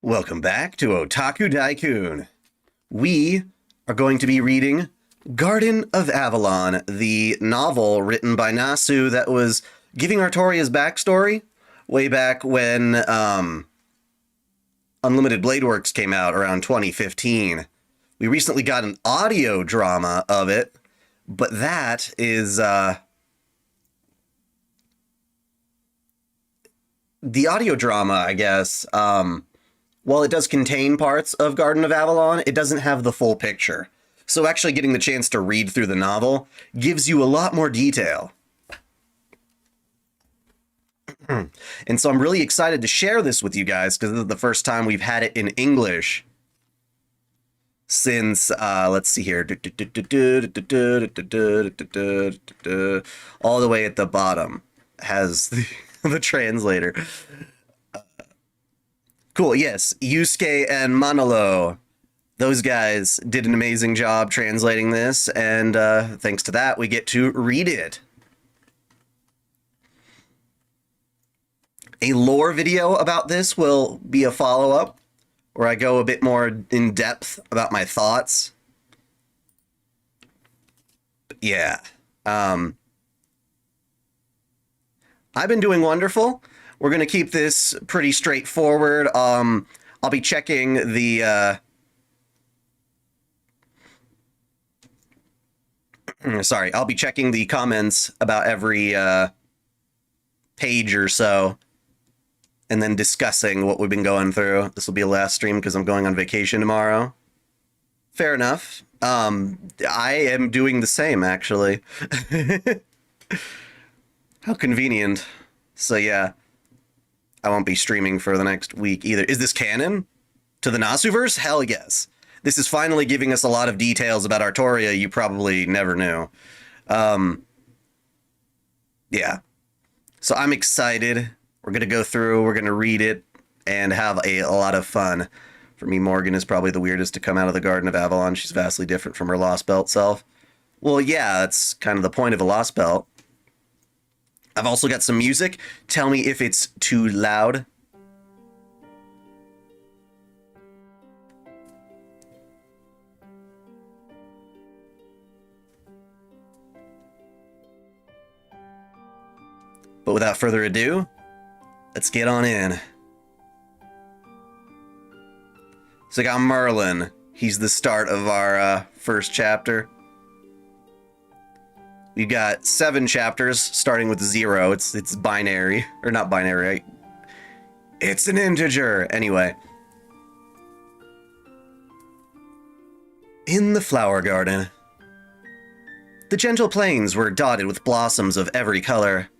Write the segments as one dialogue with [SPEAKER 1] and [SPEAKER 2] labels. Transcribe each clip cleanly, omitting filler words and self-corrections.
[SPEAKER 1] Welcome back to OtakuDaiKun. We are going to be reading Garden of Avalon, the novel written by Nasu that was giving Artoria's backstory way back when Unlimited Blade Works came out around 2015. We recently got an audio drama of it, but that is the audio drama, I guess. While it does contain parts of Garden of Avalon, it doesn't have the full picture. So actually getting the chance to read through the novel gives you a lot more detail. And so I'm really excited to share this with you guys because this is the first time we've had it in English since, let's see here, all the way at the bottom has the translator. Cool, yes, Yusuke and Manolo. Those guys did an amazing job translating this, and thanks to that, we get to read it. A lore video about this will be a follow-up, where I go a bit more in depth about my thoughts. But yeah. I've been doing wonderful. We're going to keep this pretty straightforward. I'll be checking the... I'll be checking the comments about every page or so, and then discussing what we've been going through. This will be a last stream because I'm going on vacation tomorrow. Fair enough. I am doing the same, actually. How convenient. So yeah. I won't be streaming for the next week either. Is this canon to the Nasuverse? Hell yes. This is finally giving us a lot of details about Artoria you probably never knew. Yeah. So I'm excited. We're going to go through, we're going to read it, and have a lot of fun. For me, Morgan is probably the weirdest to come out of the Garden of Avalon. She's vastly different from her Lost Belt self. Well, yeah, that's kind of the point of a Lost Belt. I've also got some music. Tell me if it's too loud. But without further ado, let's get on in. So I got Merlin. He's the start of our first chapter. We've got 7 chapters, starting with 0. It's binary. Or not binary, right? It's an integer! Anyway. In the flower garden. The gentle plains were dotted with blossoms of every color.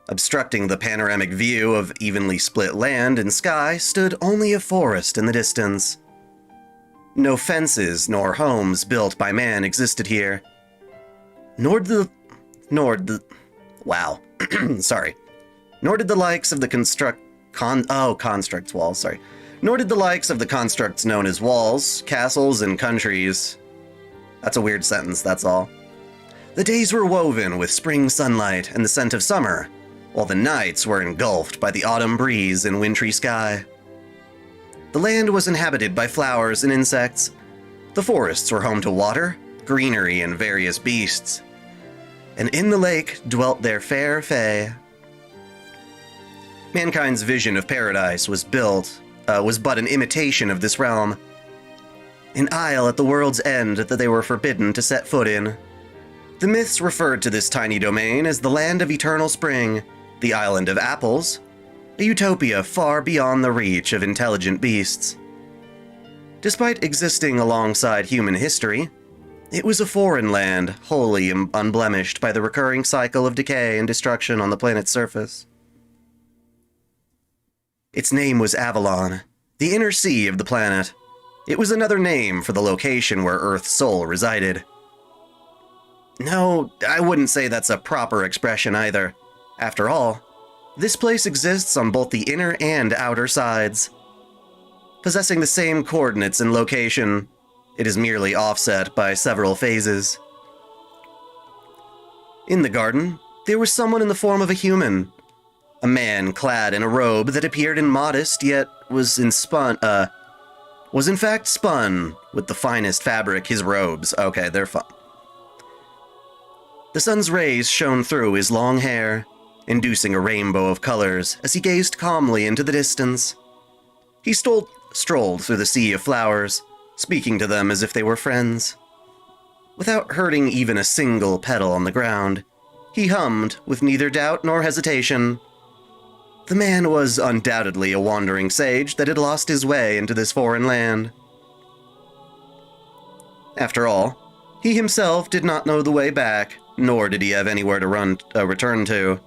[SPEAKER 1] Obstructing the panoramic view of evenly split land and sky stood only a forest in the distance. No fences nor homes built by man existed here. Nor did the likes of the constructs walls, sorry. Nor did the likes of the constructs known as walls, castles, and countries. That's a weird sentence, that's all. The days were woven with spring sunlight and the scent of summer, while the nights were engulfed by the autumn breeze and wintry sky. The land was inhabited by flowers and insects. The forests were home to water, greenery, and various beasts. And in the lake dwelt their fair fae. Mankind's vision of paradise was but an imitation of this realm. An isle at the world's end that they were forbidden to set foot in. The myths referred to this tiny domain as the land of eternal spring, the island of apples, a utopia far beyond the reach of intelligent beasts. Despite existing alongside human history, it was a foreign land, wholly unblemished by the recurring cycle of decay and destruction on the planet's surface. Its name was Avalon, the inner sea of the planet. It was another name for the location where Earth's soul resided. No, I wouldn't say that's a proper expression either. After all, this place exists on both the inner and outer sides. Possessing the same coordinates and location, it is merely offset by several phases. In the garden, there was someone in the form of a human. A man clad in a robe that appeared immodest yet was in fact spun with the finest fabric. His robes, okay, they're fun. The sun's rays shone through his long hair, inducing a rainbow of colors as he gazed calmly into the distance. He strolled through the sea of flowers, speaking to them as if they were friends. Without hurting even a single petal on the ground, he hummed with neither doubt nor hesitation. The man was undoubtedly a wandering sage that had lost his way into this foreign land. After all, he himself did not know the way back, nor did he have anywhere to return to.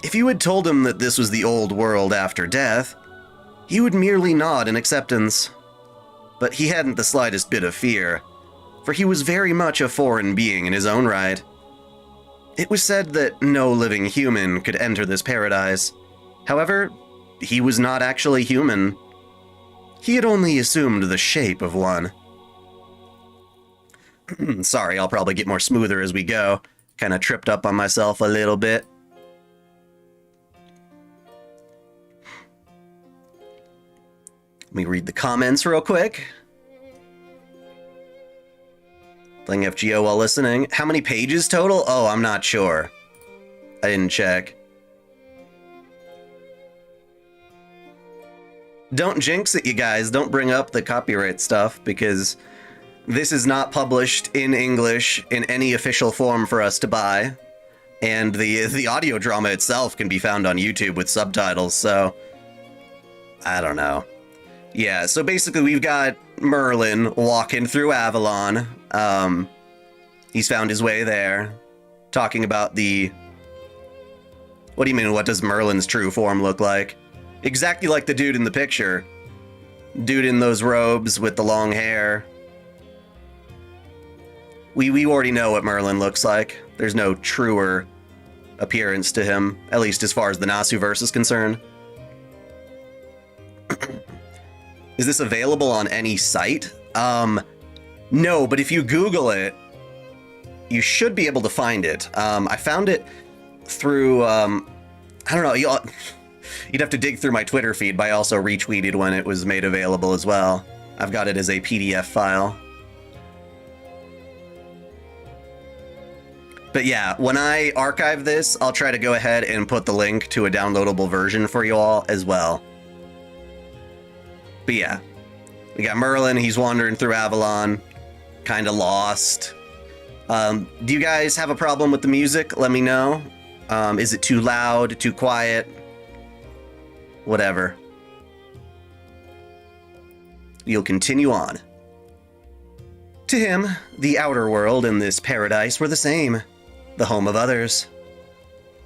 [SPEAKER 1] If you had told him that this was the old world after death, he would merely nod in acceptance. But he hadn't the slightest bit of fear, for he was very much a foreign being in his own right. It was said that no living human could enter this paradise. However, he was not actually human. He had only assumed the shape of one. Sorry, I'll probably get more smoother as we go. Kind of tripped up on myself a little bit. Let me read the comments real quick. Playing FGO while listening. How many pages total? Oh, I'm not sure. I didn't check. Don't jinx it, you guys. Don't bring up the copyright stuff, because this is not published in English in any official form for us to buy. And the audio drama itself can be found on YouTube with subtitles, so I don't know. Yeah, so basically we've got Merlin walking through Avalon. He's found his way there, talking about the... What do you mean, what does Merlin's true form look like? Exactly like the dude in the picture. Dude in those robes with the long hair. We already know what Merlin looks like. There's no truer appearance to him, at least as far as the Nasu verse is concerned. Is this available on any site? No, but if you Google it, you should be able to find it. I found it through, I don't know, you'd have to dig through my Twitter feed, but I also retweeted when it was made available as well. I've got it as a PDF file. But yeah, when I archive this, I'll try to go ahead and put the link to a downloadable version for you all as well. But yeah, we got Merlin, he's wandering through Avalon, kind of lost. Do you guys have a problem with the music? Let me know. Is it too loud, too quiet? Whatever. You'll continue on. To him, the outer world and this paradise were the same, the home of others.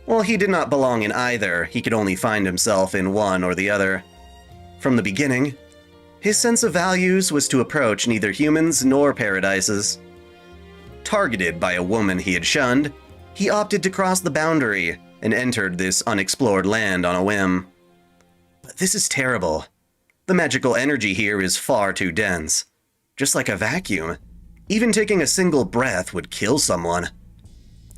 [SPEAKER 1] While he did not belong in either, he could only find himself in one or the other. From the beginning, his sense of values was to approach neither humans nor paradises. Targeted by a woman he had shunned, he opted to cross the boundary and entered this unexplored land on a whim. But this is terrible. The magical energy here is far too dense. Just like a vacuum, even taking a single breath would kill someone.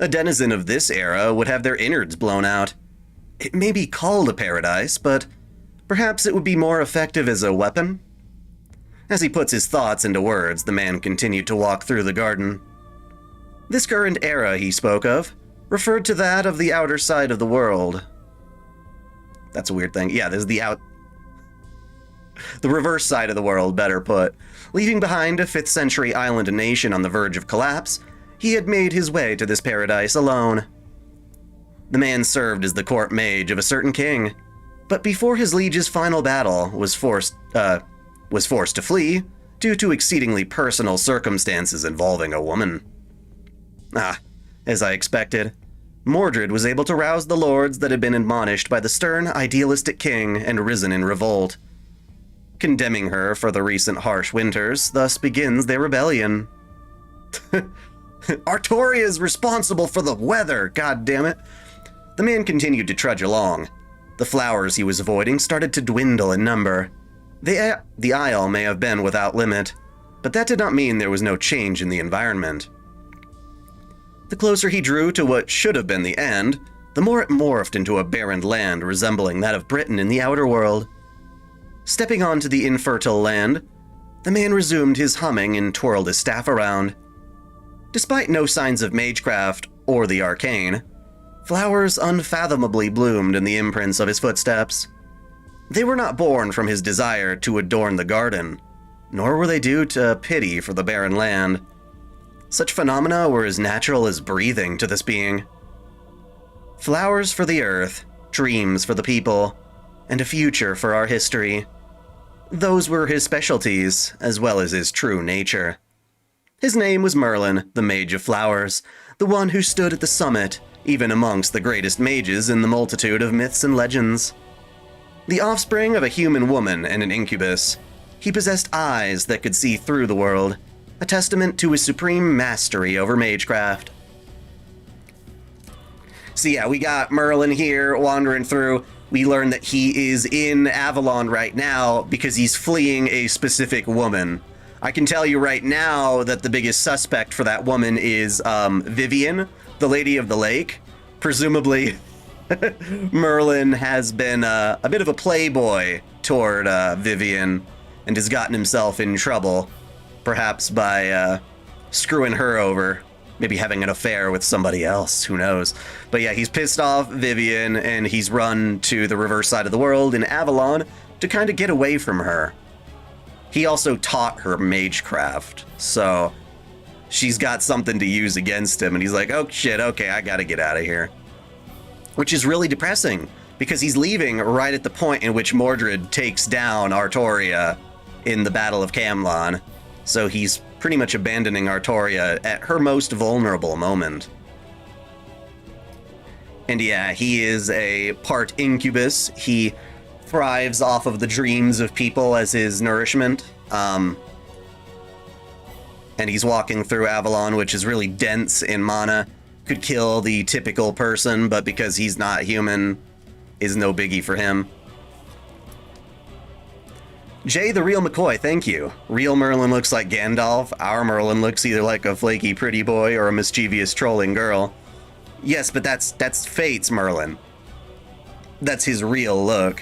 [SPEAKER 1] A denizen of this era would have their innards blown out. It may be called a paradise, but perhaps it would be more effective as a weapon? As he puts his thoughts into words, the man continued to walk through the garden. This current era he spoke of referred to that of the outer side of the world. That's a weird thing. Yeah, there's the reverse side of the world, better put. Leaving behind a 5th century island nation on the verge of collapse, he had made his way to this paradise alone. The man served as the court mage of a certain king, but before his liege's final battle was forced to flee due to exceedingly personal circumstances involving a woman. As I expected, Mordred was able to rouse the lords that had been admonished by the stern, idealistic king and risen in revolt. Condemning her for the recent harsh winters, thus begins their rebellion. Artoria is responsible for the weather, god damn it. The man continued to trudge along. The flowers he was avoiding started to dwindle in number. The isle may have been without limit, but that did not mean there was no change in the environment. The closer he drew to what should have been the end, the more it morphed into a barren land resembling that of Britain in the outer world. Stepping onto the infertile land, the man resumed his humming and twirled his staff around. Despite no signs of magecraft or the arcane, flowers unfathomably bloomed in the imprints of his footsteps. They were not born from his desire to adorn the garden, nor were they due to pity for the barren land. Such phenomena were as natural as breathing to this being. Flowers for the earth, dreams for the people, and a future for our history. Those were his specialties, as well as his true nature. His name was Merlin, the Mage of Flowers, the one who stood at the summit, even amongst the greatest mages in the multitude of myths and legends. The offspring of a human woman and an incubus, he possessed eyes that could see through the world, a testament to his supreme mastery over magecraft. So yeah, we got Merlin here wandering through. We learn that he is in Avalon right now because he's fleeing a specific woman. I can tell you right now that the biggest suspect for that woman is Vivian, the Lady of the Lake. Presumably, Merlin has been a bit of a playboy toward Vivian and has gotten himself in trouble, perhaps by screwing her over. Maybe having an affair with somebody else, who knows. But yeah, he's pissed off Vivian, and he's run to the reverse side of the world in Avalon to kind of get away from her. He also taught her magecraft, so she's got something to use against him, and he's like, oh shit, okay, I gotta get out of here. Which is really depressing, because he's leaving right at the point in which Mordred takes down Artoria in the Battle of Camlann, so he's pretty much abandoning Artoria at her most vulnerable moment. And yeah, he is a part incubus. He thrives off of the dreams of people as his nourishment. And he's walking through Avalon, which is really dense in mana. Could kill the typical person, but because he's not human, is no biggie for him. Jay the Real McCoy, thank you. Real Merlin looks like Gandalf. Our Merlin looks either like a flaky pretty boy or a mischievous trolling girl. Yes, but that's Fate's Merlin. That's his real look.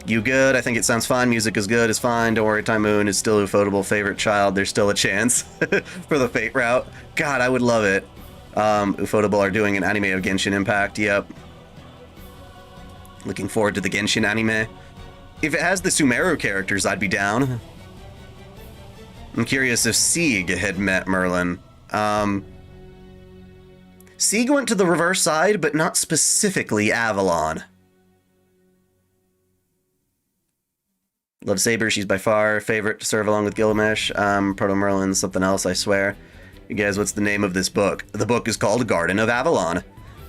[SPEAKER 1] You good? I think it sounds fine. Music is good, is fine. Don't worry, Time Moon is still Ufotable favorite child. There's still a chance for the Fate route. God, I would love it. Ufotable are doing an anime of Genshin Impact, yep. Looking forward to the Genshin anime. If it has the Sumeru characters, I'd be down. I'm curious if Sieg had met Merlin. Sieg went to the reverse side, but not specifically Avalon. Love Saber, she's by far favorite to serve along with Gilgamesh. Proto Merlin's something else, I swear. You guys, what's the name of this book? The book is called Garden of Avalon.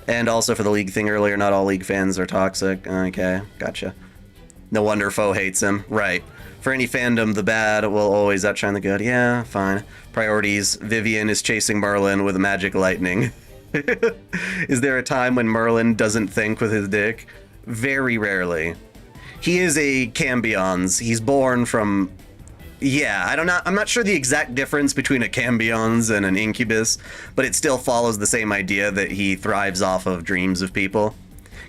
[SPEAKER 1] And also for the League thing earlier, not all League fans are toxic. Okay, gotcha. No wonder Foe hates him. Right. For any fandom, the bad will always outshine the good. Yeah, fine. Priorities. Vivian is chasing Merlin with magic lightning. Is there a time when Merlin doesn't think with his dick? Very rarely. He is a Cambions. He's born from... Yeah, I'm not sure the exact difference between a Cambions and an Incubus, but it still follows the same idea that he thrives off of dreams of people.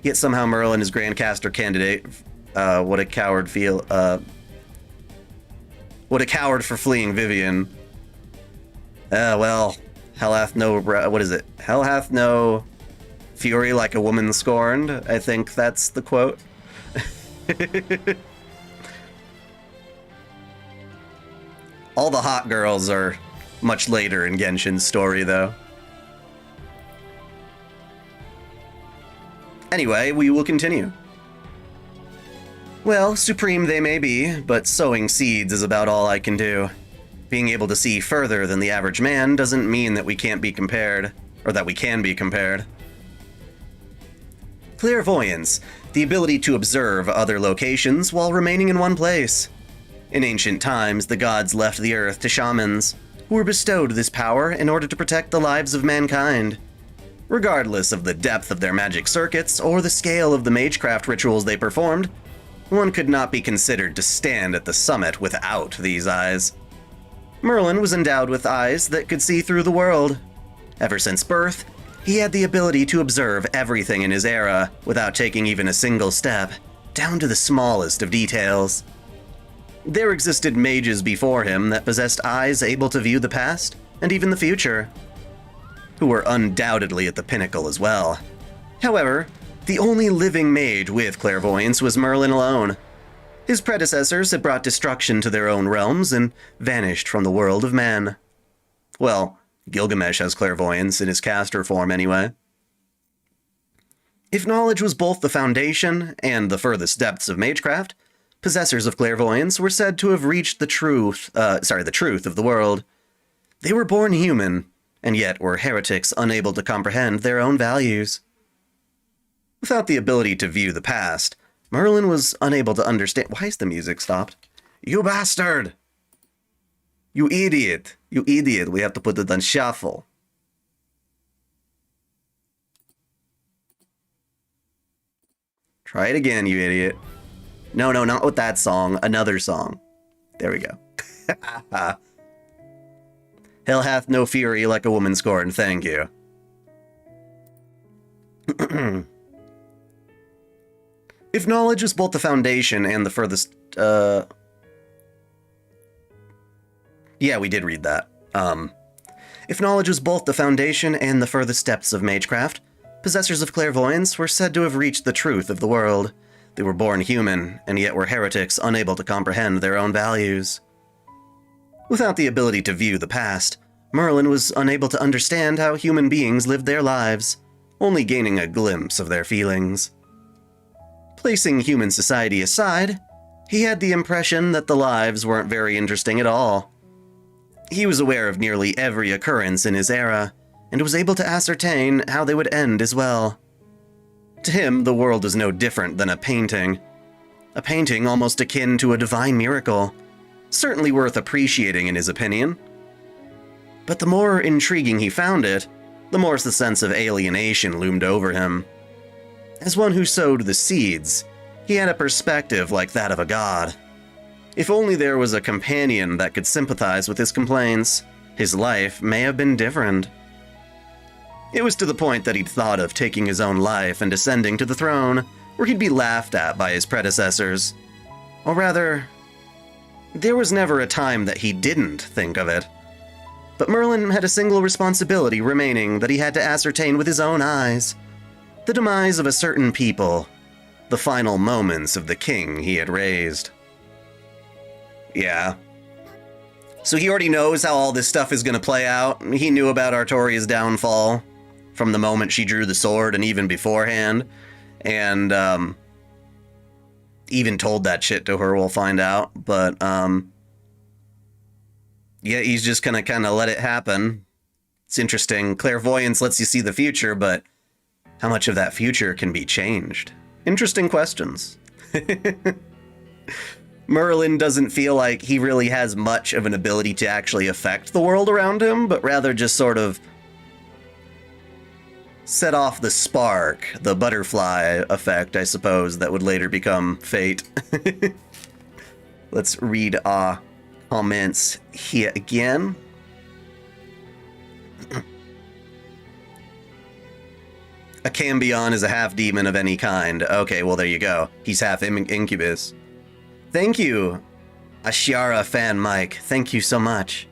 [SPEAKER 1] Yet somehow Merlin is Grandcaster candidate. What a coward what a coward for fleeing Vivian. Well, hell hath no... What is it? Hell hath no fury like a woman scorned. I think that's the quote. All the hot girls are much later in Genshin's story, though. Anyway, we will continue. Well, supreme they may be, but sowing seeds is about all I can do. Being able to see further than the average man doesn't mean that we can't be compared, or that we can be compared. Clairvoyance, the ability to observe other locations while remaining in one place. In ancient times, the gods left the earth to shamans, who were bestowed this power in order to protect the lives of mankind. Regardless of the depth of their magic circuits or the scale of the magecraft rituals they performed, one could not be considered to stand at the summit without these eyes. Merlin was endowed with eyes that could see through the world. Ever since birth, he had the ability to observe everything in his era without taking even a single step, down to the smallest of details. There existed mages before him that possessed eyes able to view the past and even the future, who were undoubtedly at the pinnacle as well. However, the only living mage with clairvoyance was Merlin alone. His predecessors had brought destruction to their own realms and vanished from the world of men. Well, Gilgamesh has clairvoyance in his caster form anyway. If knowledge was both the foundation and the furthest depths of magecraft, possessors of clairvoyance were said to have reached the truth of the world. They were born human, and yet were heretics unable to comprehend their own values. Without the ability to view the past, Merlin was unable to understand— Why is the music stopped? You bastard! You idiot! You idiot! We have to put it on shuffle. Try it again, you idiot. No, not with that song. Another song. There we go. Hell hath no fury like a woman scorned. Thank you. If knowledge was both the foundation and the furthest... Yeah, we did read that. If knowledge was both the foundation and the furthest steps of magecraft, possessors of clairvoyance were said to have reached the truth of the world. They were born human, and yet were heretics unable to comprehend their own values. Without the ability to view the past, Merlin was unable to understand how human beings lived their lives, only gaining a glimpse of their feelings. Placing human society aside, he had the impression that the lives weren't very interesting at all. He was aware of nearly every occurrence in his era, and was able to ascertain how they would end as well. To him, the world was no different than a painting almost akin to a divine miracle, certainly worth appreciating in his opinion. But the more intriguing he found it, the more the sense of alienation loomed over him. As one who sowed the seeds, he had a perspective like that of a god. If only there was a companion that could sympathize with his complaints, his life may have been different. It was to the point that he'd thought of taking his own life and ascending to the throne, where he'd be laughed at by his predecessors. Or rather, there was never a time that he didn't think of it. But Merlin had a single responsibility remaining that he had to ascertain with his own eyes: the demise of a certain people, the final moments of the king he had raised. Yeah. So he already knows how all this stuff is going to play out. He knew about Artoria's downfall from the moment she drew the sword and even beforehand. And even told that shit to her, we'll find out. But yeah, he's just going to kind of let it happen. It's interesting. Clairvoyance lets you see the future, but how much of that future can be changed? Interesting questions. Merlin doesn't feel like he really has much of an ability to actually affect the world around him, but rather just sort of set off the spark, the butterfly effect, I suppose, that would later become fate. Let's read comments here again. A Cambion is a half-demon of any kind. Okay, well, there you go. He's half incubus. Thank you, Ashiara fan Mike. Thank you so much.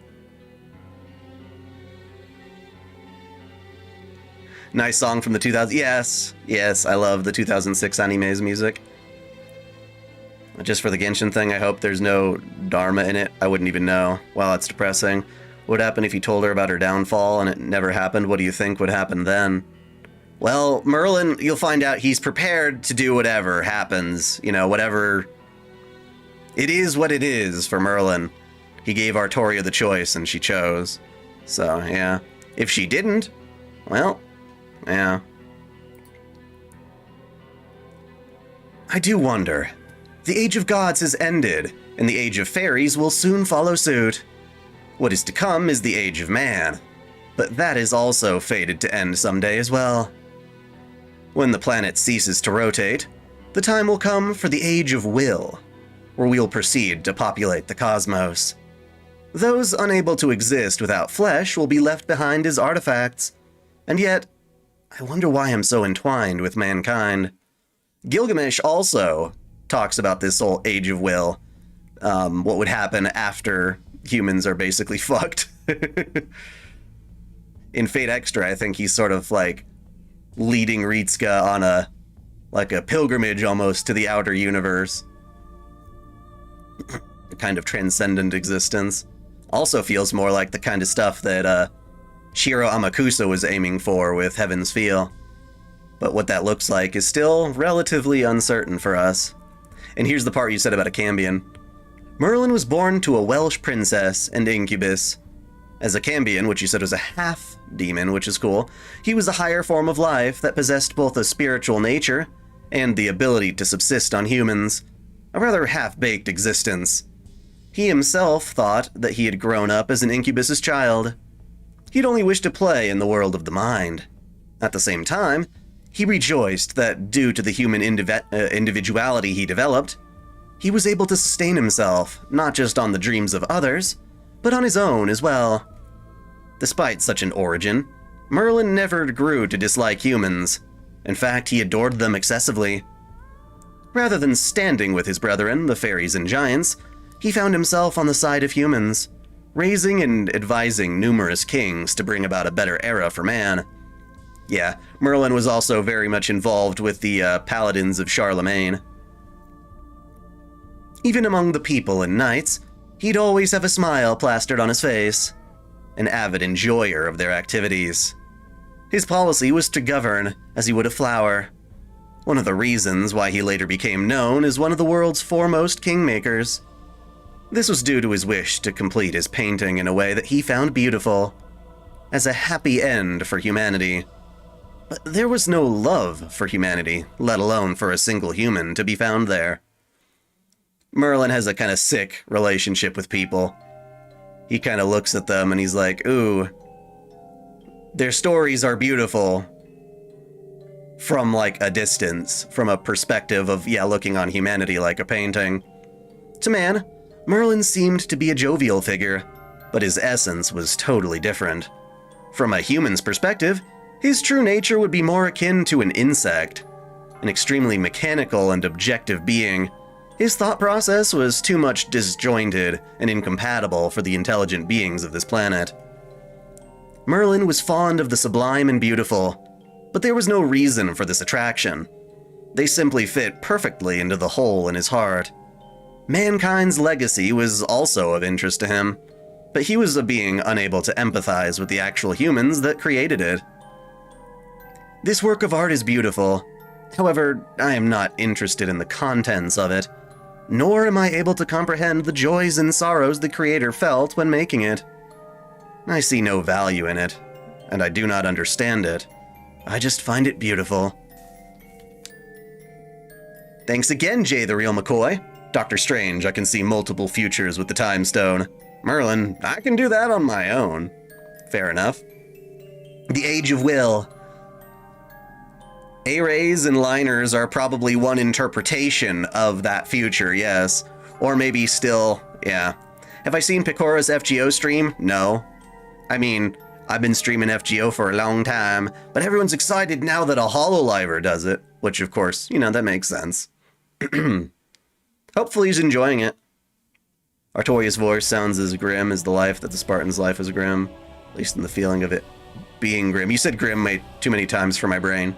[SPEAKER 1] Nice song from the 2000s. Yes, I love the 2006 anime's music. Just for the Genshin thing, I hope there's no Dharma in it. I wouldn't even know. Wow, that's depressing. What would happen if you told her about her downfall and it never happened? What do you think would happen then? Well, Merlin, you'll find out he's prepared to do whatever happens. You know, whatever... It is what it is for Merlin. He gave Artoria the choice and she chose. So, yeah. If she didn't, well, yeah. I do wonder. The Age of Gods has ended, and the Age of Fairies will soon follow suit. What is to come is the Age of Man, but that is also fated to end someday as well. When the planet ceases to rotate, the time will come for the Age of Will, where we'll proceed to populate the cosmos. Those unable to exist without flesh will be left behind as artifacts. And yet, I wonder why I'm so entwined with mankind. Gilgamesh also talks about this whole age of will. What would happen after humans are basically fucked. In Fate Extra, I think he's sort of like leading Ritsuka on a pilgrimage almost to the outer universe. A kind of transcendent existence. Also feels more like the kind of stuff that Shiro Amakusa was aiming for with Heaven's Feel. But what that looks like is still relatively uncertain for us. And here's the part you said about a Cambion. Merlin was born to a Welsh princess and incubus. As a Cambion, which you said was a half-demon, which is cool, he was a higher form of life that possessed both a spiritual nature and the ability to subsist on humans. A rather half-baked existence. He himself thought that he had grown up as an incubus's child. He'd only wished to play in the world of the mind. At the same time, he rejoiced that due to the human individuality he developed, he was able to sustain himself, not just on the dreams of others, but on his own as well. Despite such an origin, Merlin never grew to dislike humans. In fact, he adored them excessively. Rather than standing with his brethren, the fairies and giants, he found himself on the side of humans, raising and advising numerous kings to bring about a better era for man. Yeah, Merlin was also very much involved with the paladins of Charlemagne. Even among the people and knights, he'd always have a smile plastered on his face, an avid enjoyer of their activities. His policy was to govern as he would a flower, one of the reasons why he later became known as one of the world's foremost kingmakers. This was due to his wish to complete his painting in a way that he found beautiful, as a happy end for humanity. But there was no love for humanity, let alone for a single human, to be found there. Merlin has a kind of sick relationship with people. He kind of looks at them and he's like, ooh, their stories are beautiful from like a distance, from a perspective of, yeah, looking on humanity like a painting. To man, Merlin seemed to be a jovial figure, but his essence was totally different. From a human's perspective, his true nature would be more akin to an insect, an extremely mechanical and objective being. His thought process was too much disjointed and incompatible for the intelligent beings of this planet. Merlin was fond of the sublime and beautiful, but there was no reason for this attraction. They simply fit perfectly into the hole in his heart. Mankind's legacy was also of interest to him, but he was a being unable to empathize with the actual humans that created it. This work of art is beautiful. However, I am not interested in the contents of it, nor am I able to comprehend the joys and sorrows the creator felt when making it. I see no value in it, and I do not understand it. I just find it beautiful. Thanks again, Jay the Real McCoy. Doctor Strange, I can see multiple futures with the Time Stone. Merlin, I can do that on my own. Fair enough. The Age of Will. A-rays and liners are probably one interpretation of that future, yes. Or maybe still, yeah. Have I seen Pikora's FGO stream? No. I mean, I've been streaming FGO for a long time, but everyone's excited now that a HoloLiver does it. Which, of course, you know, that makes sense. Hopefully he's enjoying it. Artoria's voice sounds as grim as the life that the Spartan's life is grim. At least in the feeling of it being grim. You said grim too many times for my brain.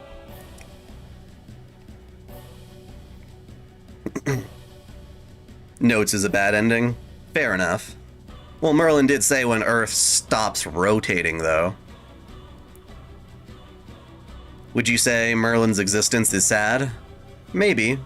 [SPEAKER 1] Notes is a bad ending. Fair enough. Well, Merlin did say when Earth stops rotating, though. Would you say Merlin's existence is sad? Maybe.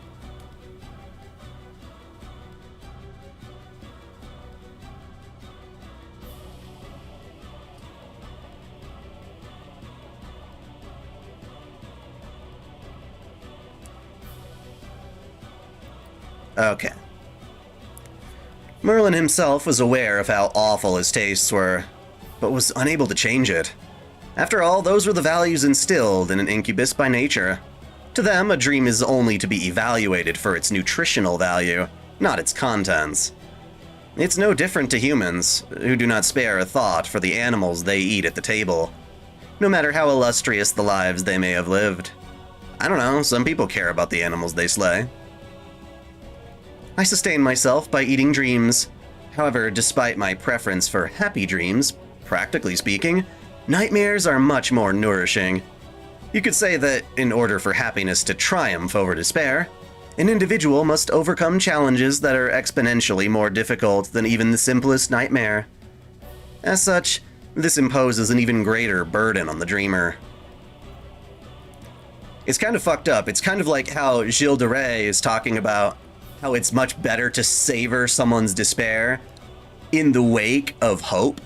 [SPEAKER 1] Okay. Merlin himself was aware of how awful his tastes were, but was unable to change it. After all, those were the values instilled in an incubus by nature. To them, a dream is only to be evaluated for its nutritional value, not its contents. It's no different to humans, who do not spare a thought for the animals they eat at the table, no matter how illustrious the lives they may have lived. I don't know, some people care about the animals they slay. I sustain myself by eating dreams. However, despite my preference for happy dreams, practically speaking, nightmares are much more nourishing. You could say that in order for happiness to triumph over despair, an individual must overcome challenges that are exponentially more difficult than even the simplest nightmare. As such, this imposes an even greater burden on the dreamer. It's kind of fucked up. It's kind of like how Gilles de Rais is talking about how it's much better to savor someone's despair in the wake of hope.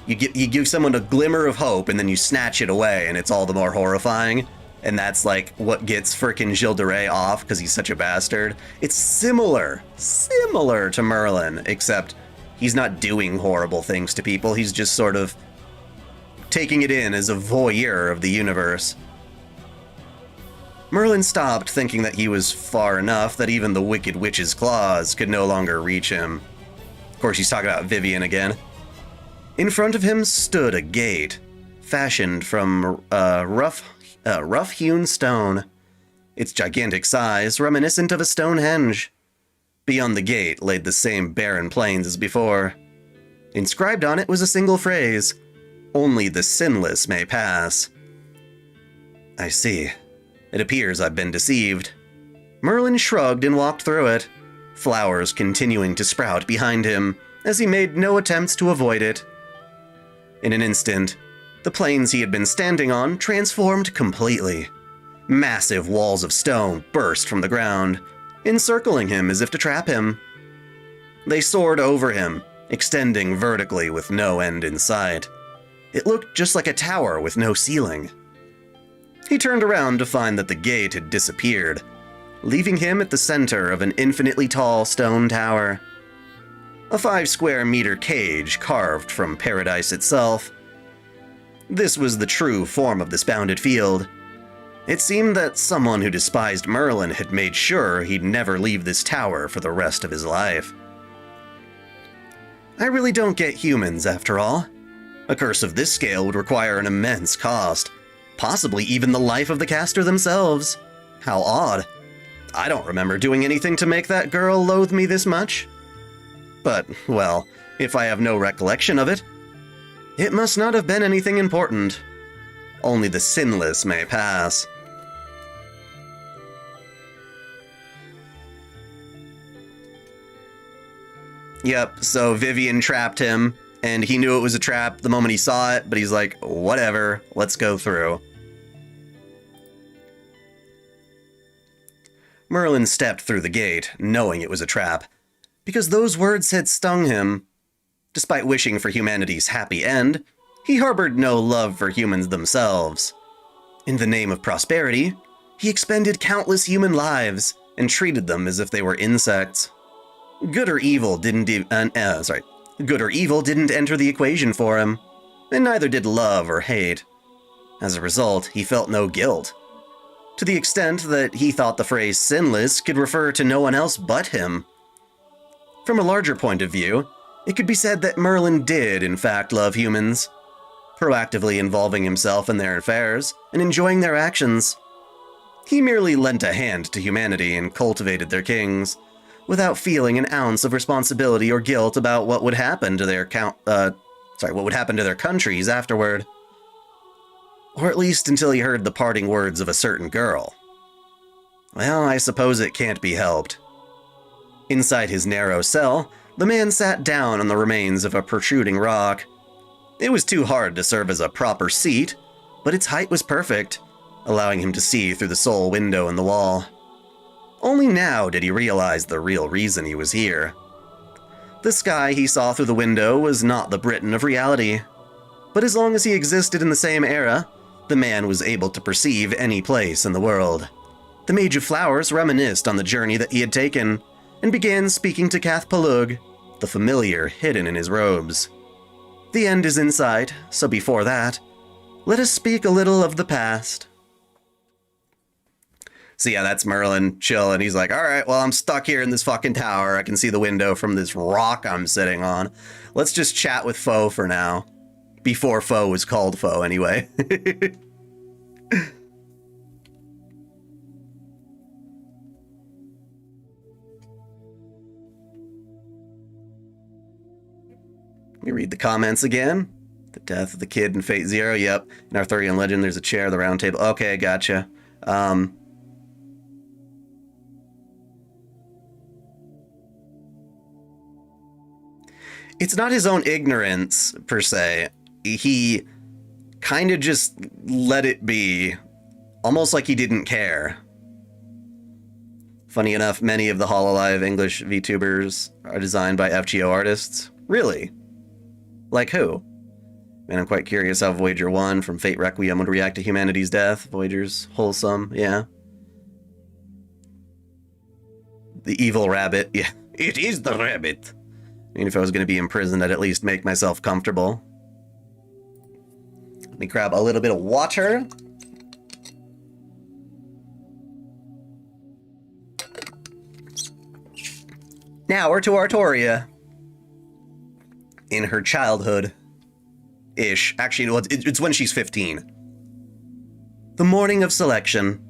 [SPEAKER 1] You give someone a glimmer of hope and then you snatch it away and it's all the more horrifying. And that's like what gets frickin' Gilles de Rais off because he's such a bastard. It's similar to Merlin, except he's not doing horrible things to people. He's just sort of taking it in as a voyeur of the universe. Merlin stopped, thinking that he was far enough that even the Wicked Witch's claws could no longer reach him. Of course, he's talking about Vivian again. In front of him stood a gate, fashioned from rough-hewn stone, its gigantic size reminiscent of a Stonehenge. Beyond the gate laid the same barren plains as before. Inscribed on it was a single phrase, "Only the sinless may pass." I see. It appears I've been deceived. Merlin shrugged and walked through it, flowers continuing to sprout behind him as he made no attempts to avoid it. In an instant, the plains he had been standing on transformed completely. Massive walls of stone burst from the ground, encircling him as if to trap him. They soared over him, extending vertically with no end in sight. It looked just like a tower with no ceiling. He turned around to find that the gate had disappeared, leaving him at the center of an infinitely tall stone tower. A 5-square-meter cage carved from paradise itself. This was the true form of this bounded field. It seemed that someone who despised Merlin had made sure he'd never leave this tower for the rest of his life. I really don't get humans, after all. A curse of this scale would require an immense cost, possibly even the life of the caster themselves. How odd. I don't remember doing anything to make that girl loathe me this much. But, well, if I have no recollection of it, it must not have been anything important. Only the sinless may pass. Yep, so Vivian trapped him, and he knew it was a trap the moment he saw it, but he's like, whatever, let's go through. Merlin stepped through the gate, knowing it was a trap, because those words had stung him. Despite wishing for humanity's happy end, he harbored no love for humans themselves. In the name of prosperity, he expended countless human lives and treated them as if they were insects. Good or evil didn't enter the equation for him, and neither did love or hate. As a result, he felt no guilt, to the extent that he thought the phrase sinless could refer to no one else but him. From a larger point of view, it could be said that Merlin did, in fact, love humans, proactively involving himself in their affairs and enjoying their actions. He merely lent a hand to humanity and cultivated their kings, without feeling an ounce of responsibility or guilt about what would happen to their countries afterward. Or at least until he heard the parting words of a certain girl. Well, I suppose it can't be helped. Inside his narrow cell, the man sat down on the remains of a protruding rock. It was too hard to serve as a proper seat, but its height was perfect, allowing him to see through the sole window in the wall. Only now did he realize the real reason he was here. The sky he saw through the window was not the Britain of reality, but as long as he existed in the same era, the man was able to perceive any place in the world. The Mage of Flowers reminisced on the journey that he had taken, and began speaking to Cath Palug, the familiar hidden in his robes. The end is in sight, so before that, let us speak a little of the past. So yeah, that's Merlin chilling. He's like, all right, well, I'm stuck here in this fucking tower. I can see the window from this rock I'm sitting on. Let's just chat with Foe for now. Before Foe was called Foe, anyway. Let me read the comments again. The death of the kid in Fate Zero. Yep. In Arthurian legend, there's a chair, the round table. Okay, gotcha. It's not his own ignorance, per se. He kind of just let it be. Almost like he didn't care. Funny enough, many of the Hololive English VTubers are designed by FGO artists. Really? Like who? And I'm quite curious how Voyager 1 from Fate Requiem would react to humanity's death. Voyager's wholesome, yeah. The evil rabbit, yeah. It is the rabbit. I mean, if I was going to be imprisoned, I'd at least make myself comfortable. Let me grab a little bit of water. Now we're to Artoria. In her childhood-ish. Actually, it's when she's 15. The morning of selection.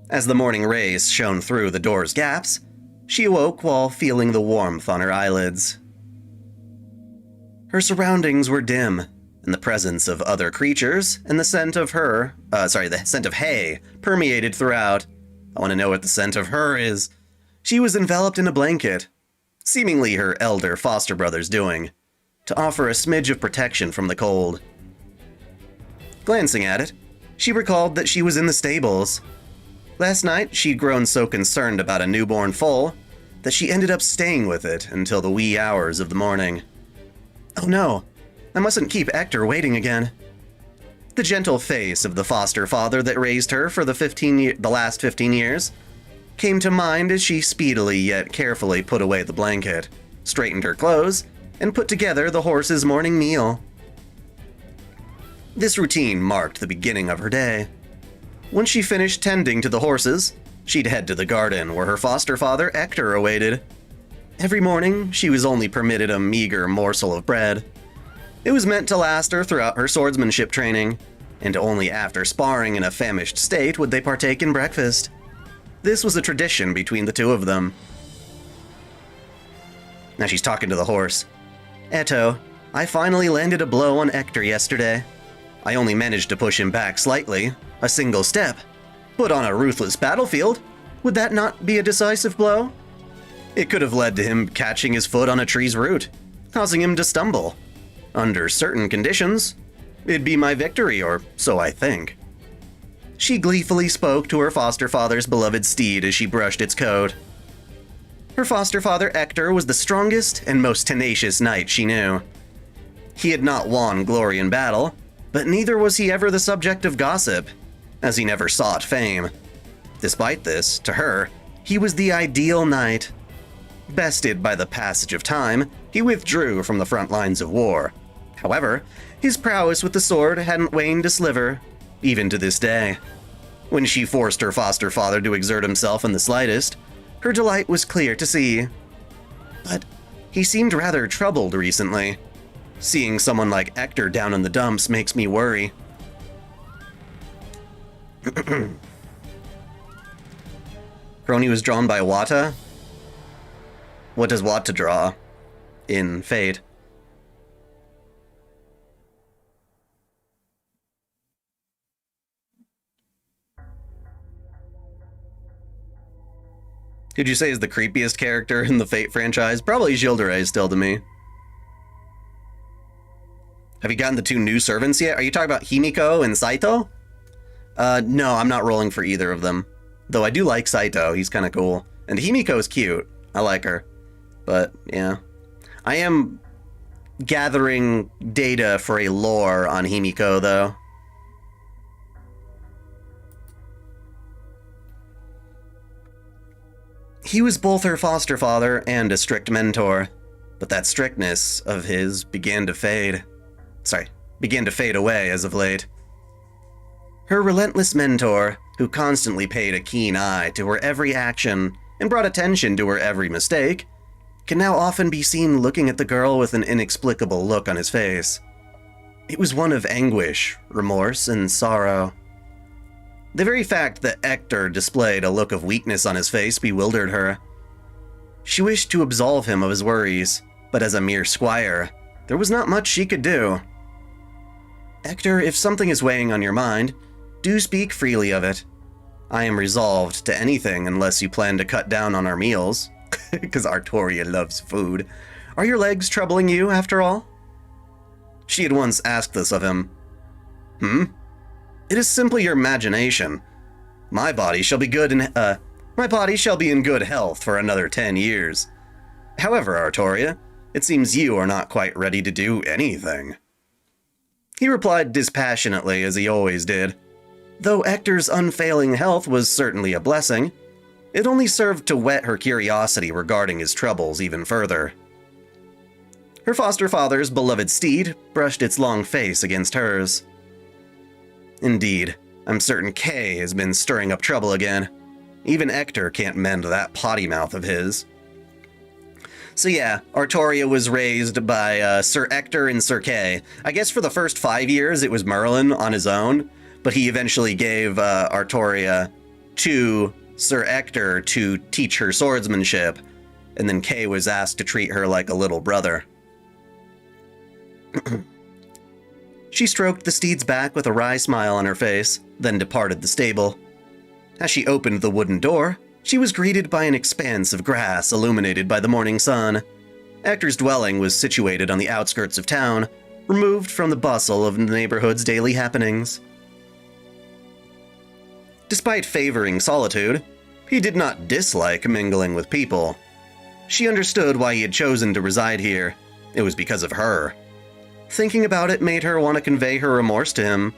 [SPEAKER 1] As the morning rays shone through the door's gaps, she awoke while feeling the warmth on her eyelids. Her surroundings were dim, and the presence of other creatures and the scent of the scent of hay permeated throughout. I want to know what the scent of her is. She was enveloped in a blanket, seemingly her elder foster brother's doing, to offer a smidge of protection from the cold. Glancing at it, she recalled that she was in the stables. Last night, she'd grown so concerned about a newborn foal that she ended up staying with it until the wee hours of the morning. Oh no, I mustn't keep Hector waiting again. The gentle face of the foster father that raised her for the last 15 years came to mind as she speedily yet carefully put away the blanket, straightened her clothes, and put together the horse's morning meal. This routine marked the beginning of her day. When she finished tending to the horses, she'd head to the garden where her foster father Hector awaited. Every morning, she was only permitted a meager morsel of bread. It was meant to last her throughout her swordsmanship training, and only after sparring in a famished state would they partake in breakfast. This was a tradition between the two of them. Now she's talking to the horse. Eto, I finally landed a blow on Hector yesterday. I only managed to push him back slightly, a single step. But on a ruthless battlefield, would that not be a decisive blow? It could have led to him catching his foot on a tree's root, causing him to stumble. Under certain conditions, it'd be my victory, or so I think. She gleefully spoke to her foster father's beloved steed as she brushed its coat. Her foster father Hector was the strongest and most tenacious knight she knew. He had not won glory in battle, but neither was he ever the subject of gossip, as he never sought fame. Despite this, to her, he was the ideal knight. Bested by the passage of time, he withdrew from the front lines of war. However, his prowess with the sword hadn't waned a sliver, even to this day. When she forced her foster father to exert himself in the slightest, her delight was clear to see. But he seemed rather troubled recently. Seeing someone like Hector down in the dumps makes me worry. Crony was drawn by Wata? What does Wata draw in Fate? Did you say is the creepiest character in the Fate franchise? Probably Gilderay still to me. Have you gotten the two new servants yet? Are you talking about Himiko and Saito? No, I'm not rolling for either of them. Though I do like Saito, he's kind of cool. And Himiko's cute. I like her. But, yeah. I am gathering data for a lore on Himiko, though. He was both her foster father and a strict mentor, but that strictness of his began to fade away as of late. Her relentless mentor, who constantly paid a keen eye to her every action and brought attention to her every mistake, can now often be seen looking at the girl with an inexplicable look on his face. It was one of anguish, remorse, and sorrow. The very fact that Hector displayed a look of weakness on his face bewildered her. She wished to absolve him of his worries, but as a mere squire, there was not much she could do. Hector, if something is weighing on your mind, do speak freely of it. I am resolved to anything unless you plan to cut down on our meals, because Artoria loves food. Are your legs troubling you, after all? She had once asked this of him. It is simply your imagination. My body shall be in good health for another 10 years. However, Artoria, it seems you are not quite ready to do anything. He replied dispassionately, as he always did. Though Hector's unfailing health was certainly a blessing, it only served to whet her curiosity regarding his troubles even further. Her foster father's beloved steed brushed its long face against hers. Indeed, I'm certain Kay has been stirring up trouble again. Even Hector can't mend that potty mouth of his. So yeah, Artoria was raised by Sir Hector and Sir Kay. I guess for the first 5 years it was Merlin on his own, but he eventually gave Artoria to Sir Hector to teach her swordsmanship, and then Kay was asked to treat her like a little brother. She stroked the steed's back with a wry smile on her face, then departed the stable. As she opened the wooden door, she was greeted by an expanse of grass illuminated by the morning sun. Hector's dwelling was situated on the outskirts of town, removed from the bustle of the neighborhood's daily happenings. Despite favoring solitude, he did not dislike mingling with people. She understood why he had chosen to reside here. It was because of her. Thinking about it made her want to convey her remorse to him,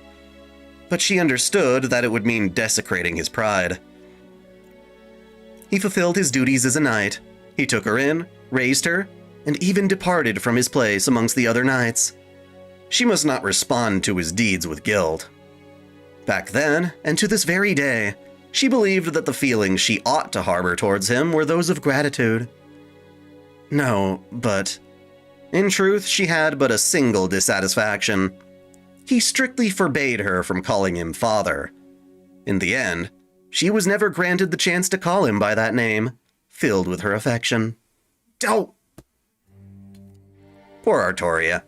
[SPEAKER 1] but she understood that it would mean desecrating his pride. He fulfilled his duties as a knight. He took her in, raised her, and even departed from his place amongst the other knights. She must not respond to his deeds with guilt. Back then, and to this very day, she believed that the feelings she ought to harbor towards him were those of gratitude. No, but in truth, she had but a single dissatisfaction. He strictly forbade her from calling him father. In the end, she was never granted the chance to call him by that name, filled with her affection. Oh! Poor Artoria.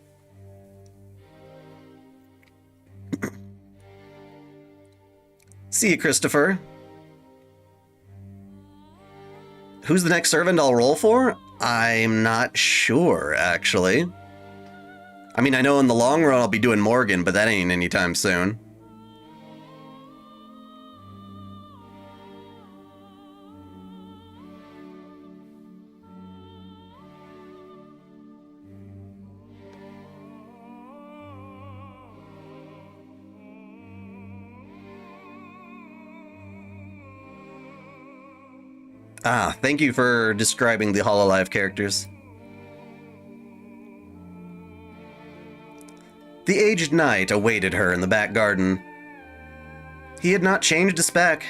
[SPEAKER 1] See you, Christopher. Who's the next servant I'll roll for? I'm not sure, actually. I mean, I know in the long run I'll be doing Morgan, but that ain't anytime soon. Thank you for describing the Hololive characters. The aged knight awaited her in the back garden. He had not changed a speck.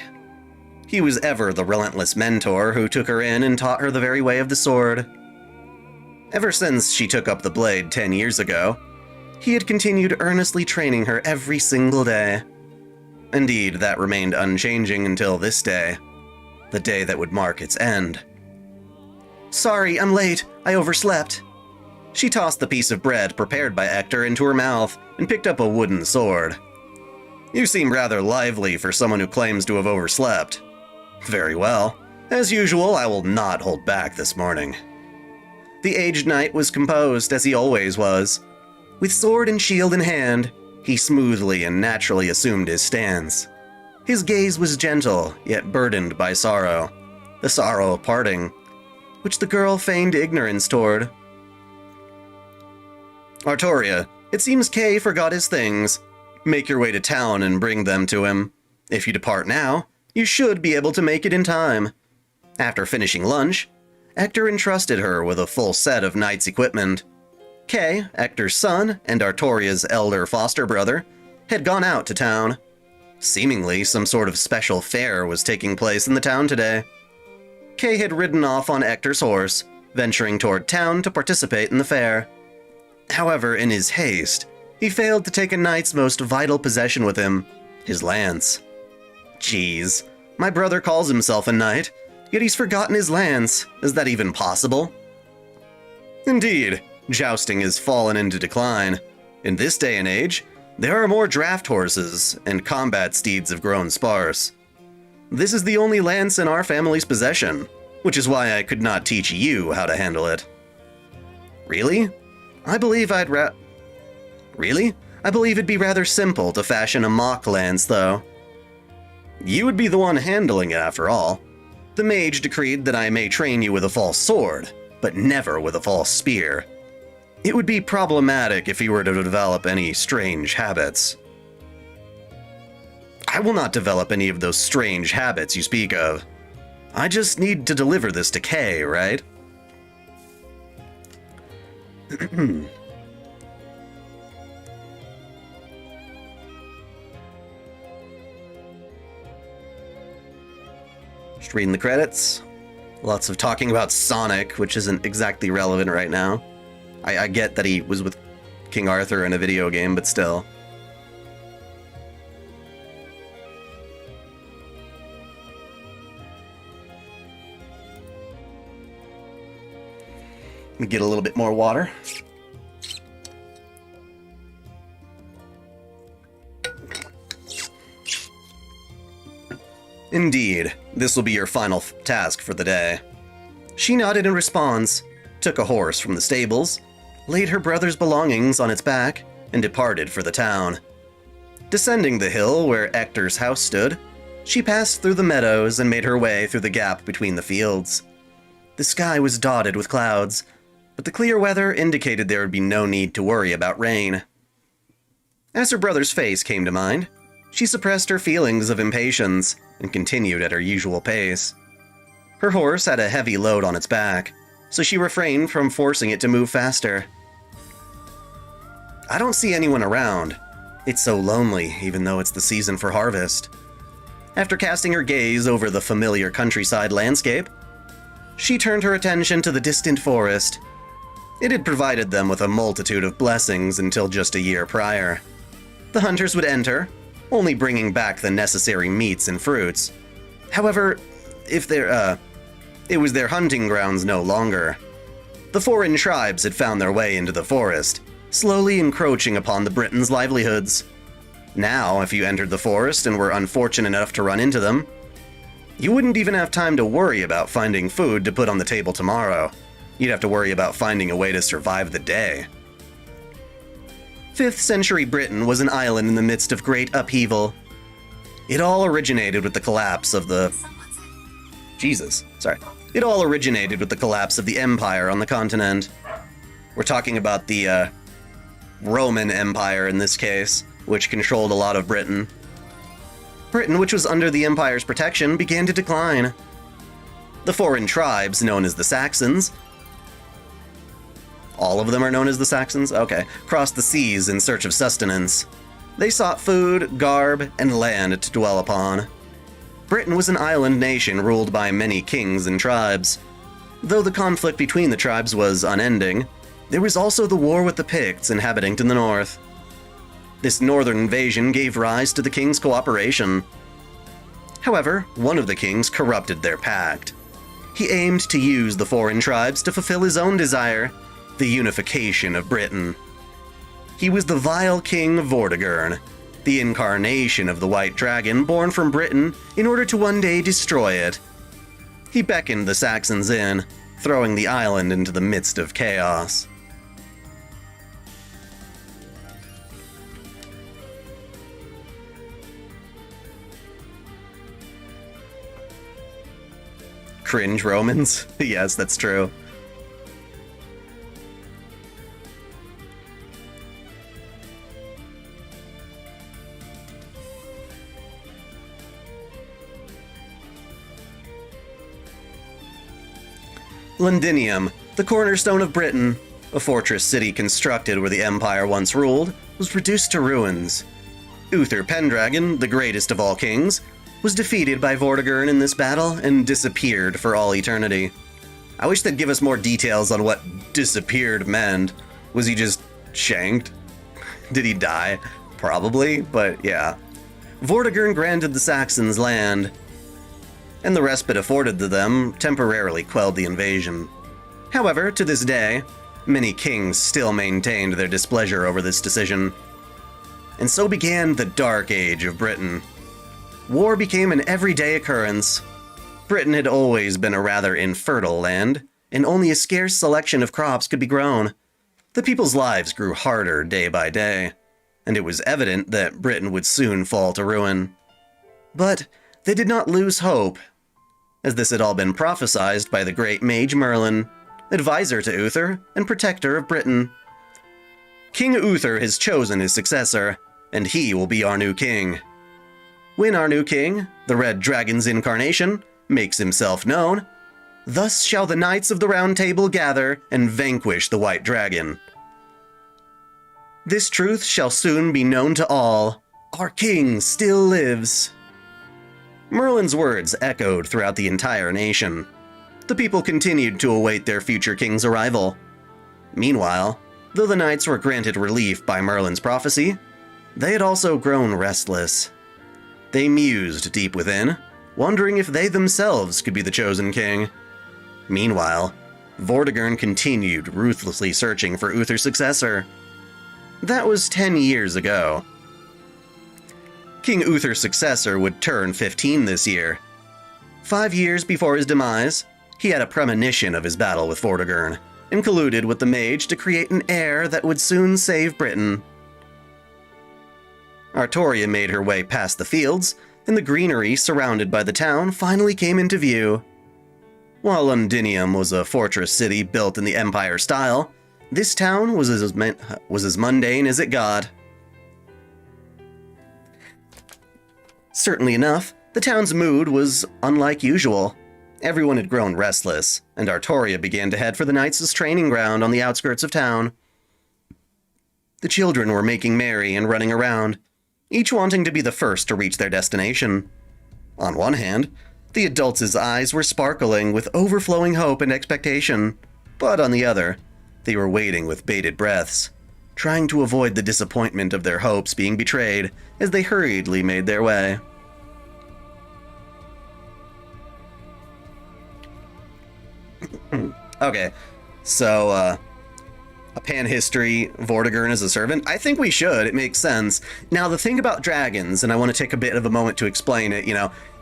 [SPEAKER 1] He was ever the relentless mentor who took her in and taught her the very way of the sword. Ever since she took up the blade 10 years ago, he had continued earnestly training her every single day. Indeed, that remained unchanging until this day. The day that would mark its end. Sorry, I'm late. I overslept. She tossed the piece of bread prepared by Hector into her mouth and picked up a wooden sword. You seem rather lively for someone who claims to have overslept. Very well. As usual, I will not hold back this morning. The aged knight was composed, as he always was. With sword and shield in hand, he smoothly and naturally assumed his stance. His gaze was gentle, yet burdened by sorrow. The sorrow of parting, which the girl feigned ignorance toward. Artoria, it seems Kay forgot his things. Make your way to town and bring them to him. If you depart now, you should be able to make it in time. After finishing lunch, Hector entrusted her with a full set of knight's equipment. Kay, Hector's son and Artoria's elder foster brother, had gone out to town. Seemingly, some sort of special fair was taking place in the town today. Kay had ridden off on Ector's horse, venturing toward town to participate in the fair. However, in his haste, he failed to take a knight's most vital possession with him, his lance. Jeez, my brother calls himself a knight, yet he's forgotten his lance. Is that even possible? Indeed, jousting has fallen into decline. In this day and age, there are more draft horses, and combat steeds have grown sparse. This is the only lance in our family's possession, which is why I could not teach you how to handle it. Really? I believe it'd be rather simple to fashion a mock lance, though. You would be the one handling it, after all. The mage decreed that I may train you with a false sword, but never with a false spear. It would be problematic if you were to develop any strange habits. I will not develop any of those strange habits you speak of. I just need to deliver this to Kay, right? Just reading the credits. Lots of talking about Sonic, which isn't exactly relevant right now. I get that he was with King Arthur in a video game, but still. Let me get a little bit more water. Indeed, this will be your final task for the day. She nodded in response, took a horse from the stables, laid her brother's belongings on its back, and departed for the town. Descending the hill where Ector's house stood, she passed through the meadows and made her way through the gap between the fields. The sky was dotted with clouds, but the clear weather indicated there would be no need to worry about rain. As her brother's face came to mind, she suppressed her feelings of impatience and continued at her usual pace. Her horse had a heavy load on its back, so she refrained from forcing it to move faster. I don't see anyone around. It's so lonely, even though it's the season for harvest. After casting her gaze over the familiar countryside landscape, she turned her attention to the distant forest. It had provided them with a multitude of blessings until just a year prior. The hunters would enter, only bringing back the necessary meats and fruits. However, it was their hunting grounds no longer. The foreign tribes had found their way into the forest, slowly encroaching upon the Britons' livelihoods. Now, if you entered the forest and were unfortunate enough to run into them, you wouldn't even have time to worry about finding food to put on the table tomorrow. You'd have to worry about finding a way to survive the day. 5th century Britain was an island in the midst of great upheaval. It all originated with the collapse of the... It all originated with the collapse of the empire on the continent. We're talking about the Roman Empire in this case, which controlled a lot of Britain. Britain, which was under the empire's protection, began to decline. The foreign tribes, known as the Saxons, all of them are known as the Saxons? Okay. Crossed the seas in search of sustenance. They sought food, garb, and land to dwell upon. Britain was an island nation ruled by many kings and tribes. Though the conflict between the tribes was unending, there was also the war with the Picts inhabiting to the north. This northern invasion gave rise to the kings' cooperation. However, one of the kings corrupted their pact. He aimed to use the foreign tribes to fulfill his own desire, the unification of Britain. He was the vile king Vortigern, the incarnation of the White Dragon born from Britain in order to one day destroy it. He beckoned the Saxons in, throwing the island into the midst of chaos. Cringe Romans? Yes, that's true. Londinium, the cornerstone of Britain, a fortress city constructed where the Empire once ruled, was reduced to ruins. Uther Pendragon, the greatest of all kings, was defeated by Vortigern in this battle and disappeared for all eternity. I wish they'd give us more details on what disappeared meant. Was he just shanked? Did he die? Probably, but yeah. Vortigern granted the Saxons land, and the respite afforded to them temporarily quelled the invasion. However, to this day, many kings still maintained their displeasure over this decision. And so began the Dark Age of Britain. War became an everyday occurrence. Britain had always been a rather infertile land, and only a scarce selection of crops could be grown. The people's lives grew harder day by day, and it was evident that Britain would soon fall to ruin. But they did not lose hope, as this had all been prophesied by the great mage Merlin, advisor to Uther and protector of Britain. King Uther has chosen his successor, and he will be our new king. When our new king, the Red Dragon's incarnation, makes himself known, thus shall the Knights of the Round Table gather and vanquish the White Dragon. This truth shall soon be known to all. Our king still lives. Merlin's words echoed throughout the entire nation. The people continued to await their future king's arrival. Meanwhile, though the knights were granted relief by Merlin's prophecy, they had also grown restless. They mused deep within, wondering if they themselves could be the chosen king. Meanwhile, Vortigern continued ruthlessly searching for Uther's successor. That was 10 years ago. King Uther's successor would turn 15 this year. 5 years before his demise, he had a premonition of his battle with Vortigern, and colluded with the mage to create an heir that would soon save Britain. Artoria made her way past the fields, and the greenery surrounded by the town finally came into view. While Londinium was a fortress city built in the Empire style, this town was as mundane as it got. Certainly enough, the town's mood was unlike usual. Everyone had grown restless, and Artoria began to head for the Knights' training ground on the outskirts of town. The children were making merry and running around, each wanting to be the first to reach their destination. On one hand, the adults' eyes were sparkling with overflowing hope and expectation, but on the other, they were waiting with bated breaths, trying to avoid the disappointment of their hopes being betrayed as they hurriedly made their way. Okay, so, a pan history, Vortigern as a servant? I think we should, it makes sense. Now, the thing about dragons, and I want to take a bit of a moment to explain it,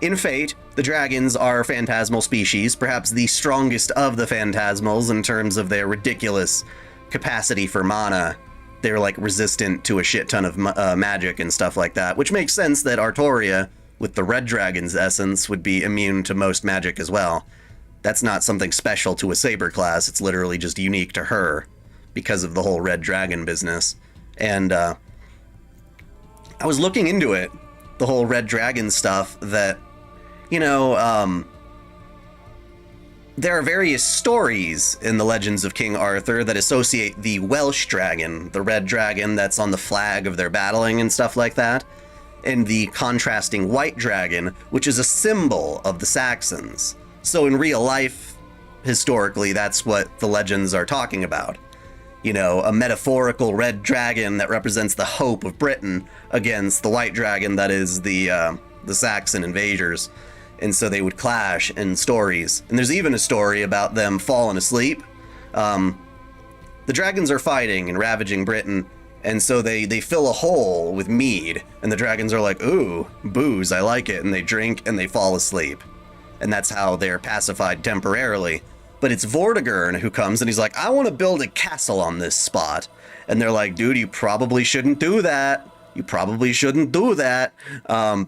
[SPEAKER 1] in Fate, the dragons are phantasmal species, perhaps the strongest of the phantasmals in terms of their ridiculous capacity for mana. They're, resistant to a shit ton of magic and stuff like that, which makes sense that Artoria, with the Red Dragon's essence, would be immune to most magic as well. That's not something special to a Saber class, it's literally just unique to her, because of the whole Red Dragon business. And, I was looking into it, the whole Red Dragon stuff, that, there are various stories in the Legends of King Arthur that associate the Welsh dragon, the red dragon that's on the flag of their battling and stuff like that, and the contrasting white dragon, which is a symbol of the Saxons. So in real life, historically, that's what the legends are talking about. A metaphorical red dragon that represents the hope of Britain against the white dragon that is the Saxon invaders. And so they would clash in stories. And there's even a story about them falling asleep. The dragons are fighting and ravaging Britain, and so they fill a hole with mead, and the dragons are like, ooh, booze, I like it, and they drink and they fall asleep. And that's how they're pacified temporarily. But it's Vortigern who comes and he's like, I want to build a castle on this spot. And they're like, dude, you probably shouldn't do that. You probably shouldn't do that,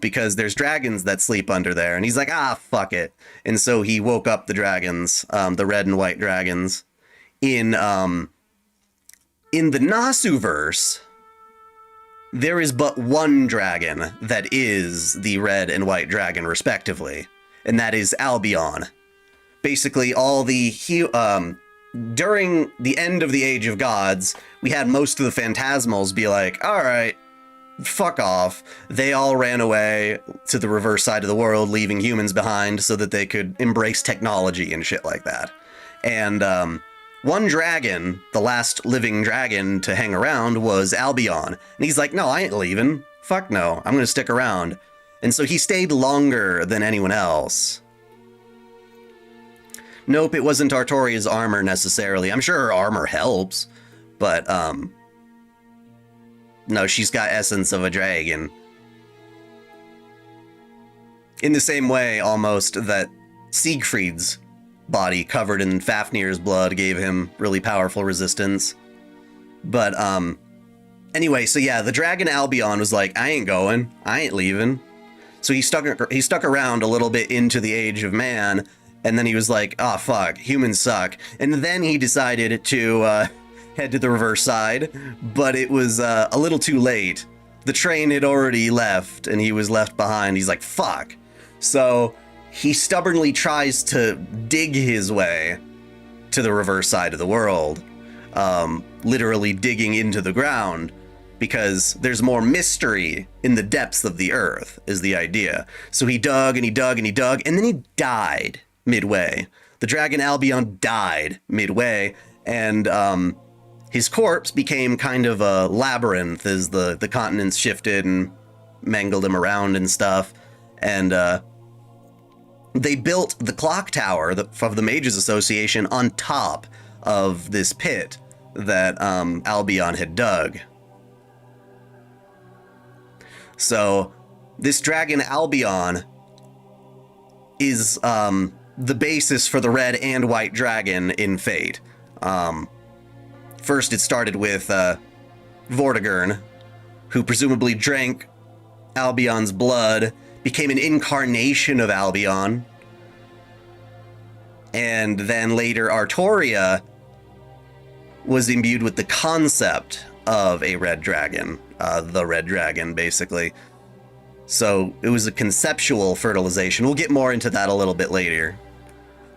[SPEAKER 1] because there's dragons that sleep under there. And he's like, fuck it. And so he woke up the dragons, the red and white dragons. In the Nasu verse, there is but one dragon that is the red and white dragon, respectively. And that is Albion. Basically, all the during the end of the Age of Gods, we had most of the phantasmals be like, all right, fuck off. They all ran away to the reverse side of the world, leaving humans behind so that they could embrace technology and shit like that. And one dragon, the last living dragon to hang around, was Albion. And he's like, no, I ain't leaving. Fuck no, I'm gonna stick around. And so he stayed longer than anyone else. Nope, it wasn't Artoria's armor necessarily. I'm sure her armor helps, but no, she's got essence of a dragon. In the same way, almost, that Siegfried's body covered in Fafnir's blood gave him really powerful resistance. But anyway, so yeah, the dragon Albion was like, I ain't going, I ain't leaving. So he stuck around a little bit into the age of man, and then he was like, oh fuck, humans suck. And then he decided to head to the reverse side, but it was a little too late. The train had already left, and he was left behind. He's like, fuck. So he stubbornly tries to dig his way to the reverse side of the world, literally digging into the ground, because there's more mystery in the depths of the earth, is the idea. So he dug and he dug and he dug, and then he died midway. The dragon Albion died midway, and his corpse became kind of a labyrinth as the continents shifted and mangled him around and stuff. And they built the clock tower of the Mages Association on top of this pit that Albion had dug. So this dragon Albion is the basis for the red and white dragon in Fate. First it started with Vortigern, who presumably drank Albion's blood, became an incarnation of Albion, and then later Artoria was imbued with the concept of a red dragon, the red dragon, basically. So it was a conceptual fertilization. We'll get more into that a little bit later.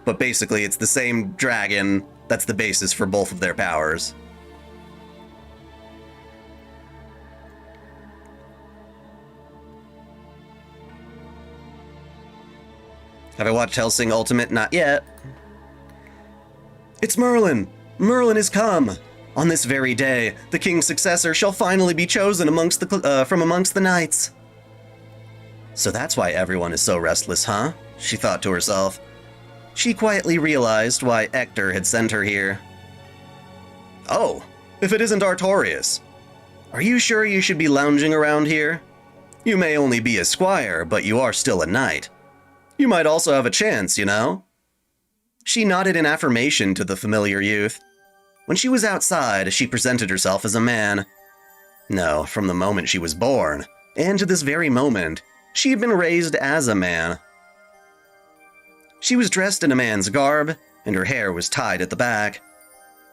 [SPEAKER 1] But basically, it's the same dragon that's the basis for both of their powers. Have I watched Hellsing Ultimate? Not yet. It's Merlin! Merlin is come! On this very day, the king's successor shall finally be chosen amongst the from amongst the knights. So that's why everyone is so restless, huh? She thought to herself. She quietly realized why Ector had sent her here. Oh, if it isn't Artorius. Are you sure you should be lounging around here? You may only be a squire, but you are still a knight. You might also have a chance, you know? She nodded in affirmation to the familiar youth. When she was outside, she presented herself as a man. No, from the moment she was born, and to this very moment, she had been raised as a man. She was dressed in a man's garb, and her hair was tied at the back.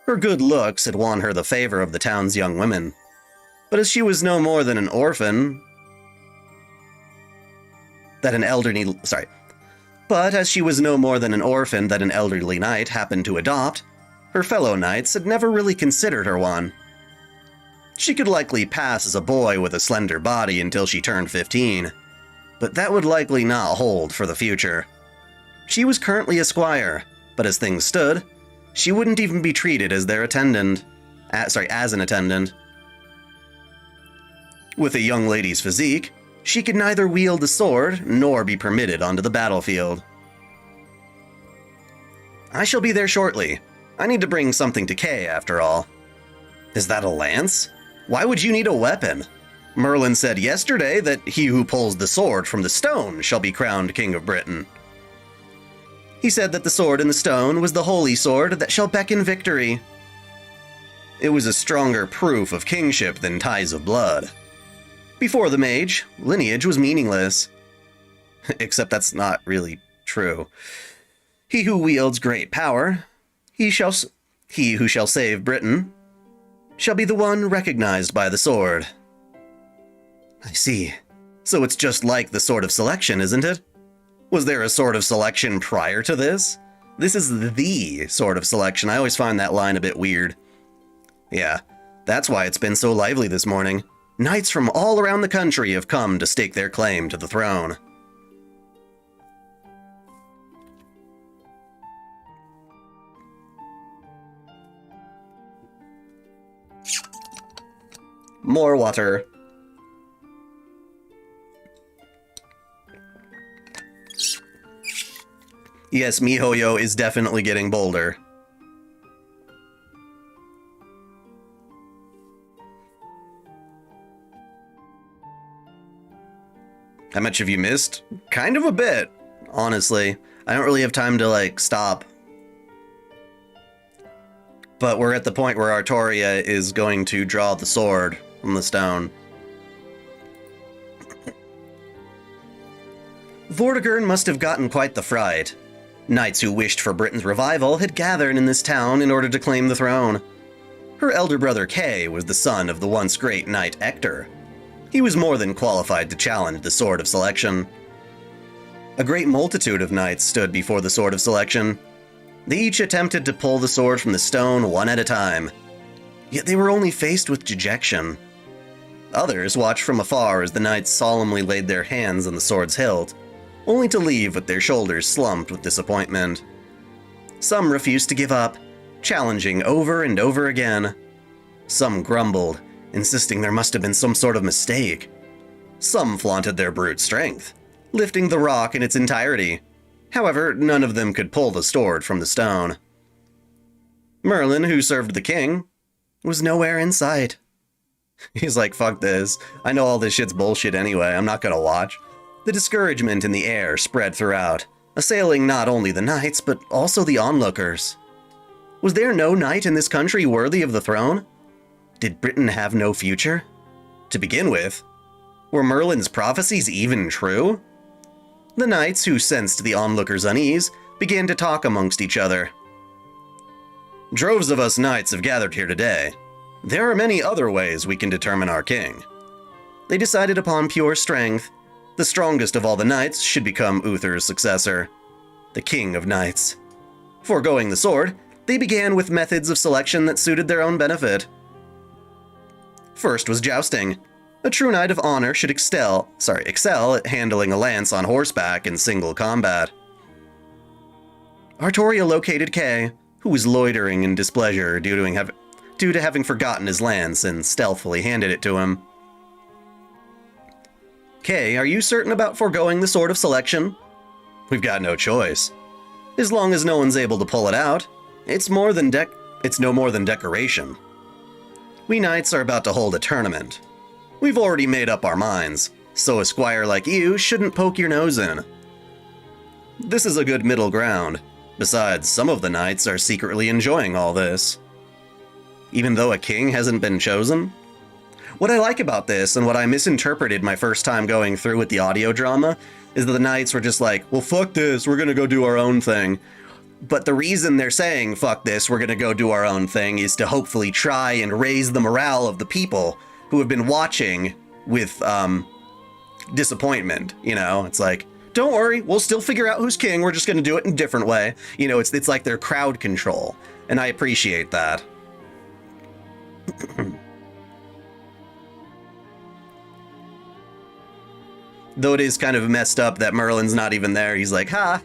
[SPEAKER 1] Her good looks had won her the favor of the town's young women. But as she was no more than an orphan, that an elderly knight happened to adopt, her fellow knights had never really considered her one. She could likely pass as a boy with a slender body until she turned 15, but that would likely not hold for the future. She was currently a squire, but as things stood, she wouldn't even be treated as their attendant. As an attendant. With a young lady's physique, she could neither wield a sword nor be permitted onto the battlefield. I shall be there shortly. I need to bring something to Kay, after all. Is that a lance? Why would you need a weapon? Merlin said yesterday that he who pulls the sword from the stone shall be crowned King of Britain. He said that the sword in the stone was the holy sword that shall beckon victory. It was a stronger proof of kingship than ties of blood. Before the mage, lineage was meaningless. Except that's not really true. He who wields great power, he who shall save Britain, shall be the one recognized by the sword. I see. So it's just like the Sword of Selection, isn't it? Was there a Sword of Selection prior to this? This is the Sword of Selection. I always find that line a bit weird. Yeah, that's why it's been so lively this morning. Knights from all around the country have come to stake their claim to the throne. More water. Yes, MiHoYo is definitely getting bolder. How much have you missed? Kind of a bit, honestly. I don't really have time to, like, stop. But we're at the point where Artoria is going to draw the sword from the stone. Vortigern must have gotten quite the fright. Knights who wished for Britain's revival had gathered in this town in order to claim the throne. Her elder brother Kay was the son of the once great knight Ector. He was more than qualified to challenge the Sword of Selection. A great multitude of knights stood before the Sword of Selection. They each attempted to pull the sword from the stone one at a time, yet they were only faced with dejection. Others watched from afar as the knights solemnly laid their hands on the sword's hilt, only to leave with their shoulders slumped with disappointment. Some refused to give up, challenging over and over again. Some grumbled, insisting there must have been some sort of mistake. Some flaunted their brute strength, lifting the rock in its entirety. However, none of them could pull the sword from the stone. Merlin, who served the king, was nowhere in sight. He's like, fuck this. I know all this shit's bullshit anyway, I'm not gonna watch. The discouragement in the air spread throughout, assailing not only the knights, but also the onlookers. Was there no knight in this country worthy of the throne? Did Britain have no future? To begin with, were Merlin's prophecies even true? The knights, who sensed the onlookers' unease, began to talk amongst each other. Droves of us knights have gathered here today. There are many other ways we can determine our king. They decided upon pure strength. The strongest of all the knights should become Uther's successor, the king of knights. Foregoing the sword, they began with methods of selection that suited their own benefit. First was jousting. A true knight of honor should excel at handling a lance on horseback in single combat. Artoria located Kay, who was loitering in displeasure due to having forgotten his lance, and stealthily handed it to him. Kay, are you certain about foregoing the Sword of Selection? We've got no choice. As long as no one's able to pull it out, it's no more than decoration. We knights are about to hold a tournament. We've already made up our minds, so a squire like you shouldn't poke your nose in. This is a good middle ground. Besides, some of the knights are secretly enjoying all this. Even though a king hasn't been chosen? What I like about this, and what I misinterpreted my first time going through with the audio drama, is that the knights were just like, well, fuck this, we're gonna go do our own thing. But the reason they're saying, fuck this, we're gonna go do our own thing, is to hopefully try and raise the morale of the people who have been watching with, disappointment, you know? It's like, don't worry, we'll still figure out who's king, we're just gonna do it in a different way. You know, it's like their crowd control, and I appreciate that. Though it is kind of messed up that Merlin's not even there, he's like, ha!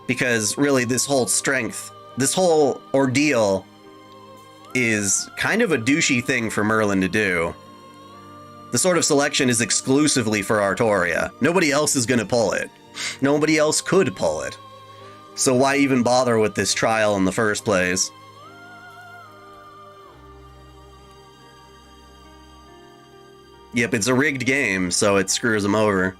[SPEAKER 1] Because really this whole ordeal is kind of a douchey thing for Merlin to do. The Sword of Selection is exclusively for Artoria. Nobody else is going to pull it. Nobody else could pull it. So why even bother with this trial in the first place? Yep, it's a rigged game, so it screws them over.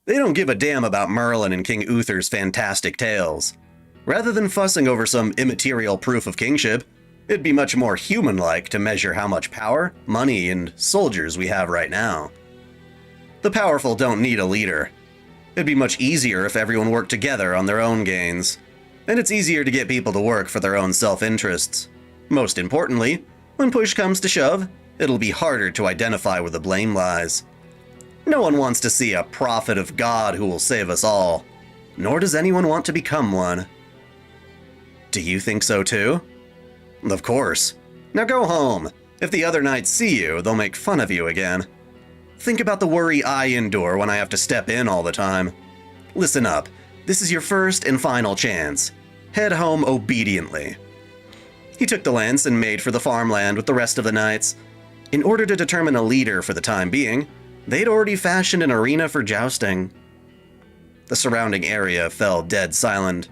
[SPEAKER 1] They don't give a damn about Merlin and King Uther's fantastic tales. Rather than fussing over some immaterial proof of kingship, it'd be much more human-like to measure how much power, money, and soldiers we have right now. The powerful don't need a leader. It'd be much easier if everyone worked together on their own gains. And it's easier to get people to work for their own self-interests. Most importantly, when push comes to shove, it'll be harder to identify where the blame lies. No one wants to see a prophet of God who will save us all, nor does anyone want to become one. Do you think so too? Of course. Now go home. If the other knights see you, they'll make fun of you again. Think about the worry I endure when I have to step in all the time. Listen up. This is your first and final chance. Head home obediently. He took the lance and made for the farmland with the rest of the knights. In order to determine a leader for the time being, they'd already fashioned an arena for jousting. The surrounding area fell dead silent.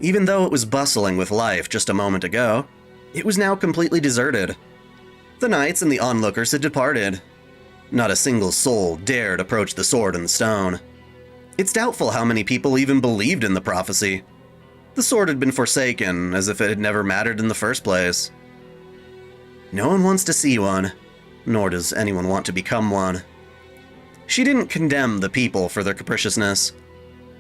[SPEAKER 1] Even though it was bustling with life just a moment ago, it was now completely deserted. The knights and the onlookers had departed. Not a single soul dared approach the sword and the stone. It's doubtful how many people even believed in the prophecy. The sword had been forsaken, as if it had never mattered in the first place. No one wants to see one, nor does anyone want to become one. She didn't condemn the people for their capriciousness,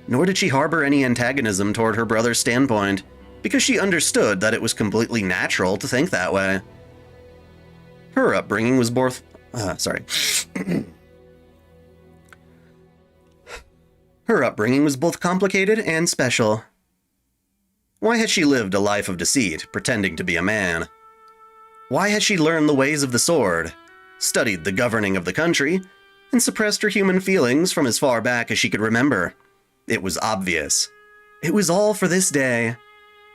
[SPEAKER 1] nor did she harbor any antagonism toward her brother's standpoint, because she understood that it was completely natural to think that way. Her upbringing was both... Her upbringing was both complicated and special. Why had she lived a life of deceit, pretending to be a man? Why had she learned the ways of the sword, studied the governing of the country, and suppressed her human feelings from as far back as she could remember? It was obvious. It was all for this day.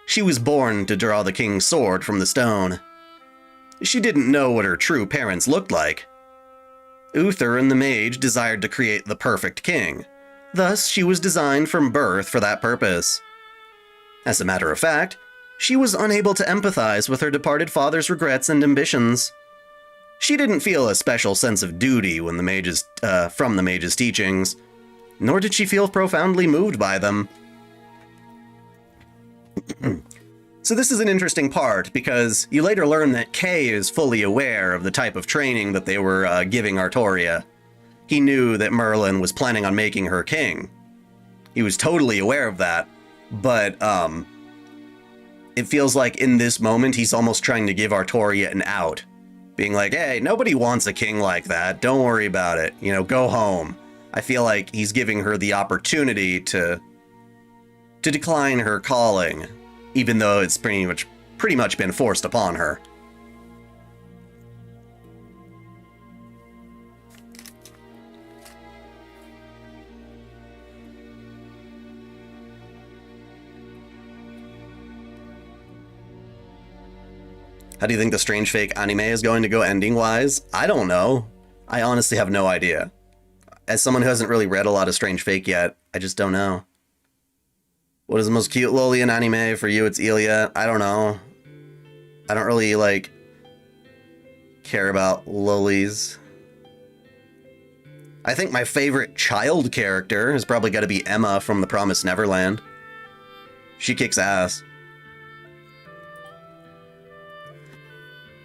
[SPEAKER 1] She was born to draw the king's sword from the stone. She didn't know what her true parents looked like. Uther and the mage desired to create the perfect king. Thus, she was designed from birth for that purpose. As a matter of fact, she was unable to empathize with her departed father's regrets and ambitions. She didn't feel a special sense of duty when from the mage's teachings, nor did she feel profoundly moved by them. So this is an interesting part, because you later learn that Kay is fully aware of the type of training that they were giving Artoria. He knew that Merlin was planning on making her king. He was totally aware of that, but it feels like in this moment he's almost trying to give Artoria an out. Being like, hey, nobody wants a king like that, don't worry about it, you know, go home. I feel like he's giving her the opportunity to decline her calling, even though it's pretty much been forced upon her. How do you think the Strange Fake anime is going to go ending-wise? I don't know. I honestly have no idea. As someone who hasn't really read a lot of Strange Fake yet, I just don't know. What is the most cute loli in anime? For you, it's Ilya. I don't know. I don't really, care about lolis. I think my favorite child character has probably got to be Emma from The Promised Neverland. She kicks ass.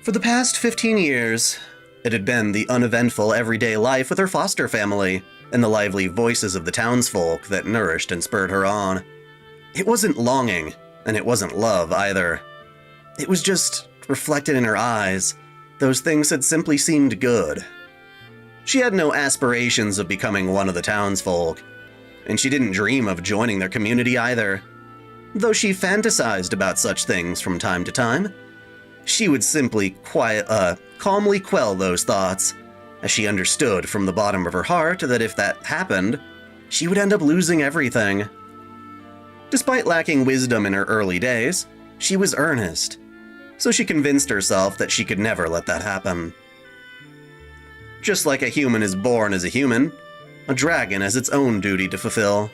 [SPEAKER 1] For the past 15 years, it had been the uneventful everyday life with her foster family and the lively voices of the townsfolk that nourished and spurred her on. It wasn't longing, and it wasn't love either. It was just reflected in her eyes. Those things had simply seemed good. She had no aspirations of becoming one of the townsfolk, and she didn't dream of joining their community either. Though she fantasized about such things from time to time, she would simply calmly quell those thoughts, as she understood from the bottom of her heart that if that happened, she would end up losing everything. Despite lacking wisdom in her early days, she was earnest, so she convinced herself that she could never let that happen. Just like a human is born as a human, a dragon has its own duty to fulfill.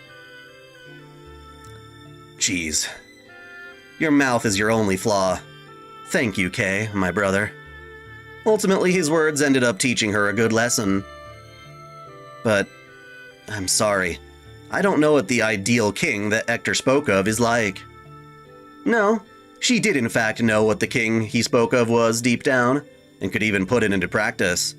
[SPEAKER 1] Jeez. Your mouth is your only flaw. Thank you, Kay, my brother. Ultimately, his words ended up teaching her a good lesson. But I'm sorry. I don't know what the ideal king that Hector spoke of is like. No, she did in fact know what the king he spoke of was deep down, and could even put it into practice.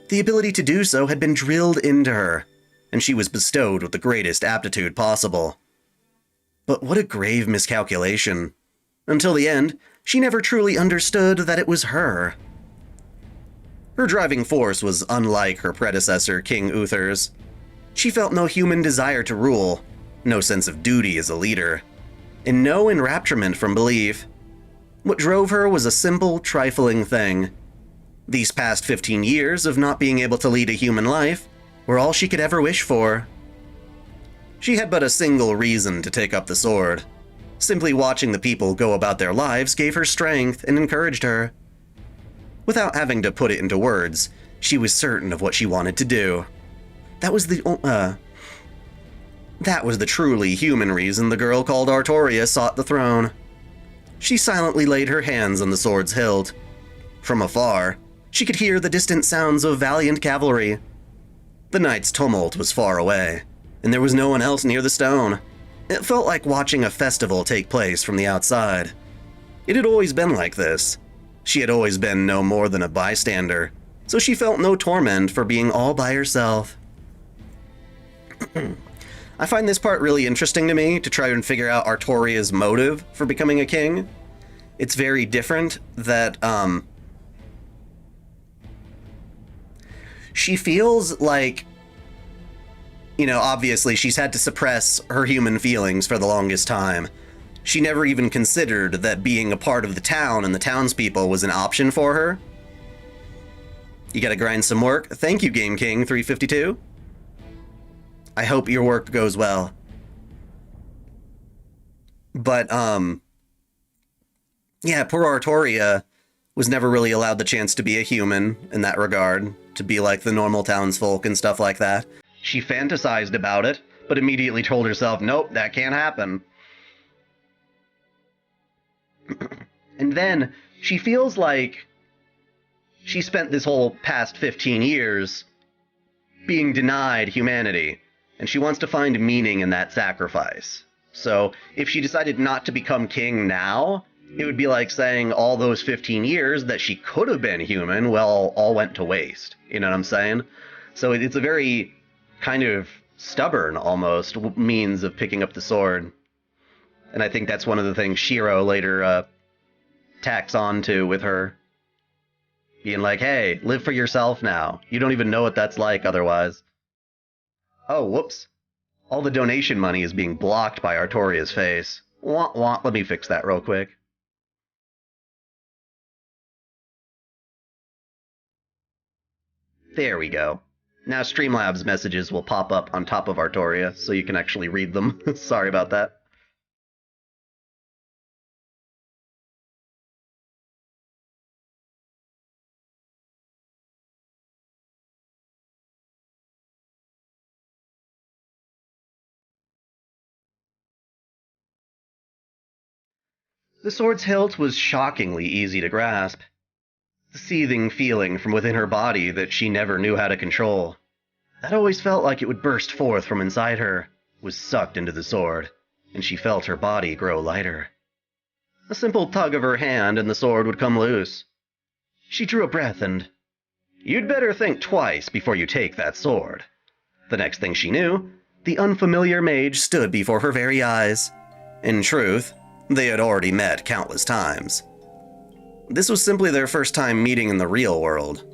[SPEAKER 1] The ability to do so had been drilled into her, and she was bestowed with the greatest aptitude possible. But what a grave miscalculation. Until the end, she never truly understood that it was her. Her driving force was unlike her predecessor, King Uther's. She felt no human desire to rule, no sense of duty as a leader. and no enrapturement from belief. What drove her was a simple, trifling thing. These past 15 years of not being able to lead a human life were all she could ever wish for. She had but a single reason to take up the sword. Simply watching the people go about their lives gave her strength and encouraged her. Without having to put it into words, she was certain of what she wanted to do. That was the truly human reason the girl called Artoria sought the throne. She silently laid her hands on the sword's hilt. From afar, she could hear the distant sounds of valiant cavalry. The night's tumult was far away, and there was no one else near the stone. It felt like watching a festival take place from the outside. It had always been like this. She had always been no more than a bystander, so she felt no torment for being all by herself. I find this part really interesting to me, to try and figure out Artoria's motive for becoming a king. It's very different that, she feels like, you know, obviously she's had to suppress her human feelings for the longest time. She never even considered that being a part of the town and the townspeople was an option for her. You gotta grind some work. Thank you, Game King 352. I hope your work goes well. But, yeah, poor Artoria was never really allowed the chance to be a human in that regard, to be like the normal townsfolk and stuff like that. She fantasized about it, but immediately told herself, nope, that can't happen. And then she feels like she spent this whole past 15 years being denied humanity, and she wants to find meaning in that sacrifice. So if she decided not to become king now, it would be like saying all those 15 years that she could have been human, well, all went to waste. You know what I'm saying? So it's a very kind of stubborn, almost, means of picking up the sword. And I think that's one of the things Shiro later tacks on to with her. Being like, hey, live for yourself now. You don't even know what that's like otherwise. Oh, whoops. All the donation money is being blocked by Artoria's face. Wah, wah. Let me fix that real quick. There we go. Now Streamlabs messages will pop up on top of Artoria, so you can actually read them. Sorry about that. The sword's hilt was shockingly easy to grasp. The seething feeling from within her body that she never knew how to control, that always felt like it would burst forth from inside her, was sucked into the sword, and she felt her body grow lighter. A simple tug of her hand and the sword would come loose. She drew a breath and, "You'd better think twice before you take that sword." The next thing she knew, the unfamiliar mage stood before her very eyes. In truth, they had already met countless times. This was simply their first time meeting in the real world.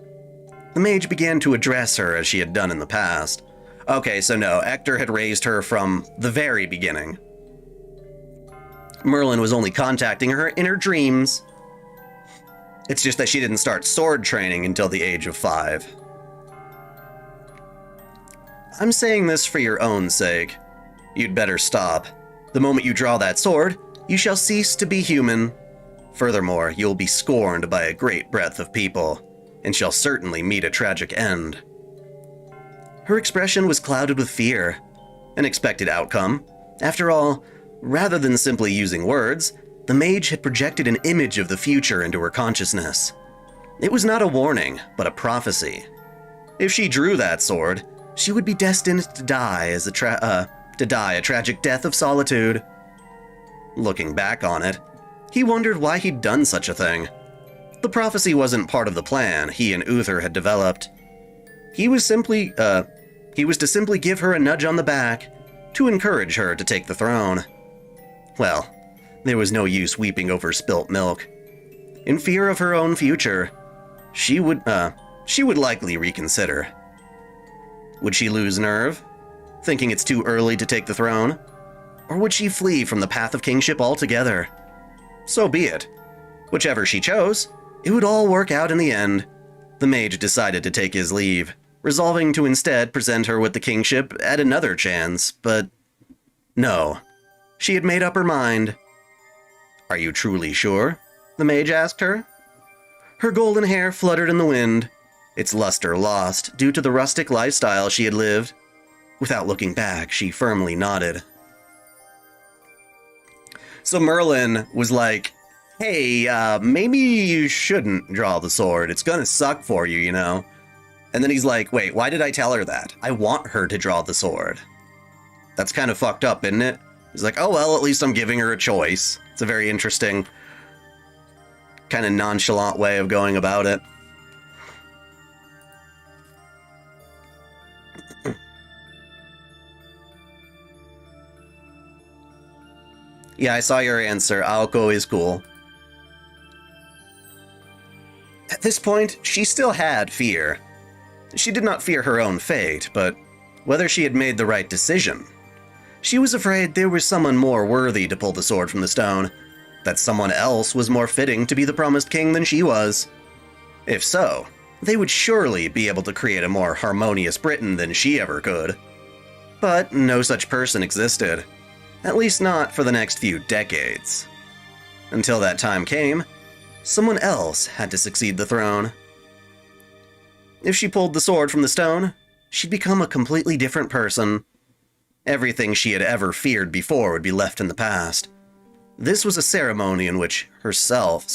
[SPEAKER 1] The mage began to address her as she had done in the past. Okay, so no, Hector had raised her from the very beginning. Merlin was only contacting her in her dreams. It's just that she didn't start sword training until the age of 5. I'm saying this for your own sake. You'd better stop. The moment you draw that sword, you shall cease to be human. Furthermore, you'll be scorned by a great breadth of people, and shall certainly meet a tragic end. Her expression was clouded with fear. An expected outcome. After all, rather than simply using words, the mage had projected an image of the future into her consciousness. It was not a warning, but a prophecy. If she drew that sword, she would be destined to die a tragic death of solitude. Looking back on it, he wondered why he'd done such a thing. The prophecy wasn't part of the plan he and Uther had developed. He was to simply give her a nudge on the back to encourage her to take the throne. Well, there was no use weeping over spilt milk. In fear of her own future, she would likely reconsider. Would she lose nerve, thinking it's too early to take the throne? Or would she flee from the path of kingship altogether? So be it. Whichever she chose, it would all work out in the end. The mage decided to take his leave, resolving to instead present her with the kingship at another chance, but no. She had made up her mind. "Are you truly sure?" the mage asked her. Her golden hair fluttered in the wind, its luster lost due to the rustic lifestyle she had lived. Without looking back, she firmly nodded. So Merlin was like, "Hey, maybe you shouldn't draw the sword. It's gonna suck for you, you know?" And then he's like, "Wait, why did I tell her that? I want her to draw the sword." That's kind of fucked up, isn't it? He's like, "Oh well, at least I'm giving her a choice." It's a very interesting, kind of nonchalant way of going about it. Yeah, I saw your answer. Aoko is cool. At this point, she still had fear. She did not fear her own fate, but whether she had made the right decision. She was afraid there was someone more worthy to pull the sword from the stone, that someone else was more fitting to be the promised king than she was. If so, they would surely be able to create a more harmonious Britain than she ever could. But no such person existed. At least not for the next few decades. Until that time came, someone else had to succeed the throne. If she pulled the sword from the stone, she'd become a completely different person. Everything she had ever feared before would be left in the past. This was a ceremony in which herself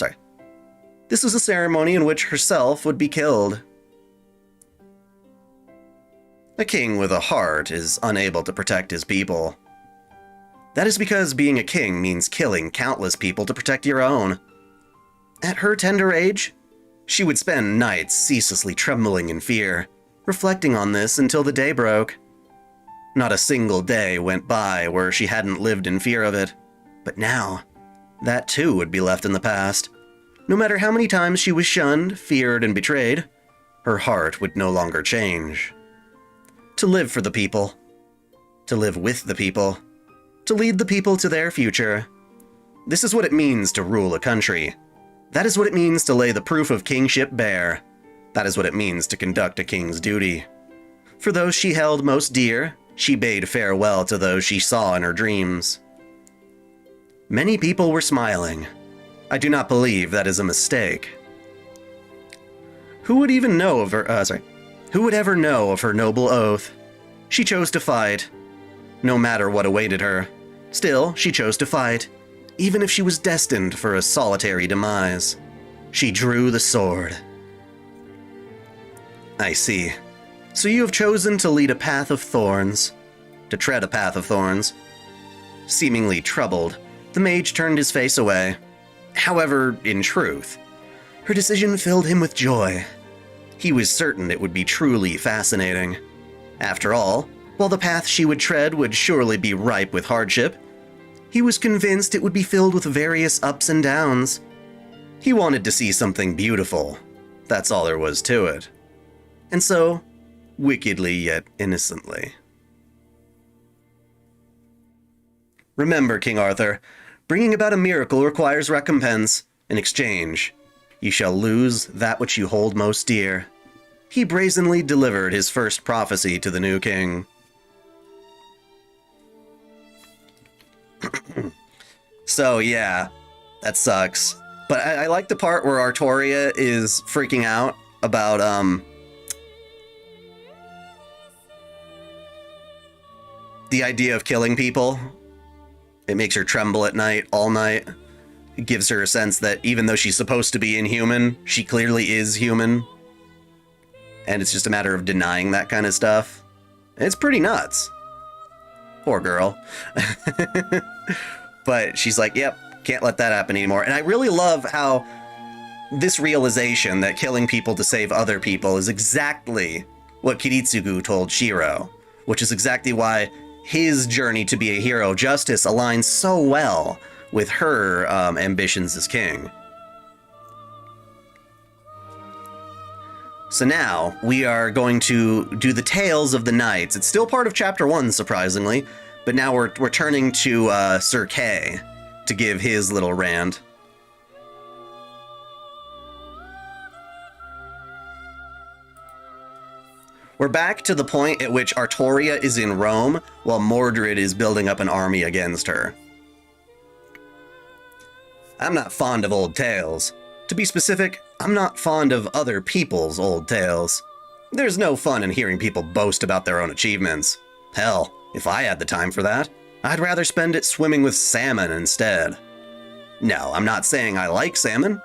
[SPEAKER 1] would be killed. A king with a heart is unable to protect his people. That is because being a king means killing countless people to protect your own. At her tender age, she would spend nights ceaselessly trembling in fear, reflecting on this until the day broke. Not a single day went by where she hadn't lived in fear of it. But now, that too would be left in the past. No matter how many times she was shunned, feared, and betrayed, her heart would no longer change. To live for the people. To live with the people. To lead the people to their future. This is what it means to rule a country. That is what it means to lay the proof of kingship bare. That is what it means to conduct a king's duty. For those she held most dear, she bade farewell to those she saw in her dreams. Many people were smiling. I do not believe that is a mistake. Who would even know of her, Who would ever know of her noble oath? She chose to fight. No matter what awaited her. Still, she chose to fight, even if she was destined for a solitary demise. She drew the sword. I see. So you have chosen to lead a path of thorns. To tread a path of thorns. Seemingly troubled, the mage turned his face away. However, in truth, her decision filled him with joy. He was certain it would be truly fascinating. After all, while the path she would tread would surely be ripe with hardship, he was convinced it would be filled with various ups and downs. He wanted to see something beautiful. That's all there was to it. And so, wickedly yet innocently. Remember, King Arthur, bringing about a miracle requires recompense. In exchange, you shall lose that which you hold most dear. He brazenly delivered his first prophecy to the new king. So yeah, that sucks. But I like the part where Artoria is freaking out about the idea of killing people. It makes her tremble at night, all night. It gives her a sense that even though she's supposed to be inhuman, she clearly is human. And it's just a matter of denying that kind of stuff. It's pretty nuts. Poor girl. But she's like, yep, can't let that happen anymore. And I really love how this realization that killing people to save other people is exactly what Kiritsugu told Shiro, which is exactly why his journey to be a hero of justice aligns so well with her ambitions as king. So now we are going to do the Tales of the Knights. It's still part of Chapter 1, surprisingly, But now we're turning to Sir Kay to give his little rant. We're back to the point at which Artoria is in Rome, while Mordred is building up an army against her. I'm not fond of old tales. To be specific, I'm not fond of other people's old tales. There's no fun in hearing people boast about their own achievements. Hell, if I had the time for that, I'd rather spend it swimming with salmon instead. No, I'm not saying I like salmon.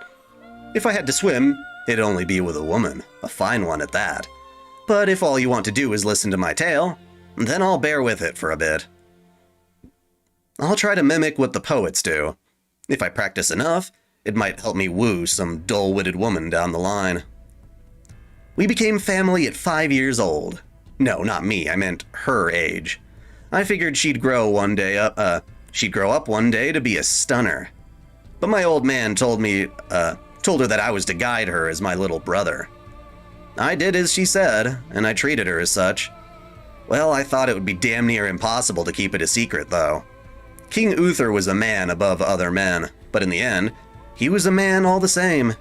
[SPEAKER 1] If I had to swim, it'd only be with a woman, a fine one at that. But if all you want to do is listen to my tale, then I'll bear with it for a bit. I'll try to mimic what the poets do. If I practice enough, it might help me woo some dull-witted woman down the line. We became family at 5 years old. No, not me, I meant her age. I figured she'd grow up one day to be a stunner. But my old man told her that I was to guide her as my little brother. I did as she said, and I treated her as such. Well, I thought it would be damn near impossible to keep it a secret, though. King Uther was a man above other men, but in the end, he was a man all the same.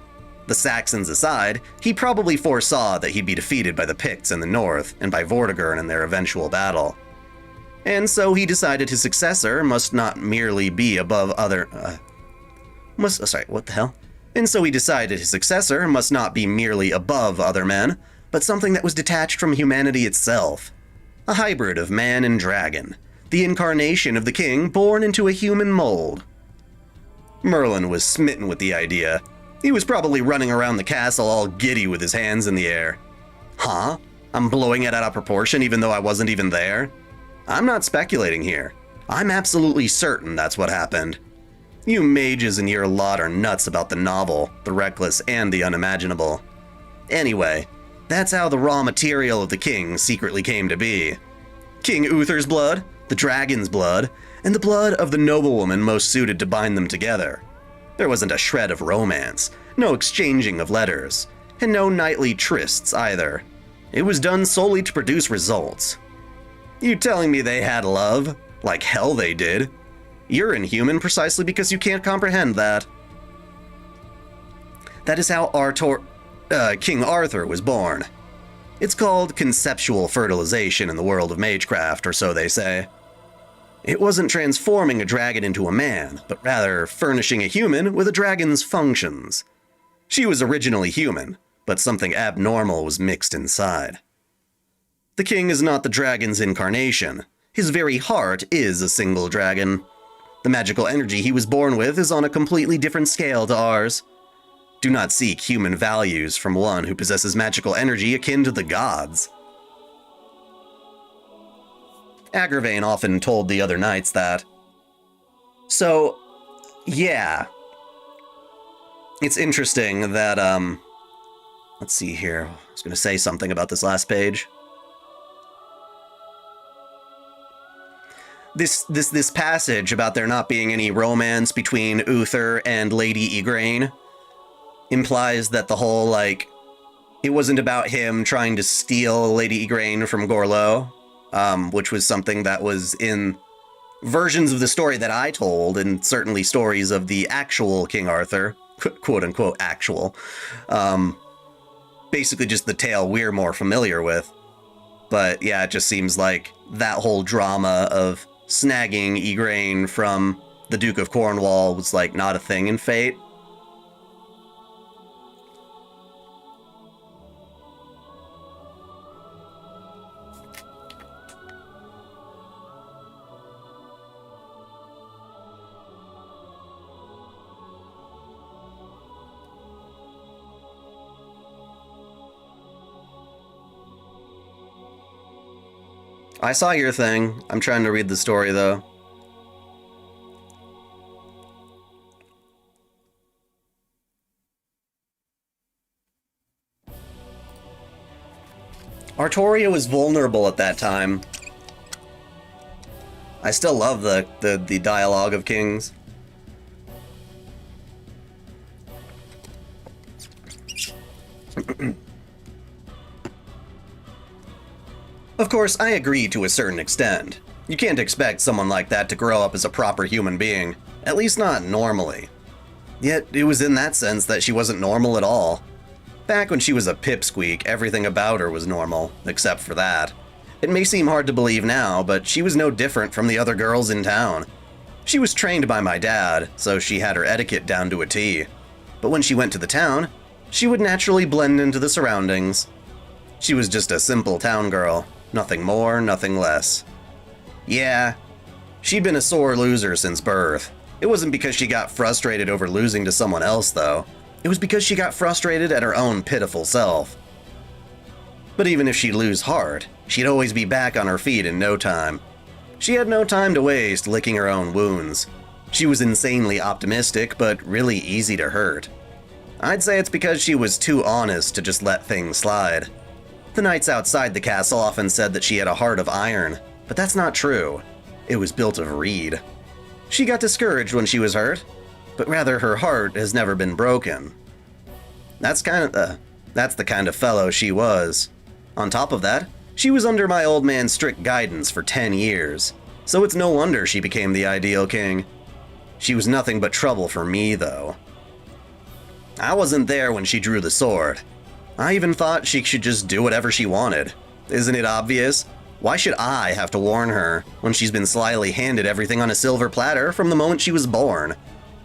[SPEAKER 1] The Saxons aside, he probably foresaw that he'd be defeated by the Picts in the north and by Vortigern in their eventual battle. And so he decided his successor must not merely be above other... And so he decided his successor must not be merely above other men, but something that was detached from humanity itself. A hybrid of man and dragon, the incarnation of the king born into a human mold. Merlin was smitten with the idea. He was probably running around the castle all giddy with his hands in the air. Huh? I'm blowing it out of proportion even though I wasn't even there? I'm not speculating here. I'm absolutely certain that's what happened. You mages in your lot are nuts about the novel, the reckless, and the unimaginable. Anyway, that's how the raw material of the king secretly came to be. King Uther's blood, the dragon's blood, and the blood of the noblewoman most suited to bind them together. There wasn't a shred of romance, no exchanging of letters, and no nightly trysts either. It was done solely to produce results. You telling me they had love? Like hell they did. You're inhuman precisely because you can't comprehend that. That is how King Arthur was born. It's called conceptual fertilization in the world of magecraft, or so they say. It wasn't transforming a dragon into a man, but rather furnishing a human with a dragon's functions. She was originally human, but something abnormal was mixed inside. The king is not the dragon's incarnation. His very heart is a single dragon. The magical energy he was born with is on a completely different scale to ours. Do not seek human values from one who possesses magical energy akin to the gods. Agravain often told the other knights that. So, yeah. It's interesting that, let's see here. I was going to say something about this last page. This passage about there not being any romance between Uther and Lady Igraine implies that the whole, like, it wasn't about him trying to steal Lady Igraine from Gorlo, which was something that was in versions of the story that I told, and certainly stories of the actual King Arthur, quote-unquote actual. Basically just the tale we're more familiar with. But yeah, it just seems like that whole drama of snagging Igraine from the Duke of Cornwall was, like, not a thing in Fate. I saw your thing. I'm trying to read the story, though. Artoria was vulnerable at that time. I still love the dialogue of kings. Of course, I agree to a certain extent. You can't expect someone like that to grow up as a proper human being, at least not normally. Yet, it was in that sense that she wasn't normal at all. Back when she was a pipsqueak, everything about her was normal, except for that. It may seem hard to believe now, but she was no different from the other girls in town. She was trained by my dad, so she had her etiquette down to a T. But when she went to the town, she would naturally blend into the surroundings. She was just a simple town girl, nothing more, nothing less. Yeah, she'd been a sore loser since birth. It wasn't because she got frustrated over losing to someone else, though. It was because she got frustrated at her own pitiful self. But even if she'd lose heart, she'd always be back on her feet in no time. She had no time to waste licking her own wounds. She was insanely optimistic, but really easy to hurt. I'd say it's because she was too honest to just let things slide. The knights outside the castle often said that she had a heart of iron, but that's not true. It was built of reed. She got discouraged when she was hurt, but rather her heart has never been broken. That's the kind of fellow she was. On top of that, she was under my old man's strict guidance for 10 years, so it's no wonder she became the ideal king. She was nothing but trouble for me, though. I wasn't there when she drew the sword. I even thought she should just do whatever she wanted. Isn't it obvious? Why should I have to warn her when she's been slyly handed everything on a silver platter from the moment she was born?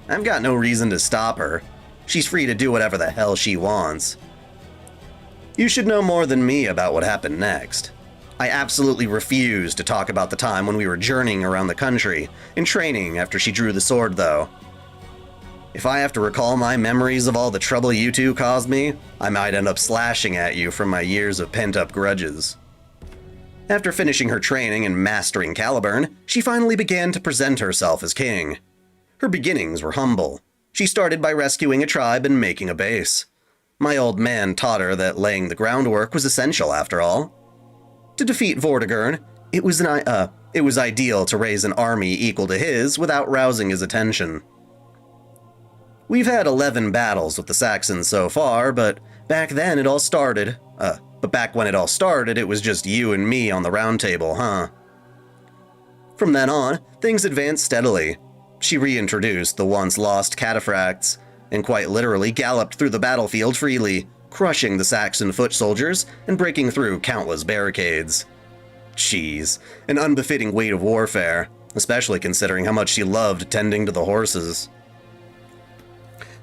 [SPEAKER 1] I've got no reason to stop her. She's free to do whatever the hell she wants. You should know more than me about what happened next. I absolutely refuse to talk about the time when we were journeying around the country, in training after she drew the sword, though. If I have to recall my memories of all the trouble you two caused me, I might end up slashing at you from my years of pent-up grudges. After finishing her training and mastering Caliburn, she finally began to present herself as king. Her beginnings were humble. She started by rescuing a tribe and making a base. My old man taught her that laying the groundwork was essential after all. To defeat Vortigern, it was ideal to raise an army equal to his without rousing his attention. We've had 11 battles with the Saxons so far, but back when it all started, it was just you and me on the round table, huh? From then on, things advanced steadily. She reintroduced the once lost cataphracts, and quite literally galloped through the battlefield freely, crushing the Saxon foot soldiers and breaking through countless barricades. Jeez, an unbefitting weight of warfare, especially considering how much she loved tending to the horses.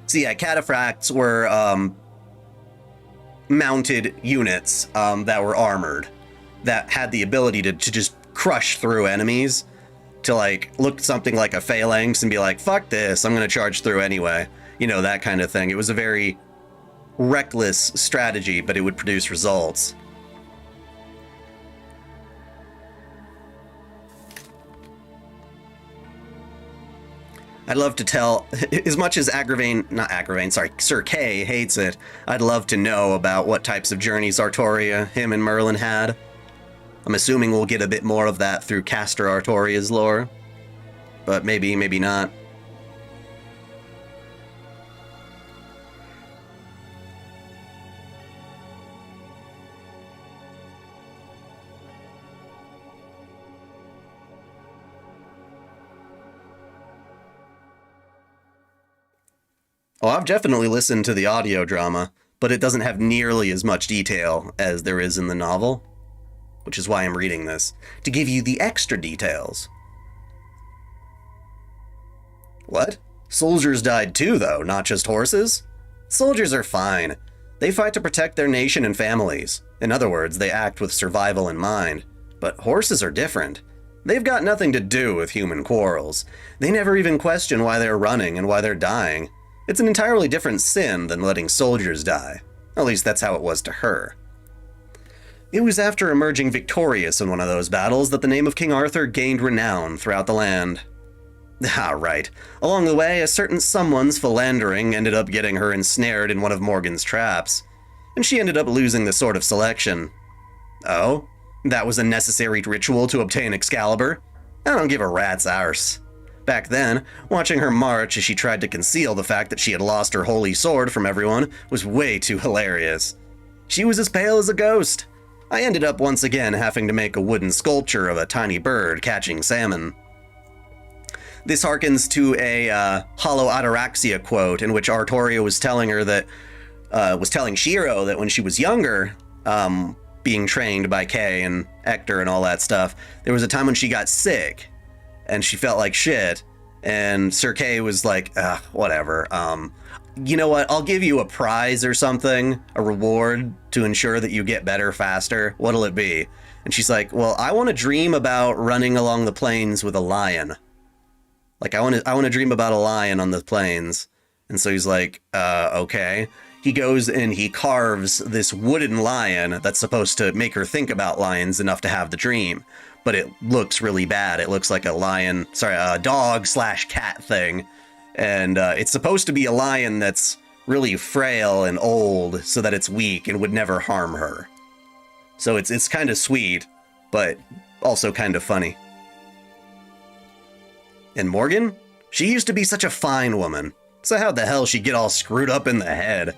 [SPEAKER 1] See, yeah, cataphracts were mounted units that were armored, that had the ability to just crush through enemies, to like look something like a phalanx and be like, fuck this, I'm gonna charge through anyway. You know, that kind of thing. It was a very reckless strategy, but it would produce results. I'd love to tell, as much as Sir Kay hates it, I'd love to know about what types of journeys Artoria, him, and Merlin had. I'm assuming we'll get a bit more of that through Caster Artoria's lore. But maybe, maybe not. Oh, I've definitely listened to the audio drama, but it doesn't have nearly as much detail as there is in the novel, which is why I'm reading this, to give you the extra details. What? Soldiers died too, though, not just horses? Soldiers are fine. They fight to protect their nation and families. In other words, they act with survival in mind. But horses are different. They've got nothing to do with human quarrels. They never even question why they're running and why they're dying. It's an entirely different sin than letting soldiers die. At least that's how it was to her. It was after emerging victorious in one of those battles that the name of King Arthur gained renown throughout the land. Ah, right. Along the way, a certain someone's philandering ended up getting her ensnared in one of Morgan's traps, and she ended up losing the Sword of Selection. Oh? That was a necessary ritual to obtain Excalibur? I don't give a rat's arse. Back then, watching her march as she tried to conceal the fact that she had lost her holy sword from everyone was way too hilarious. She was as pale as a ghost. I ended up once again having to make a wooden sculpture of a tiny bird catching salmon. This harkens to a Hollow Ataraxia quote in which Artoria was telling her that, was telling Shiro that when she was younger, being trained by Kay and Hector and all that stuff, there was a time when she got sick and she felt like shit. And Sir Kay was like, whatever. You know what? I'll give you a prize or something, a reward to ensure that you get better faster. What'll it be? And she's like, well, I want to dream about running along the plains with a lion. Like, I want to dream about a lion on the plains. And so he's like, okay. He goes and he carves this wooden lion that's supposed to make her think about lions enough to have the dream. But it looks really bad. It looks like a dog/cat thing. And it's supposed to be a lion that's really frail and old so that it's weak and would never harm her. So it's kind of sweet, but also kind of funny. And Morgan? She used to be such a fine woman. So how the hell she'd get all screwed up in the head?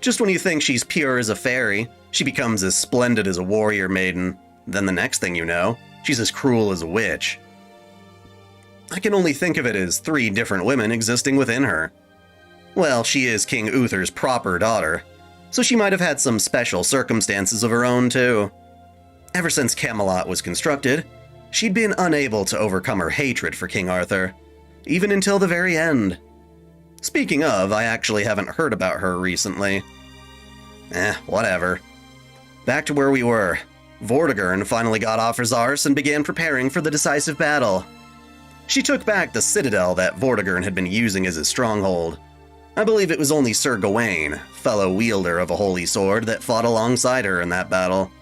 [SPEAKER 1] Just when you think she's pure as a fairy, she becomes as splendid as a warrior maiden. Then the next thing you know, she's as cruel as a witch. I can only think of it as 3 different women existing within her. Well, she is King Uther's proper daughter, so she might have had some special circumstances of her own too. Ever since Camelot was constructed, she'd been unable to overcome her hatred for King Arthur, even until the very end. Speaking of, I actually haven't heard about her recently. Whatever. Back to where we were. Vortigern finally got off his arse and began preparing for the decisive battle. She took back the citadel that Vortigern had been using as his stronghold. I believe it was only Sir Gawain, fellow wielder of a holy sword, that fought alongside her in that battle.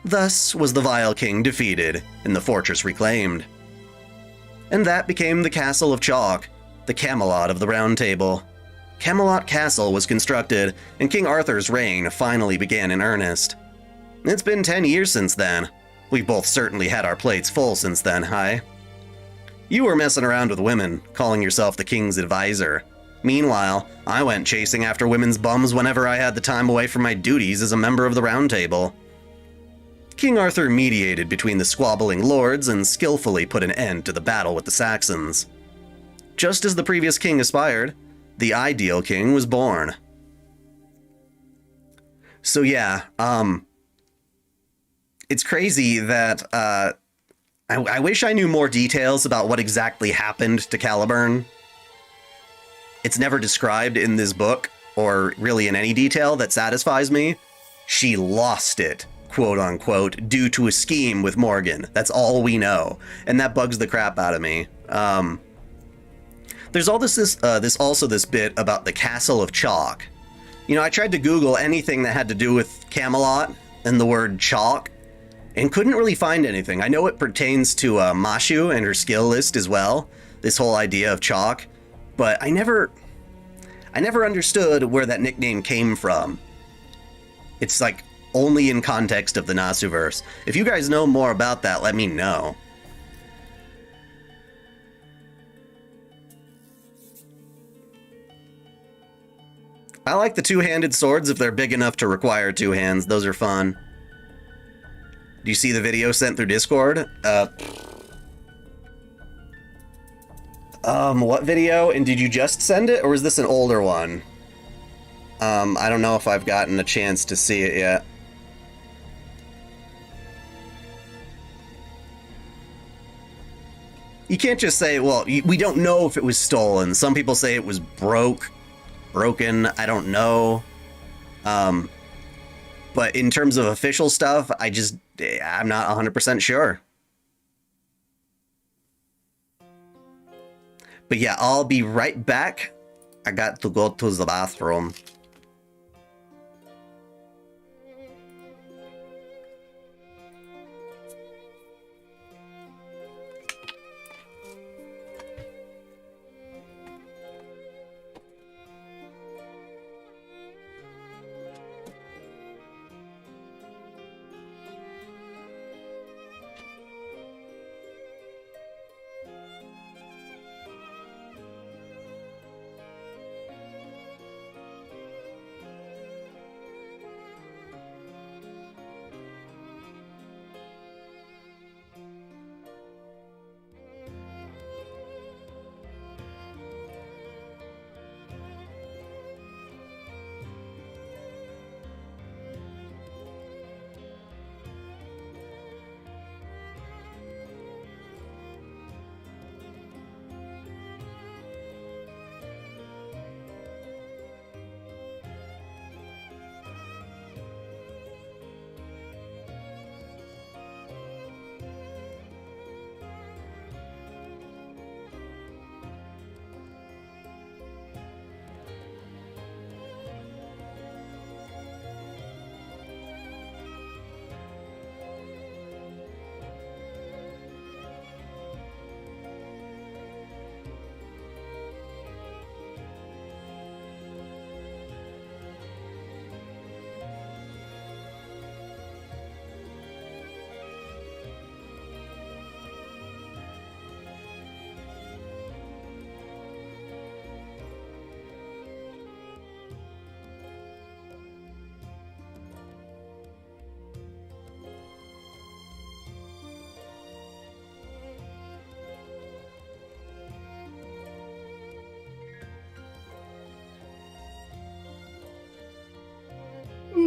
[SPEAKER 1] Thus was the vile king defeated, and the fortress reclaimed. And that became the Castle of Chalk, the Camelot of the Round Table. Camelot Castle was constructed, and King Arthur's reign finally began in earnest. It's been 10 years since then. We've both certainly had our plates full since then, hi? You were messing around with women, calling yourself the king's advisor. Meanwhile, I went chasing after women's bums whenever I had the time away from my duties as a member of the Round Table. King Arthur mediated between the squabbling lords and skillfully put an end to the battle with the Saxons. Just as the previous king aspired, the ideal king was born. So yeah, it's crazy that, I wish I knew more details about what exactly happened to Caliburn. It's never described in this book, or really in any detail that satisfies me. She lost it, quote unquote, due to a scheme with Morgan. That's all we know, and that bugs the crap out of me. There's all this bit about the Castle of Chalk. You know, I tried to Google anything that had to do with Camelot and the word chalk, and couldn't really find anything. I know it pertains to Mashu and her skill list as well, this whole idea of chalk, but I never understood where that nickname came from. It's like only in context of the Nasuverse. If you guys know more about that, let me know. I like the two-handed swords if they're big enough to require 2 hands. Those are fun. Do you see the video sent through Discord? What video? And did you just send it, or is this an older one? I don't know if I've gotten a chance to see it yet. You can't just say, well, we don't know if it was stolen. Some people say it was broken, I don't know. But in terms of official stuff, I'm not 100% sure. But yeah, I'll be right back. I got to go to the bathroom.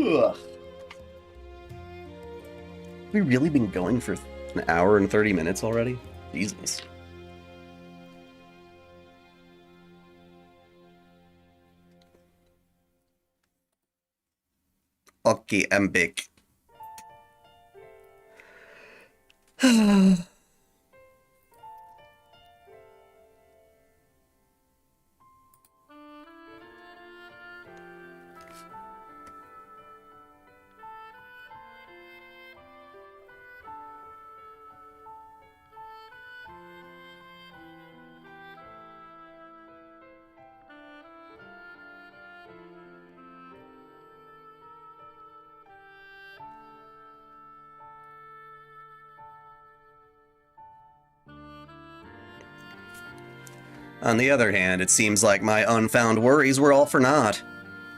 [SPEAKER 1] Ugh. We really been going for an hour and 30 minutes already? Jesus. Okay, I'm back. On the other hand, it seems like my unfound worries were all for naught.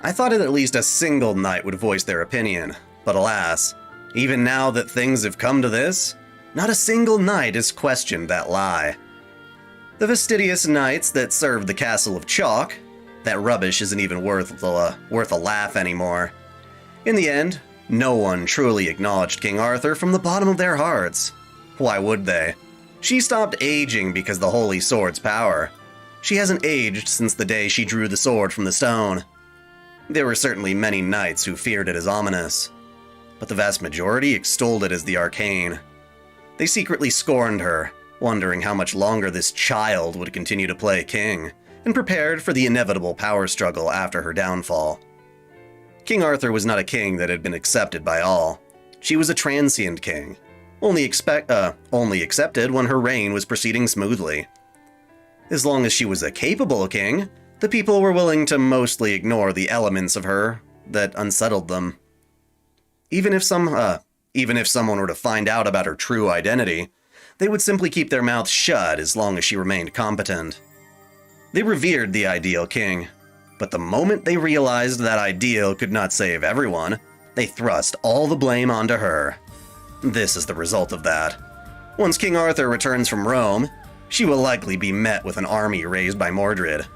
[SPEAKER 1] I thought that at least a single knight would voice their opinion, but alas, even now that things have come to this, not a single knight has questioned that lie. The fastidious knights that served the castle of chalk, that rubbish isn't even worth a laugh anymore. In the end, no one truly acknowledged King Arthur from the bottom of their hearts. Why would they? She stopped aging because the holy sword's power. She hasn't aged since the day she drew the sword from the stone. There were certainly many knights who feared it as ominous, but the vast majority extolled it as the arcane. They secretly scorned her, wondering how much longer this child would continue to play king, and prepared for the inevitable power struggle after her downfall. King Arthur was not a king that had been accepted by all. She was a transient king, only accepted when her reign was proceeding smoothly. As long as she was a capable king, the people were willing to mostly ignore the elements of her that unsettled them. Even if someone were to find out about her true identity, they would simply keep their mouths shut as long as she remained competent. They revered the ideal king, but the moment they realized that ideal could not save everyone, they thrust all the blame onto her. This is the result of that. Once King Arthur returns from Rome, she will likely be met with an army raised by Mordred.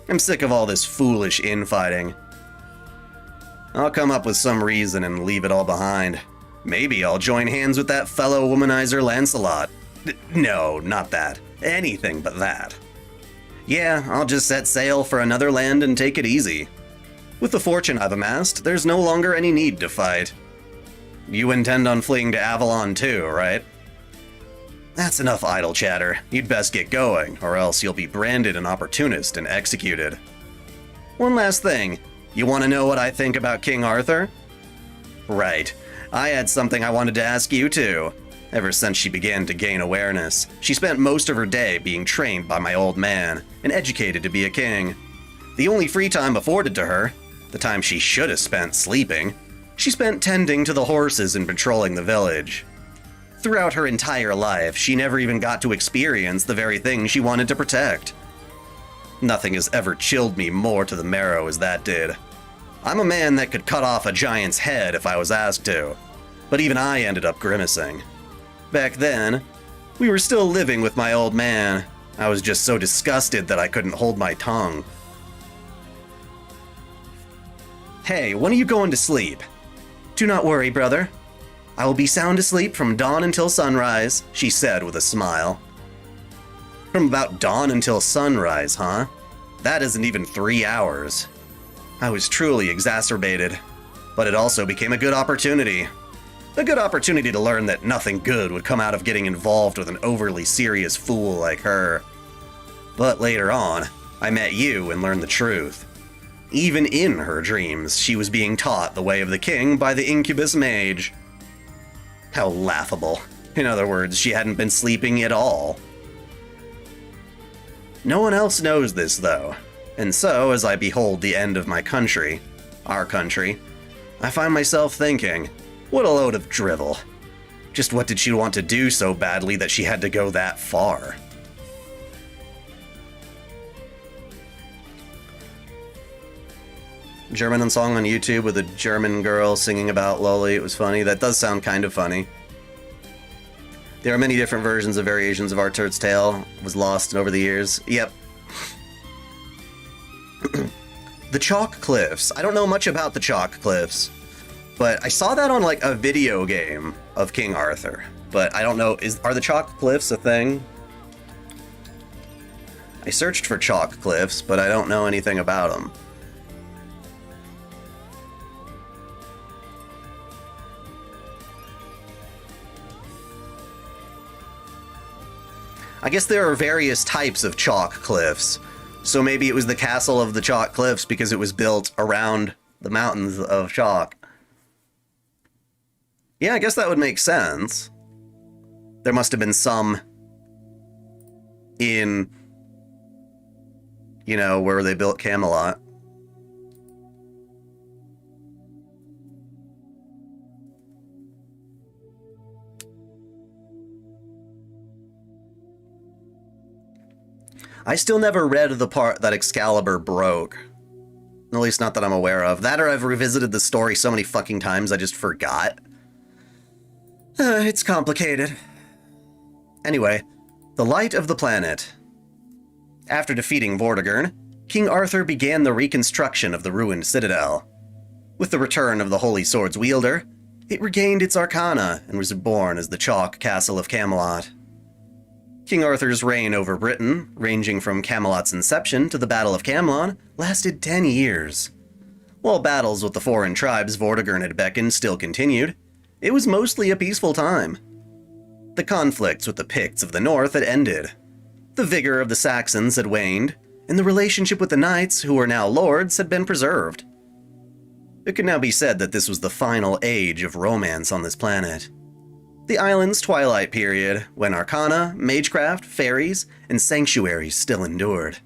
[SPEAKER 1] I'm sick of all this foolish infighting. I'll come up with some reason and leave it all behind. Maybe I'll join hands with that fellow womanizer Lancelot. No, not that. Anything but that. Yeah, I'll just set sail for another land and take it easy. With the fortune I've amassed, there's no longer any need to fight. You intend on fleeing to Avalon too, right? That's enough idle chatter. You'd best get going, or else you'll be branded an opportunist and executed. One last thing. You want to know what I think about King Arthur? Right. I had something I wanted to ask you too. Ever since she began to gain awareness, she spent most of her day being trained by my old man and educated to be a king. The only free time afforded to her, the time she should have spent sleeping, she spent tending to the horses and patrolling the village. Throughout her entire life, she never even got to experience the very thing she wanted to protect. Nothing has ever chilled me more to the marrow as that did. I'm a man that could cut off a giant's head if I was asked to, but even I ended up grimacing. Back then, we were still living with my old man. I was just so disgusted that I couldn't hold my tongue. Hey, when are you going to sleep? Do not worry, brother. I will be sound asleep from dawn until sunrise, she said with a smile. From about dawn until sunrise, huh? That isn't even 3 hours. I was truly exacerbated, but it also became a good opportunity. A good opportunity to learn that nothing good would come out of getting involved with an overly serious fool like her. But later on, I met you and learned the truth. Even in her dreams, she was being taught the way of the king by the incubus mage. How laughable. In other words, she hadn't been sleeping at all. No one else knows this, though, and so as I behold the end of my country, our country, I find myself thinking, what a load of drivel. Just what did she want to do so badly that she had to go that far? German song on YouTube with a German girl singing about Loli. It was funny. That does sound kind of funny. There are many different versions of variations of Arthur's tale. It was lost over the years. Yep. The Chalk Cliffs. I don't know much about the Chalk Cliffs. But I saw that on, like, a video game of King Arthur. But I don't know, are the chalk cliffs a thing? I searched for chalk cliffs, but I don't know anything about them. I guess there are various types of chalk cliffs. So maybe it was the castle of the chalk cliffs because it was built around the mountains of chalk. Yeah, I guess that would make sense. There must have been some in, you know, where they built Camelot. I still never read the part that Excalibur broke. At least not that I'm aware of. That or I've revisited the story so many fucking times I just forgot. It's complicated. Anyway, the light of the planet. After defeating Vortigern, King Arthur began the reconstruction of the ruined citadel. With the return of the Holy Sword's wielder, it regained its arcana and was reborn as the chalk castle of Camelot. King Arthur's reign over Britain, ranging from Camelot's inception to the Battle of Camelon, lasted 10 years. While battles with the foreign tribes Vortigern had beckoned still continued, it was mostly a peaceful time. The conflicts with the Picts of the north had ended. The vigor of the Saxons had waned, and the relationship with the knights, who were now lords, had been preserved. It could now be said that this was the final age of romance on this planet. The island's twilight period, when arcana, magecraft, fairies, and sanctuaries still endured.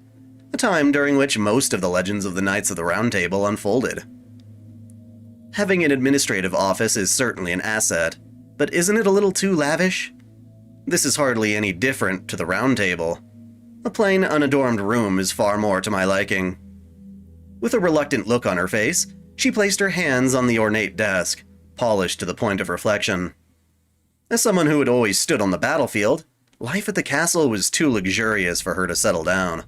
[SPEAKER 1] A time during which most of the legends of the Knights of the Round Table unfolded. Having an administrative office is certainly an asset, but isn't it a little too lavish? This is hardly any different to the Round Table. A plain, unadorned room is far more to my liking. With a reluctant look on her face, she placed her hands on the ornate desk, polished to the point of reflection. As someone who had always stood on the battlefield, life at the castle was too luxurious for her to settle down.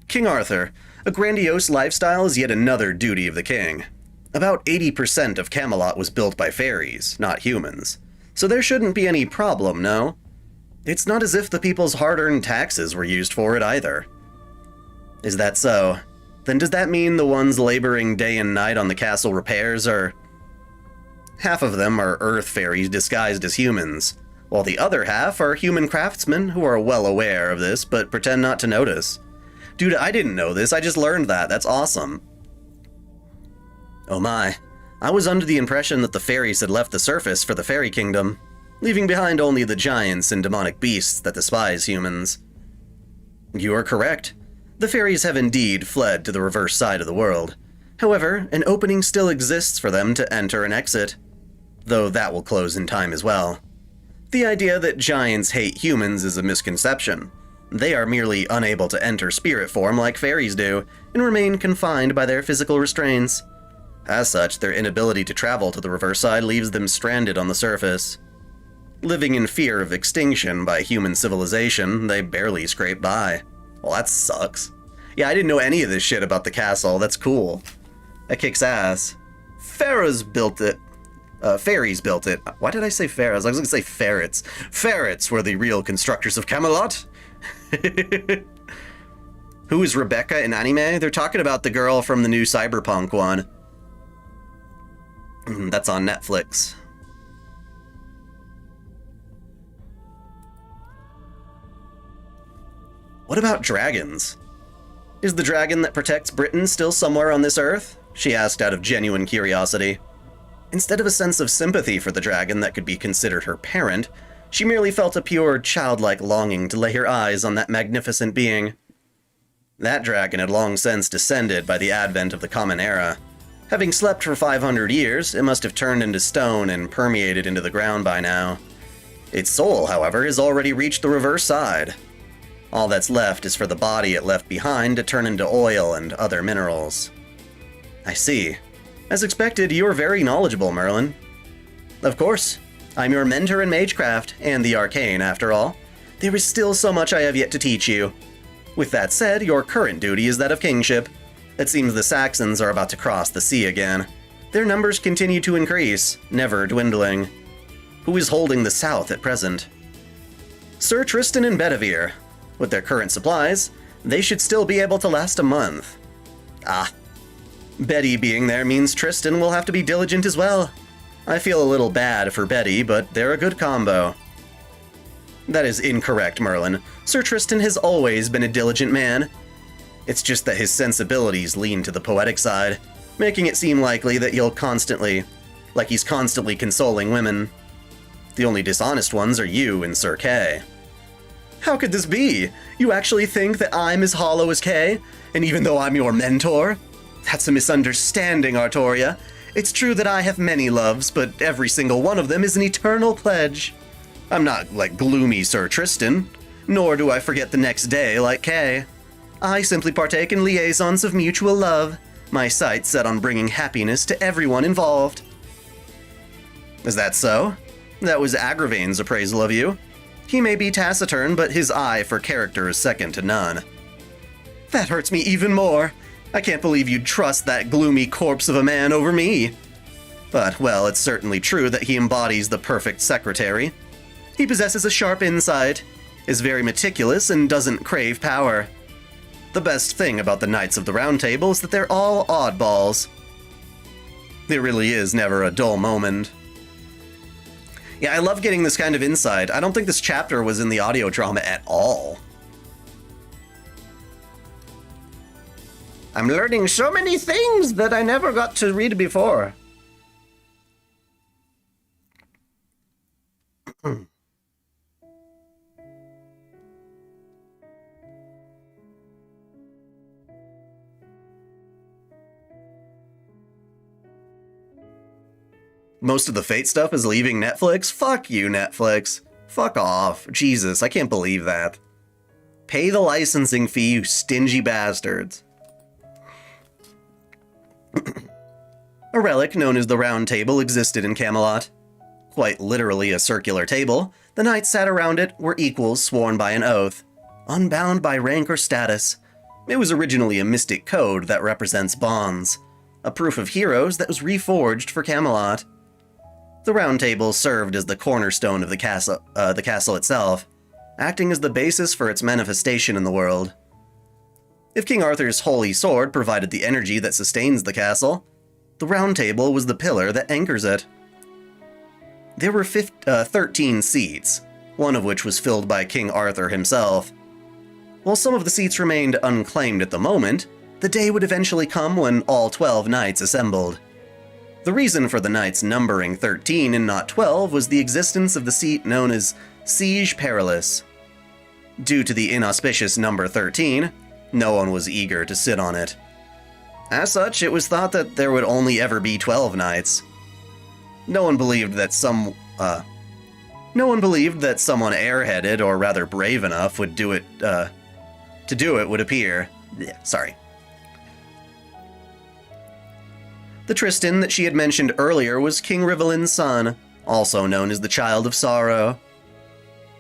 [SPEAKER 1] King Arthur, a grandiose lifestyle is yet another duty of the king. About 80% of Camelot was built by fairies, not humans, so there shouldn't be any problem, no? It's not as if the people's hard-earned taxes were used for it either. Is that so? Then does that mean the ones laboring day and night on the castle repairs are... Half of them are earth fairies disguised as humans, while the other half are human craftsmen who are well aware of this but pretend not to notice. Dude, I didn't know this, I just learned that. That's awesome. Oh my, I was under the impression that the fairies had left the surface for the fairy kingdom, leaving behind only the giants and demonic beasts that despise humans. You are correct. The fairies have indeed fled to the reverse side of the world. However, an opening still exists for them to enter and exit, though that will close in time as well. The idea that giants hate humans is a misconception. They are merely unable to enter spirit form like fairies do, and remain confined by their physical restraints. As such, their inability to travel to the reverse side leaves them stranded on the surface. Living in fear of extinction by human civilization, they barely scrape by. Well, that sucks. Yeah, I didn't know any of this shit about the castle. That's cool. That kicks ass. Pharaohs built it. Fairies built it. Why did I say pharaohs? I was going to say ferrets. Ferrets were the real constructors of Camelot. Who is Rebecca in anime? They're talking about the girl from the new Cyberpunk one. That's on Netflix. What about dragons? Is the dragon that protects Britain still somewhere on this earth? She asked out of genuine curiosity. Instead of a sense of sympathy for the dragon that could be considered her parent, she merely felt a pure, childlike longing to lay her eyes on that magnificent being. That dragon had long since descended by the advent of the Common Era. Having slept for 500 years, it must have turned into stone and permeated into the ground by now. Its soul, however, has already reached the reverse side. All that's left is for the body it left behind to turn into oil and other minerals. I see. As expected, you're very knowledgeable, Merlin. Of course. I'm your mentor in magecraft, and the arcane, after all. There is still so much I have yet to teach you. With that said, your current duty is that of kingship. It seems the Saxons are about to cross the sea again. Their numbers continue to increase, never dwindling. Who is holding the south at present? Sir Tristan and Bedivere. With their current supplies, they should still be able to last a month. Ah. Betty being there means Tristan will have to be diligent as well. I feel a little bad for Betty, but they're a good combo. That is incorrect, Merlin. Sir Tristan has always been a diligent man. It's just that his sensibilities lean to the poetic side, making it seem likely that he's constantly consoling women. The only dishonest ones are you and Sir Kay. How could this be? You actually think that I'm as hollow as Kay? And even though I'm your mentor? That's a misunderstanding, Artoria. It's true that I have many loves, but every single one of them is an eternal pledge. I'm not like gloomy Sir Tristan, nor do I forget the next day like Kay. I simply partake in liaisons of mutual love, my sights set on bringing happiness to everyone involved. Is that so? That was Agravain's appraisal of you. He may be taciturn, but his eye for character is second to none. That hurts me even more. I can't believe you'd trust that gloomy corpse of a man over me. But, well, it's certainly true that he embodies the perfect secretary. He possesses a sharp insight, is very meticulous, and doesn't crave power. The best thing about the Knights of the Round Table is that they're all oddballs. There really is never a dull moment. Yeah, I love getting this kind of insight. I don't think this chapter was in the audio drama at all. I'm learning so many things that I never got to read before. Most of the Fate stuff is leaving Netflix? Fuck you, Netflix. Fuck off. Jesus, I can't believe that. Pay the licensing fee, you stingy bastards. A relic known as the Round Table existed in Camelot. Quite literally a circular table, the knights sat around it were equals sworn by an oath, unbound by rank or status. It was originally a mystic code that represents bonds, a proof of heroes that was reforged for Camelot. The Round Table served as the cornerstone of the castle itself, acting as the basis for its manifestation in the world. If King Arthur's holy sword provided the energy that sustains the castle, the Round Table was the pillar that anchors it. There were 13 seats, one of which was filled by King Arthur himself. While some of the seats remained unclaimed at the moment, the day would eventually come when all 12 knights assembled. The reason for the knights numbering 13 and not 12 was the existence of the seat known as Siege Perilous. Due to the inauspicious number 13, no one was eager to sit on it. As such, it was thought that there would only ever be 12 knights. No one believed that someone airheaded, or rather brave enough, would do it, to do it would appear. Sorry. The Tristan that she had mentioned earlier was King Rivelin's son, also known as the Child of Sorrow.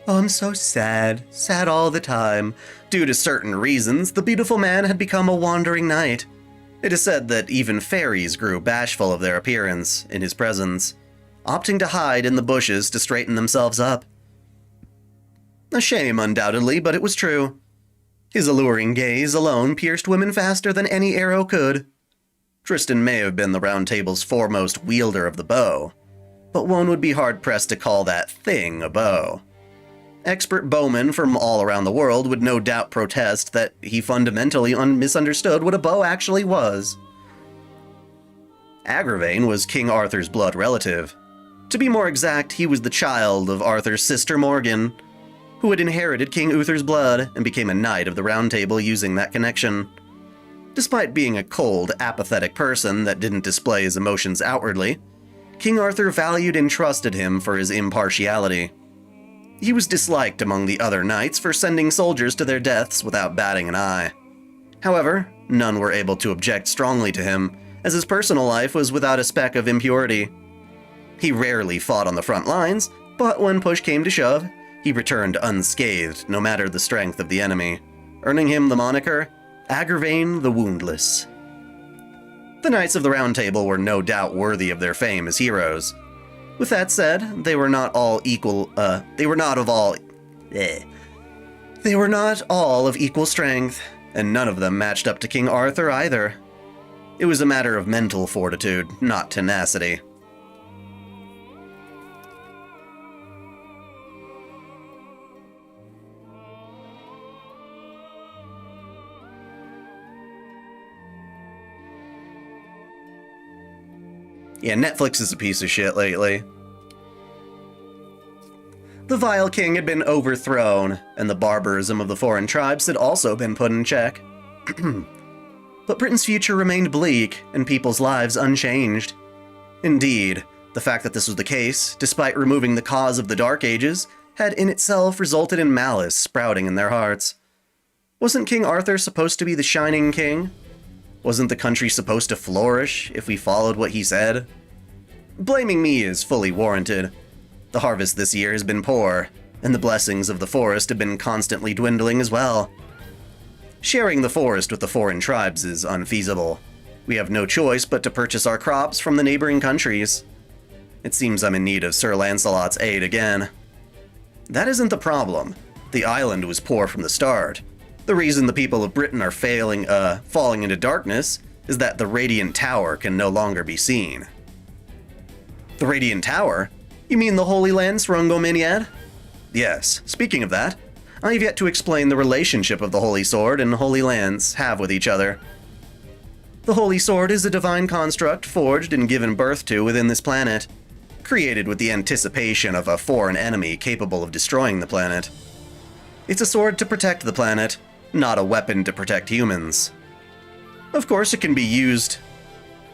[SPEAKER 1] Oh, I'm so sad, sad all the time. Due to certain reasons, the beautiful man had become a wandering knight. It is said that even fairies grew bashful of their appearance in his presence, opting to hide in the bushes to straighten themselves up. A shame, undoubtedly, but it was true. His alluring gaze alone pierced women faster than any arrow could. Tristan may have been the Round Table's foremost wielder of the bow, but one would be hard-pressed to call that thing a bow. Expert bowmen from all around the world would no doubt protest that he fundamentally misunderstood what a bow actually was. Agravain was King Arthur's blood relative. To be more exact, he was the child of Arthur's sister Morgan, who had inherited King Uther's blood and became a knight of the Round Table using that connection. Despite being a cold, apathetic person that didn't display his emotions outwardly, King Arthur valued and trusted him for his impartiality. He was disliked among the other knights for sending soldiers to their deaths without batting an eye. However, none were able to object strongly to him, as his personal life was without a speck of impurity. He rarely fought on the front lines, but when push came to shove, he returned unscathed no matter the strength of the enemy, earning him the moniker Agravain the Woundless. The Knights of the Round Table were no doubt worthy of their fame as heroes. With that said, they were not all of equal strength, and none of them matched up to King Arthur either. It was a matter of mental fortitude, not tenacity. Yeah, Netflix is a piece of shit lately. The vile king had been overthrown, and the barbarism of the foreign tribes had also been put in check. But Britain's future remained bleak, and people's lives unchanged. Indeed, the fact that this was the case, despite removing the cause of the Dark Ages, had in itself resulted in malice sprouting in their hearts. Wasn't King Arthur supposed to be the shining king? Wasn't the country supposed to flourish if we followed what he said? Blaming me is fully warranted. The harvest this year has been poor, and the blessings of the forest have been constantly dwindling as well. Sharing the forest with the foreign tribes is unfeasible. We have no choice but to purchase our crops from the neighboring countries. It seems I'm in need of Sir Lancelot's aid again. That isn't the problem. The island was poor from the start. The reason the people of Britain are falling into darkness is that the Radiant Tower can no longer be seen. The Radiant Tower? You mean the Holy Land, Srongominiad? Yes, speaking of that, I have yet to explain the relationship of the Holy Sword and Holy Lands have with each other. The Holy Sword is a divine construct forged and given birth to within this planet, created with the anticipation of a foreign enemy capable of destroying the planet. It's a sword to protect the planet, not a weapon to protect humans. Of course, it can be used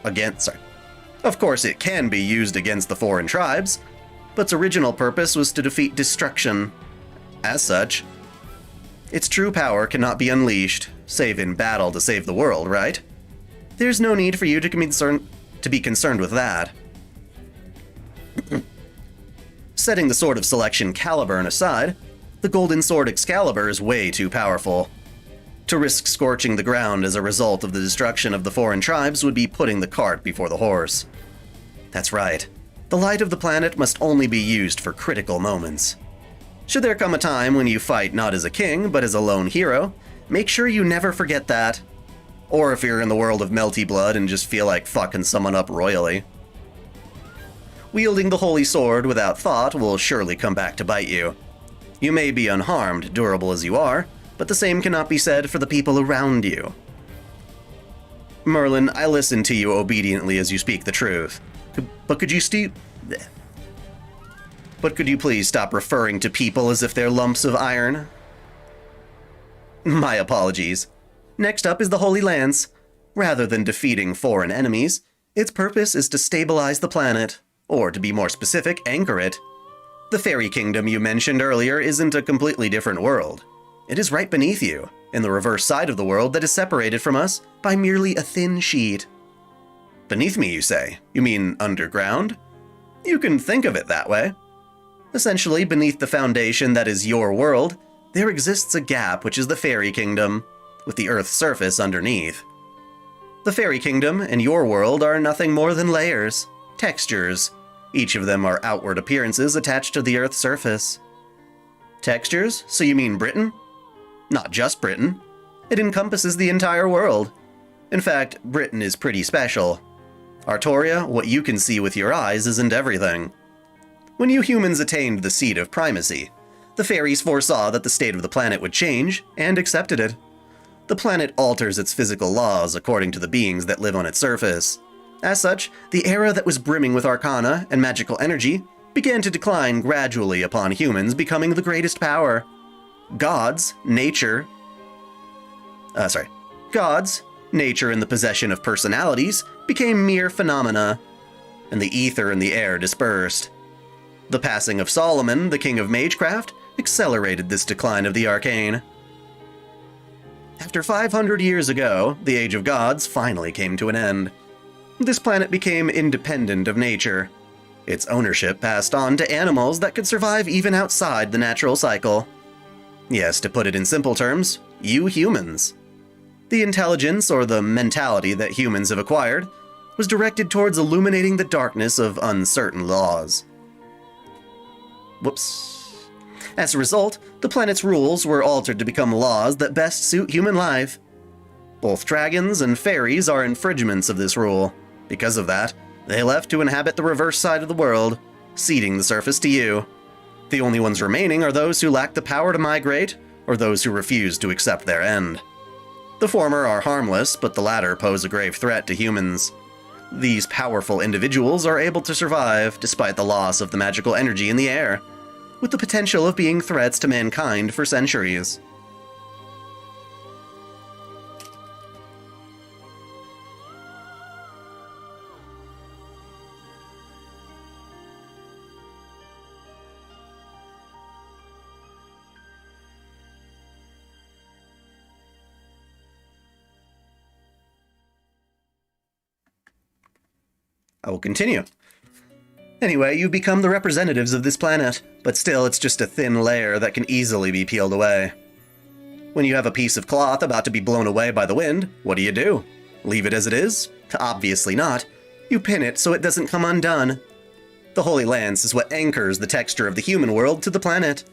[SPEAKER 1] against the foreign tribes, but its original purpose was to defeat destruction. As such, its true power cannot be unleashed, save in battle to save the world, right? There's no need for you to be concerned with that. Setting the Sword of Selection Caliburn aside, the Golden Sword Excalibur is way too powerful. To risk scorching the ground as a result of the destruction of the foreign tribes would be putting the cart before the horse. That's right. The light of the planet must only be used for critical moments. Should there come a time when you fight not as a king, but as a lone hero, make sure you never forget that. Or if you're in the world of melty blood and just feel like fucking someone up royally. Wielding the Holy Sword without thought will surely come back to bite you. You may be unharmed, durable as you are, but the same cannot be said for the people around you. Merlin, I listen to you obediently as you speak the truth. But could you please stop referring to people as if they're lumps of iron? My apologies. Next up is the Holy Lance. Rather than defeating foreign enemies, its purpose is to stabilize the planet, or to be more specific, anchor it. The fairy kingdom you mentioned earlier isn't a completely different world. It is right beneath you, in the reverse side of the world that is separated from us by merely a thin sheet. Beneath me, you say? You mean underground? You can think of it that way. Essentially, beneath the foundation that is your world, there exists a gap which is the fairy kingdom, with the Earth's surface underneath. The fairy kingdom and your world are nothing more than layers, textures. Each of them are outward appearances attached to the Earth's surface. Textures? So you mean Britain? Not just Britain. It encompasses the entire world. In fact, Britain is pretty special. Artoria, what you can see with your eyes isn't everything. When you humans attained the seat of primacy, the fairies foresaw that the state of the planet would change, and accepted it. The planet alters its physical laws according to the beings that live on its surface. As such, the era that was brimming with arcana and magical energy began to decline gradually upon humans becoming the greatest power. Gods, nature, in the possession of personalities, became mere phenomena, and the ether and the air dispersed. The passing of Solomon, the king of magecraft, accelerated this decline of the arcane. After 500 years ago, the Age of Gods finally came to an end. This planet became independent of nature. Its ownership passed on to animals that could survive even outside the natural cycle. Yes, to put it in simple terms, you humans. The intelligence, or the mentality that humans have acquired, was directed towards illuminating the darkness of uncertain laws. Whoops. As a result, the planet's rules were altered to become laws that best suit human life. Both dragons and fairies are infringements of this rule. Because of that, they left to inhabit the reverse side of the world, ceding the surface to you. The only ones remaining are those who lack the power to migrate, or those who refuse to accept their end. The former are harmless, but the latter pose a grave threat to humans. These powerful individuals are able to survive despite the loss of the magical energy in the air, with the potential of being threats to mankind for centuries. I will continue. Anyway, you become the representatives of this planet, but still it's just a thin layer that can easily be peeled away. When you have a piece of cloth about to be blown away by the wind, what do? Leave it as it is? Obviously not. You pin it so it doesn't come undone. The Holy Lance is what anchors the texture of the human world to the planet.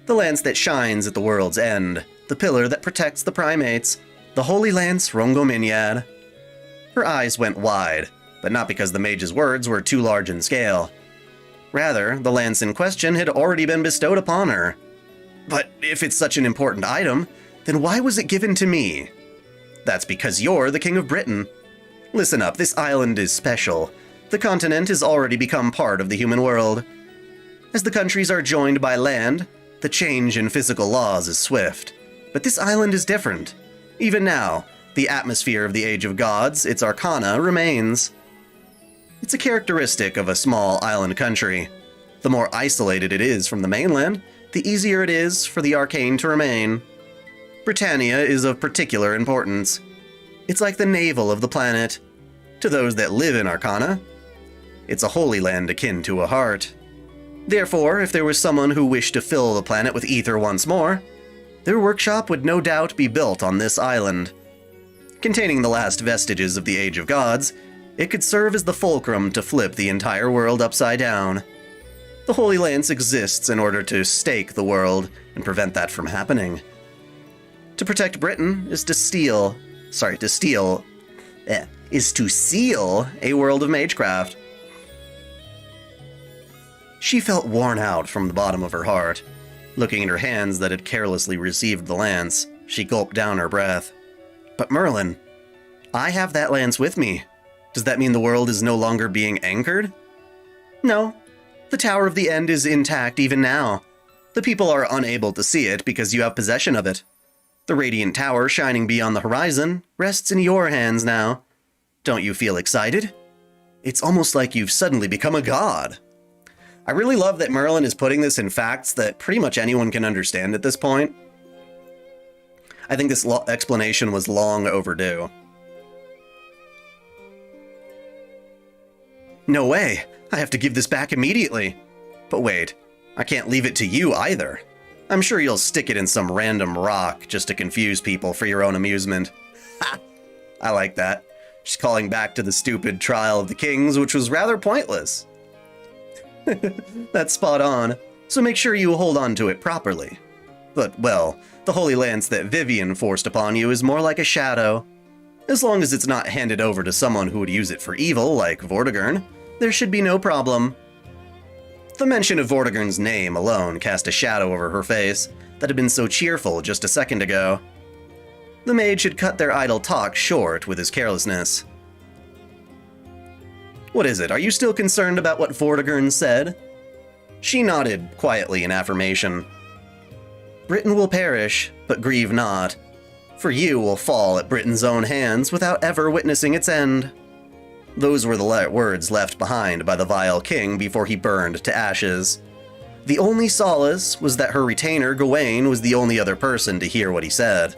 [SPEAKER 1] The lance that shines at the world's end, the pillar that protects the primates, the Holy Lance Rongominyad. Her eyes went wide, but not because the mage's words were too large in scale. Rather, the lance in question had already been bestowed upon her. But if it's such an important item, then why was it given to me? That's because you're the King of Britain. Listen up, this island is special. The continent has already become part of the human world. As the countries are joined by land, the change in physical laws is swift. But this island is different. Even now, the atmosphere of the Age of Gods, its arcana, remains. It's a characteristic of a small island country. The more isolated it is from the mainland, the easier it is for the arcane to remain. Britannia is of particular importance. It's like the navel of the planet. To those that live in Arcana, it's a holy land akin to a heart. Therefore, if there was someone who wished to fill the planet with ether once more, their workshop would no doubt be built on this island. Containing the last vestiges of the Age of Gods, it could serve as the fulcrum to flip the entire world upside down. The Holy Lance exists in order to stake the world and prevent that from happening. To protect Britain is to seal a world of magecraft. She felt worn out from the bottom of her heart. Looking at her hands that had carelessly received the lance, she gulped down her breath. But Merlin, I have that lance with me. Does that mean the world is no longer being anchored? No. The Tower of the End is intact even now. The people are unable to see it because you have possession of it. The radiant tower shining beyond the horizon rests in your hands now. Don't you feel excited? It's almost like you've suddenly become a god. I really love that Merlin is putting this in facts that pretty much anyone can understand at this point. I think this explanation was long overdue. No way! I have to give this back immediately. But wait, I can't leave it to you either. I'm sure you'll stick it in some random rock just to confuse people for your own amusement. Ha! I like that. She's calling back to the stupid Trial of the Kings, which was rather pointless. That's spot on, so make sure you hold on to it properly. But, well, the Holy Lance that Vivian forced upon you is more like a shadow. As long as it's not handed over to someone who would use it for evil, like Vortigern, there should be no problem. The mention of Vortigern's name alone cast a shadow over her face that had been so cheerful just a second ago. The mage had cut their idle talk short with his carelessness. What is it? Are you still concerned about what Vortigern said? She nodded quietly in affirmation. Britain will perish, but grieve not. For you will fall at Britain's own hands without ever witnessing its end. Those were the words left behind by the vile king before he burned to ashes. The only solace was that her retainer Gawain was the only other person to hear what he said.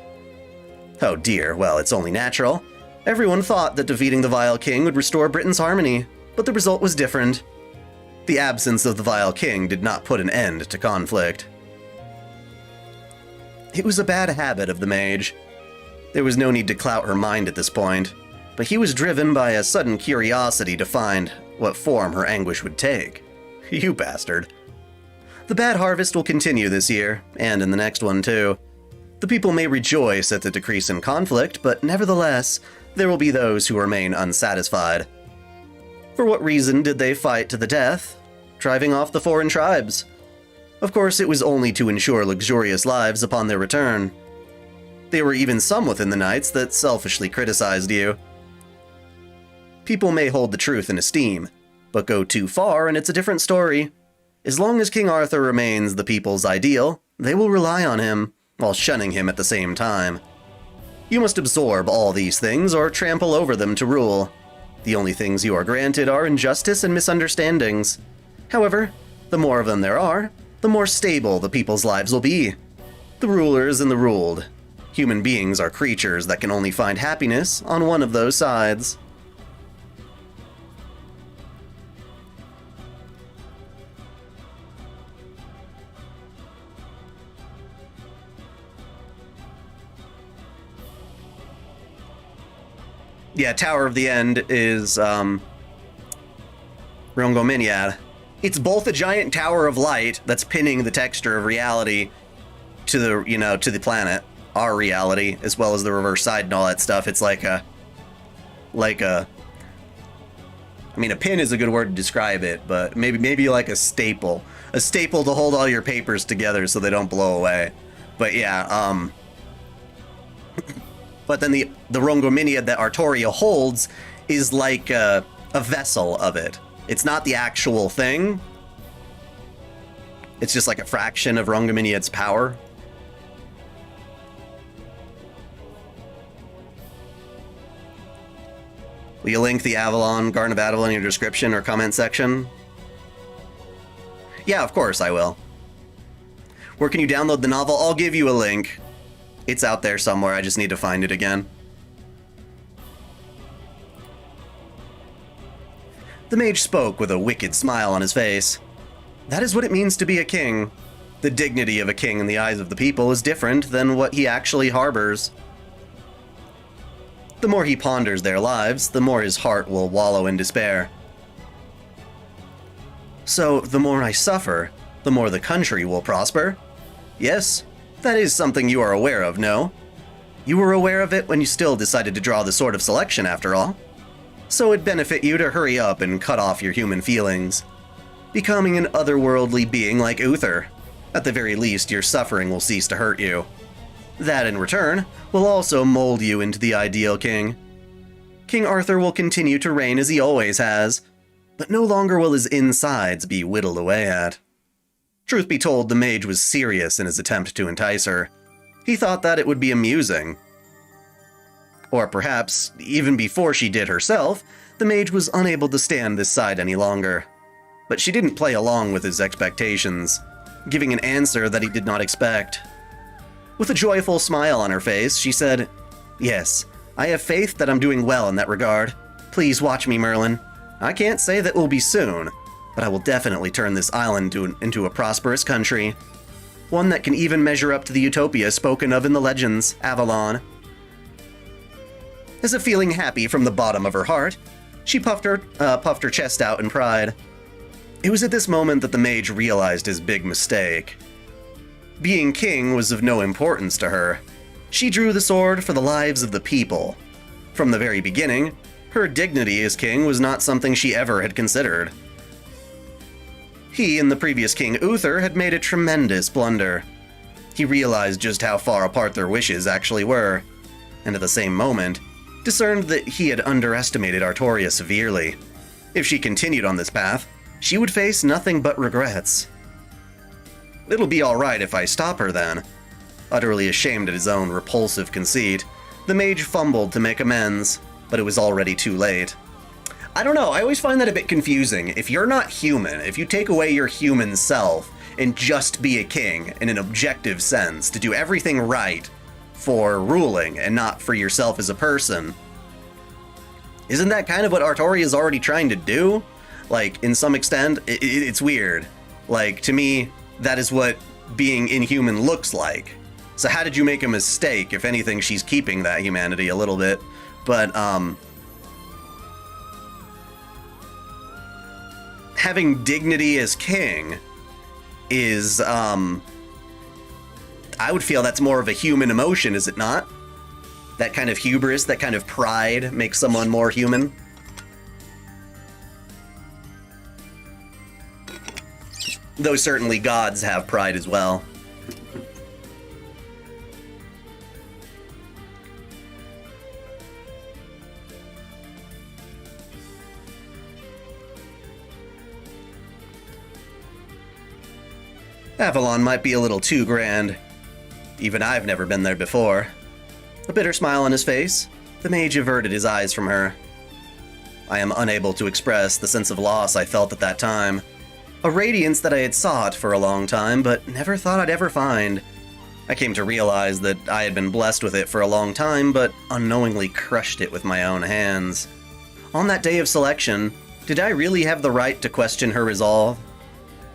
[SPEAKER 1] Oh dear, well, it's only natural. Everyone thought that defeating the vile king would restore Britain's harmony, but the result was different. The absence of the vile king did not put an end to conflict. It was a bad habit of the mage. There was no need to clout her mind at this point, but he was driven by a sudden curiosity to find what form her anguish would take. You bastard. The bad harvest will continue this year, and in the next one too. The people may rejoice at the decrease in conflict, but nevertheless, there will be those who remain unsatisfied. For what reason did they fight to the death? Driving off the foreign tribes. Of course, it was only to ensure luxurious lives upon their return. There were even some within the knights that selfishly criticized you. People may hold the truth in esteem, but go too far and it's a different story. As long as King Arthur remains the people's ideal, they will rely on him, while shunning him at the same time. You must absorb all these things or trample over them to rule. The only things you are granted are injustice and misunderstandings. However, the more of them there are, the more stable the people's lives will be. The rulers and the ruled. Human beings are creatures that can only find happiness on one of those sides. Yeah, Tower of the End is, Rongominiad. It's both a giant tower of light that's pinning the texture of reality to the, to the planet, our reality, as well as the reverse side and all that stuff. It's like a, I mean, a pin is a good word to describe it, but maybe like a staple to hold all your papers together so they don't blow away. But yeah, but then the Rongominiad that Artoria holds is like a vessel of it. It's not the actual thing. It's just like a fraction of Rongominiad's power. Will you link the Garden of Avalon in your description or comment section? Yeah, of course I will. Where can you download the novel? I'll give you a link. It's out there somewhere, I just need to find it again. The mage spoke with a wicked smile on his face. That is what it means to be a king. The dignity of a king in the eyes of the people is different than what he actually harbors. The more he ponders their lives, the more his heart will wallow in despair. So, the more I suffer, the more the country will prosper? Yes, that is something you are aware of, no? You were aware of it when you still decided to draw the Sword of Selection, after all. So it'd benefit you to hurry up and cut off your human feelings. Becoming an otherworldly being like Uther. At the very least, your suffering will cease to hurt you. That, in return, will also mold you into the ideal king. King Arthur will continue to reign as he always has, but no longer will his insides be whittled away at. Truth be told, the mage was serious in his attempt to entice her. He thought that it would be amusing. Or perhaps, even before she did herself, the mage was unable to stand this side any longer. But she didn't play along with his expectations, giving an answer that he did not expect. With a joyful smile on her face, she said, "Yes, I have faith that I'm doing well in that regard. Please watch me, Merlin. I can't say that will be soon, but I will definitely turn this island into a prosperous country. One that can even measure up to the utopia spoken of in the legends, Avalon." As if feeling happy from the bottom of her heart, she puffed her chest out in pride. It was at this moment that the mage realized his big mistake. Being king was of no importance to her. She drew the sword for the lives of the people. From the very beginning, her dignity as king was not something she ever had considered. He and the previous king Uther had made a tremendous blunder. He realized just how far apart their wishes actually were, and at the same moment, discerned that he had underestimated Artoria severely. If she continued on this path, she would face nothing but regrets. "It'll be alright if I stop her then." Utterly ashamed at his own repulsive conceit, the mage fumbled to make amends, but it was already too late. I don't know, I always find that a bit confusing. If you're not human, if you take away your human self and just be a king in an objective sense, to do everything right for ruling and not for yourself as a person, isn't that kind of what Artoria is already trying to do? Like, in some extent, it's weird. Like, to me, that is what being inhuman looks like. So how did you make a mistake? If anything, she's keeping that humanity a little bit. But, having dignity as king is, I would feel that's more of a human emotion, is it not? That kind of hubris, that kind of pride makes someone more human. Though certainly gods have pride as well. Avalon might be a little too grand. Even I've never been there before. A bitter smile on his face, the mage averted his eyes from her. I am unable to express the sense of loss I felt at that time. A radiance that I had sought for a long time, but never thought I'd ever find. I came to realize that I had been blessed with it for a long time, but unknowingly crushed it with my own hands. On that day of selection, did I really have the right to question her resolve?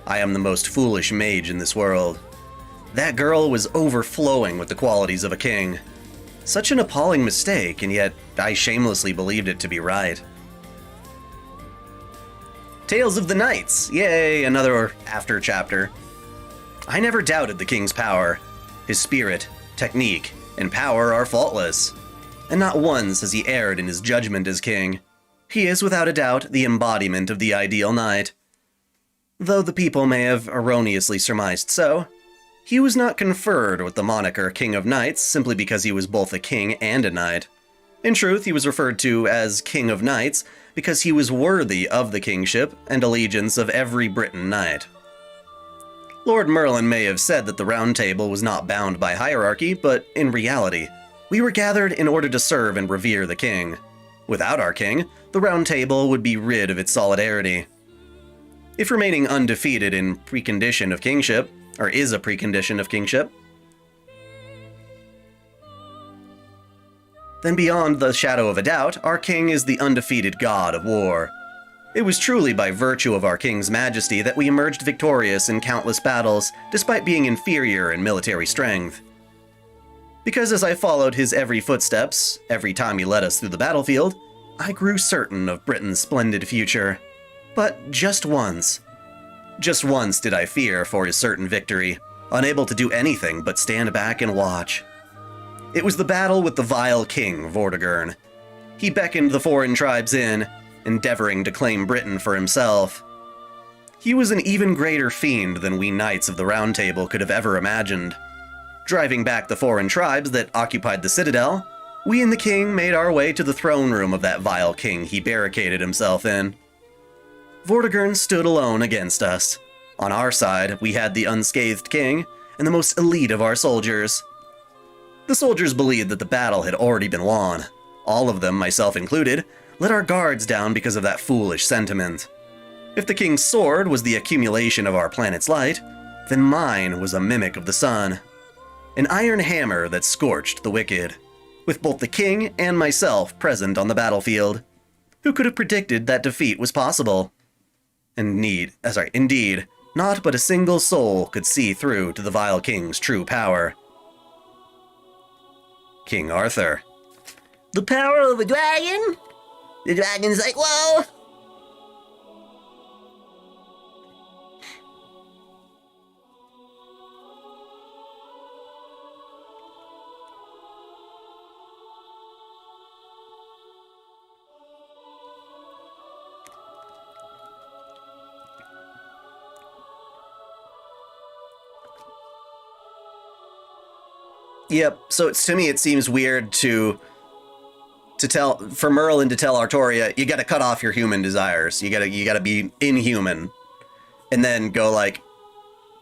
[SPEAKER 1] I am the most foolish mage in this world. That girl was overflowing with the qualities of a king. Such an appalling mistake, and yet I shamelessly believed it to be right. Tales of the Knights! Yay, another after chapter. I never doubted the king's power. His spirit, technique, and power are faultless. And not once has he erred in his judgment as king. He is without a doubt the embodiment of the ideal knight. Though the people may have erroneously surmised so, he was not conferred with the moniker King of Knights simply because he was both a king and a knight. In truth, he was referred to as King of Knights because he was worthy of the kingship and allegiance of every Briton knight. Lord Merlin may have said that the Round Table was not bound by hierarchy, but in reality, we were gathered in order to serve and revere the king. Without our king, the Round Table would be rid of its solidarity. If remaining undefeated in precondition of kingship, or is a precondition of kingship, then beyond the shadow of a doubt, our king is the undefeated god of war. It was truly by virtue of our king's majesty that we emerged victorious in countless battles, despite being inferior in military strength. Because as I followed his every footsteps, every time he led us through the battlefield, I grew certain of Britain's splendid future. But just once did I fear for his certain victory, unable to do anything but stand back and watch. It was the battle with the vile king, Vortigern. He beckoned the foreign tribes in, endeavoring to claim Britain for himself. He was an even greater fiend than we knights of the Round Table could have ever imagined. Driving back the foreign tribes that occupied the citadel, we and the king made our way to the throne room of that vile king he barricaded himself in. Vortigern stood alone against us. On our side, we had the unscathed king and the most elite of our soldiers. The soldiers believed that the battle had already been won. All of them, myself included, let our guards down because of that foolish sentiment. If the king's sword was the accumulation of our planet's light, then mine was a mimic of the sun. An iron hammer that scorched the wicked, with both the king and myself present on the battlefield. Who could have predicted that defeat was possible? Indeed, not but a single soul could see through to the vile king's true power. King Arthur.
[SPEAKER 2] The power of a dragon? The dragon's like, whoa!
[SPEAKER 1] Yep, so to me it seems weird for Merlin to tell Artoria, you gotta cut off your human desires. You gotta be inhuman. And then go like,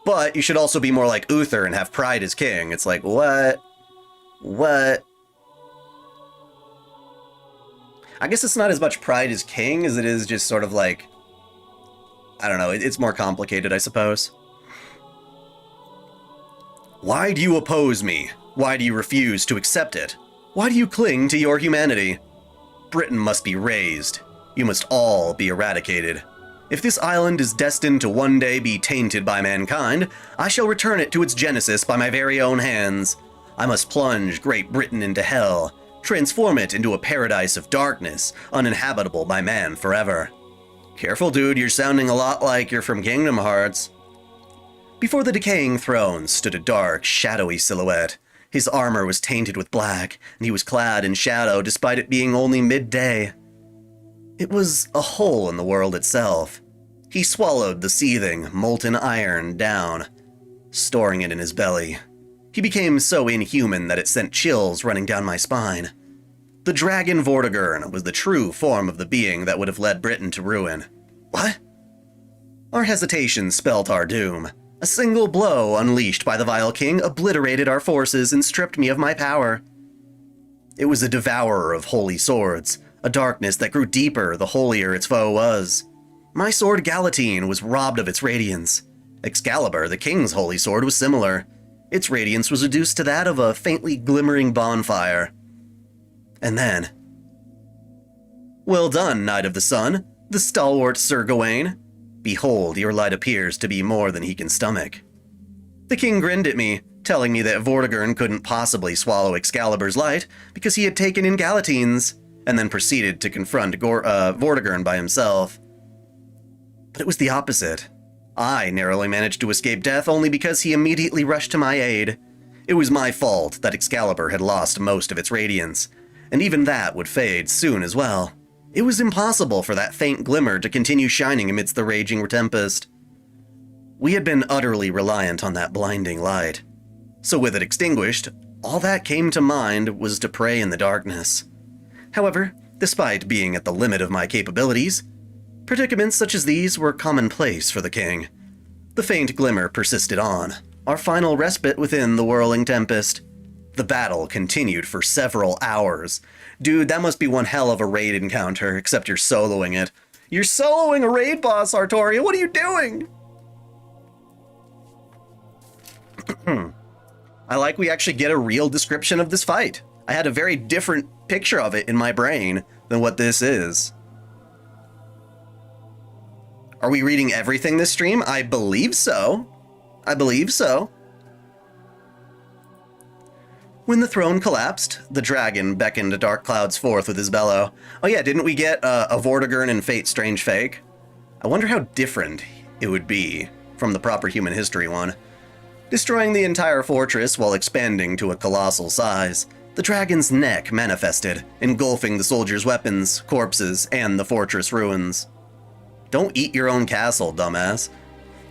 [SPEAKER 1] but you should also be more like Uther and have pride as king. It's like, what? What? I guess it's not as much pride as king as it is just sort of like, I don't know, it's more complicated, I suppose. Why do you oppose me? Why do you refuse to accept it? Why do you cling to your humanity? Britain must be razed. You must all be eradicated. If this island is destined to one day be tainted by mankind, I shall return it to its genesis by my very own hands. I must plunge Great Britain into hell, transform it into a paradise of darkness, uninhabitable by man forever. Careful, dude, you're sounding a lot like you're from Kingdom Hearts. Before the decaying throne stood a dark, shadowy silhouette. His armor was tainted with black, and he was clad in shadow despite it being only midday. It was a hole in the world itself. He swallowed the seething, molten iron down, storing it in his belly. He became so inhuman that it sent chills running down my spine. The dragon Vortigern was the true form of the being that would have led Britain to ruin. What? Our hesitation spelt our doom. A single blow unleashed by the vile king obliterated our forces and stripped me of my power. It was a devourer of holy swords, a darkness that grew deeper the holier its foe was. My sword Galatine was robbed of its radiance. Excalibur, the king's holy sword, was similar. Its radiance was reduced to that of a faintly glimmering bonfire. And then... Well done, Knight of the Sun, the stalwart Sir Gawain. Behold, your light appears to be more than he can stomach. The king grinned at me, telling me that Vortigern couldn't possibly swallow Excalibur's light because he had taken in Galatine's, and then proceeded to confront Vortigern by himself. But it was the opposite. I narrowly managed to escape death only because he immediately rushed to my aid. It was my fault that Excalibur had lost most of its radiance, and even that would fade soon as well. It was impossible for that faint glimmer to continue shining amidst the raging tempest. We had been utterly reliant on that blinding light. So with it extinguished, all that came to mind was to pray in the darkness. However, despite being at the limit of my capabilities, predicaments such as these were commonplace for the king. The faint glimmer persisted on, our final respite within the whirling tempest. The battle continued for several hours. Dude, that must be one hell of a raid encounter, except you're soloing it. You're soloing a raid boss, Artoria! What are you doing? I like we actually get a real description of this fight. I had a very different picture of it in my brain than what this is. Are we reading everything this stream? I believe so. I believe so. When the throne collapsed, the dragon beckoned the dark clouds forth with his bellow. Oh yeah, didn't we get a Vortigern in Fate's Strange Fake? I wonder how different it would be from the proper human history one. Destroying the entire fortress while expanding to a colossal size, the dragon's neck manifested, engulfing the soldiers' weapons, corpses, and the fortress ruins. Don't eat your own castle, dumbass.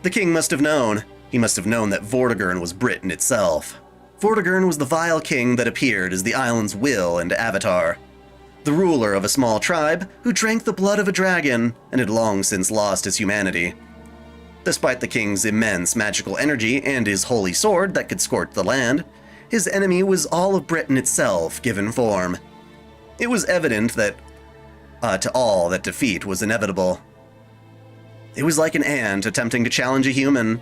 [SPEAKER 1] The king must have known. He must have known that Vortigern was Britain itself. Vortigern was the vile king that appeared as the island's will and avatar. The ruler of a small tribe who drank the blood of a dragon and had long since lost his humanity. Despite the king's immense magical energy and his holy sword that could scorch the land, his enemy was all of Britain itself given form. It was evident that, to all, that defeat was inevitable. It was like an ant attempting to challenge a human.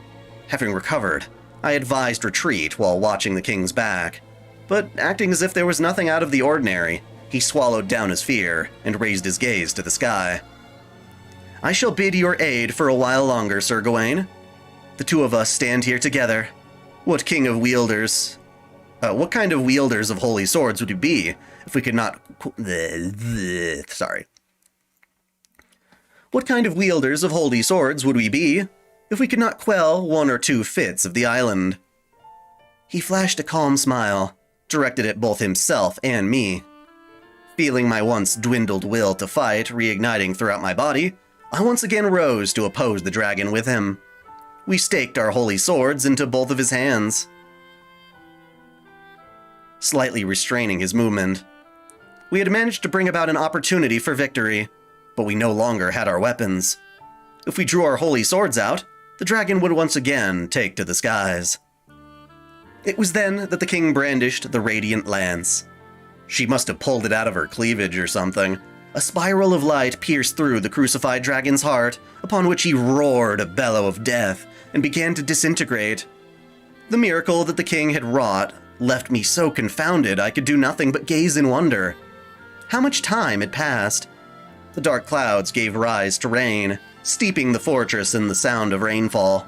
[SPEAKER 1] Having recovered, I advised retreat while watching the king's back, but acting as if there was nothing out of the ordinary, he swallowed down his fear and raised his gaze to the sky. I shall bid your aid for a while longer, Sir Gawain. The two of us stand here together. What kind of wielders of holy swords would we be if we could not... Sorry. What kind of wielders of holy swords would we be if we could not quell one or two fits of the island? He flashed a calm smile, directed at both himself and me. Feeling my once dwindled will to fight reigniting throughout my body, I once again rose to oppose the dragon with him. We staked our holy swords into both of his hands, slightly restraining his movement. We had managed to bring about an opportunity for victory, but we no longer had our weapons. If we drew our holy swords out, the dragon would once again take to the skies. It was then that the king brandished the radiant lance. She must have pulled it out of her cleavage or something. A spiral of light pierced through the crucified dragon's heart, upon which he roared a bellow of death and began to disintegrate. The miracle that the king had wrought left me so confounded I could do nothing but gaze in wonder. How much time had passed? The dark clouds gave rise to rain, steeping the fortress in the sound of rainfall.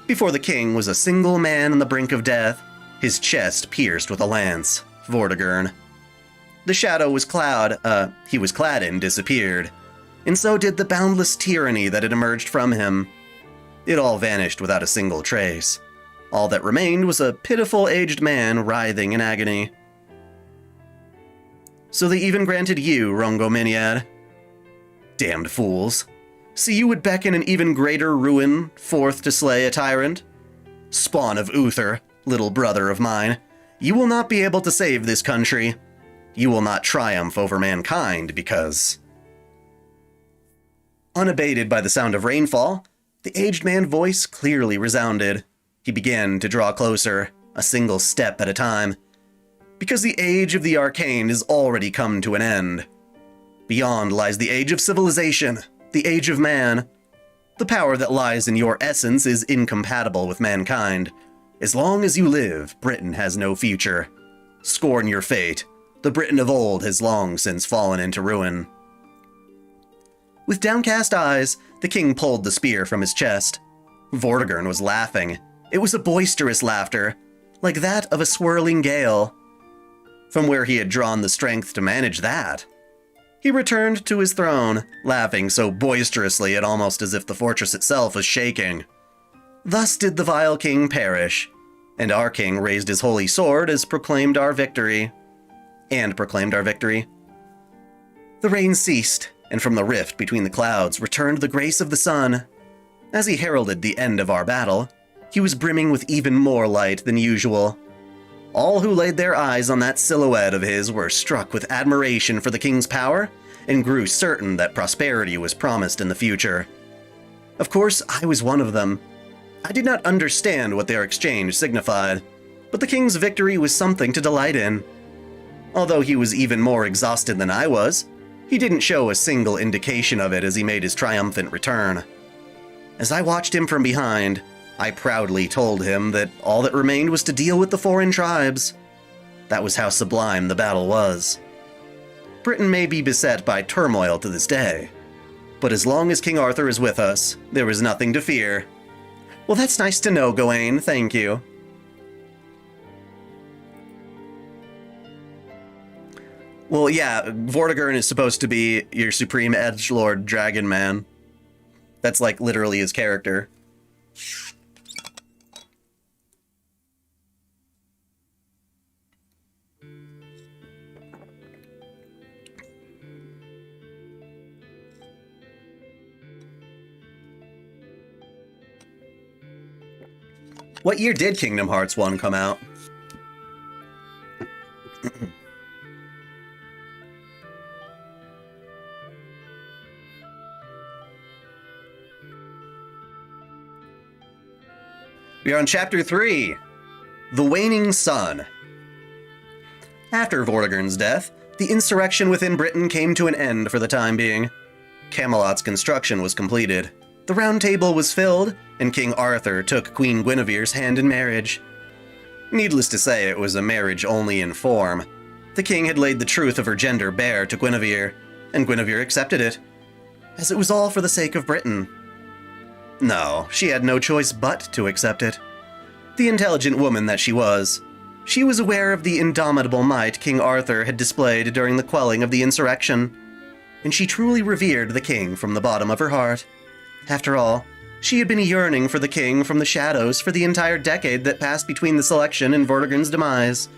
[SPEAKER 1] Before the king was a single man on the brink of death, his chest pierced with a lance, Vortigern. The shadow he was clad in disappeared, and so did the boundless tyranny that had emerged from him. It all vanished without a single trace. All that remained was a pitiful aged man writhing in agony. So they even granted you, Rongominiad. Damned fools. So you would beckon an even greater ruin forth to slay a tyrant? Spawn of Uther, little brother of mine, you will not be able to save this country. You will not triumph over mankind because... Unabated by the sound of rainfall, the aged man's voice clearly resounded. He began to draw closer, a single step at a time. Because the age of the arcane is already come to an end. Beyond lies the age of civilization, the age of man. The power that lies in your essence is incompatible with mankind. As long as you live, Britain has no future. Scorn your fate. The Britain of old has long since fallen into ruin. With downcast eyes, the king pulled the spear from his chest. Vortigern was laughing. It was a boisterous laughter, like that of a swirling gale. From where he had drawn the strength to manage that. He returned to his throne, laughing so boisterously it almost as if the fortress itself was shaking. Thus did the vile king perish, and our king raised his holy sword as proclaimed our victory. The rain ceased, and from the rift between the clouds returned the grace of the sun. As he heralded the end of our battle, he was brimming with even more light than usual. All who laid their eyes on that silhouette of his were struck with admiration for the king's power and grew certain that prosperity was promised in the future. Of course, I was one of them. I did not understand what their exchange signified, but the king's victory was something to delight in. Although he was even more exhausted than I was, he didn't show a single indication of it as he made his triumphant return. As I watched him from behind, I proudly told him that all that remained was to deal with the foreign tribes. That was how sublime the battle was. Britain may be beset by turmoil to this day, but as long as King Arthur is with us, there is nothing to fear. Well, that's nice to know, Gawain. Thank you. Well, yeah, Vortigern is supposed to be your supreme edgelord dragon man. That's like literally his character. What year did Kingdom Hearts 1 come out? We are on Chapter 3, The Waning Sun. After Vortigern's death, the insurrection within Britain came to an end for the time being. Camelot's construction was completed. The Round Table was filled, and King Arthur took Queen Guinevere's hand in marriage. Needless to say, it was a marriage only in form. The king had laid the truth of her gender bare to Guinevere, and Guinevere accepted it, as it was all for the sake of Britain. No, she had no choice but to accept it. The intelligent woman that she was aware of the indomitable might King Arthur had displayed during the quelling of the insurrection, and she truly revered the king from the bottom of her heart. After all, she had been yearning for the king from the shadows for the entire decade that passed between the selection and Vortigern's demise.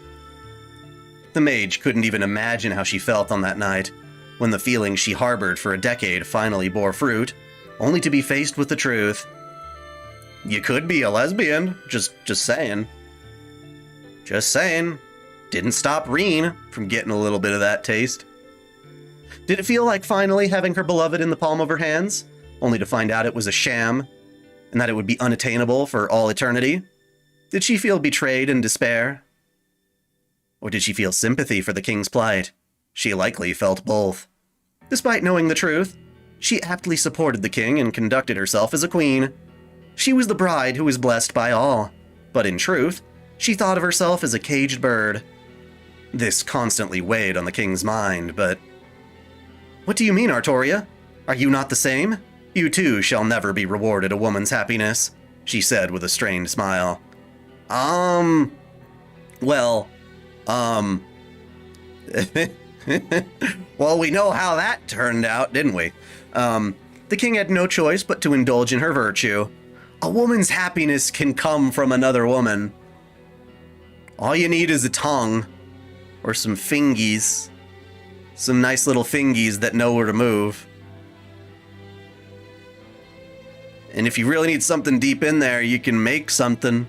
[SPEAKER 1] The mage couldn't even imagine how she felt on that night, when the feelings she harbored for a decade finally bore fruit, only to be faced with the truth. You could be a lesbian, just saying. Just saying. Didn't stop Reen from getting a little bit of that taste. Did it feel like finally having her beloved in the palm of her hands, only to find out it was a sham, and that it would be unattainable for all eternity? Did she feel betrayed and despair? Or did she feel sympathy for the king's plight? She likely felt both. Despite knowing the truth, she aptly supported the king and conducted herself as a queen. She was the bride who was blessed by all, but in truth, she thought of herself as a caged bird. This constantly weighed on the king's mind, but... What do you mean, Artoria? Are you not the same? You too shall never be rewarded a woman's happiness, she said with a strained smile. Well, well, we know how that turned out, didn't we? The king had no choice but to indulge in her virtue. A woman's happiness can come from another woman. All you need is a tongue, or some fingies. Some nice little fingies that know where to move. And if you really need something deep in there, you can make something.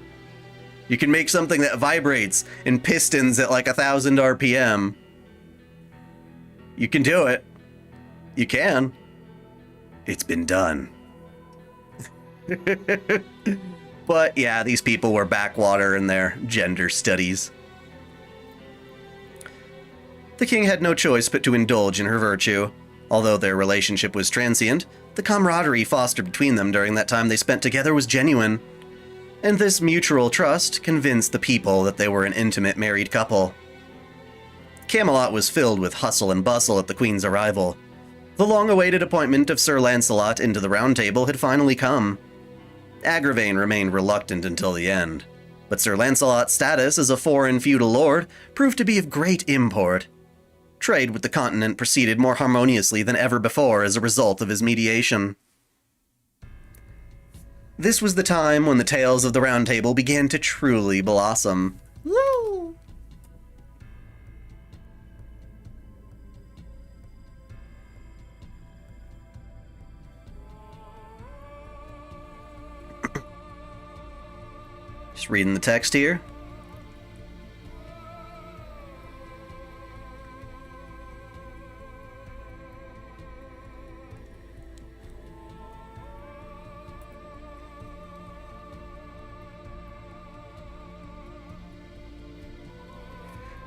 [SPEAKER 1] You can make something that vibrates and pistons at like 1,000 RPM. You can do it. You can. It's been done. But yeah, these people were backwater in their gender studies. The king had no choice but to indulge in her virtue. Although their relationship was transient, the camaraderie fostered between them during that time they spent together was genuine. And this mutual trust convinced the people that they were an intimate married couple. Camelot was filled with hustle and bustle at the queen's arrival. The long-awaited appointment of Sir Lancelot into the Round Table had finally come. Agravain remained reluctant until the end, but Sir Lancelot's status as a foreign feudal lord proved to be of great import. Trade with the continent proceeded more harmoniously than ever before as a result of his mediation. This was the time when the tales of the Round Table began to truly blossom. Woo! Just reading the text here.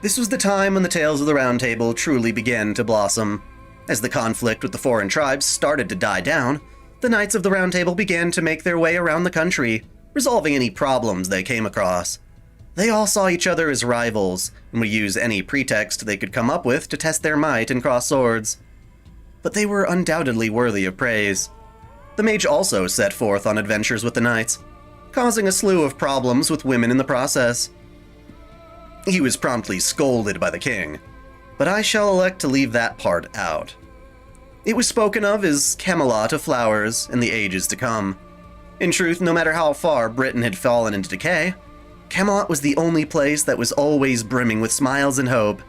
[SPEAKER 1] This was the time when the tales of the Round Table truly began to blossom. As the conflict with the foreign tribes started to die down, the Knights of the Round Table began to make their way around the country, resolving any problems they came across. They all saw each other as rivals, and would use any pretext they could come up with to test their might and cross swords. But they were undoubtedly worthy of praise. The mage also set forth on adventures with the knights, causing a slew of problems with women in the process. He was promptly scolded by the king, but I shall elect to leave that part out. It was spoken of as Camelot of flowers in the ages to come. In truth, no matter how far Britain had fallen into decay, Camelot was the only place that was always brimming with smiles and hope.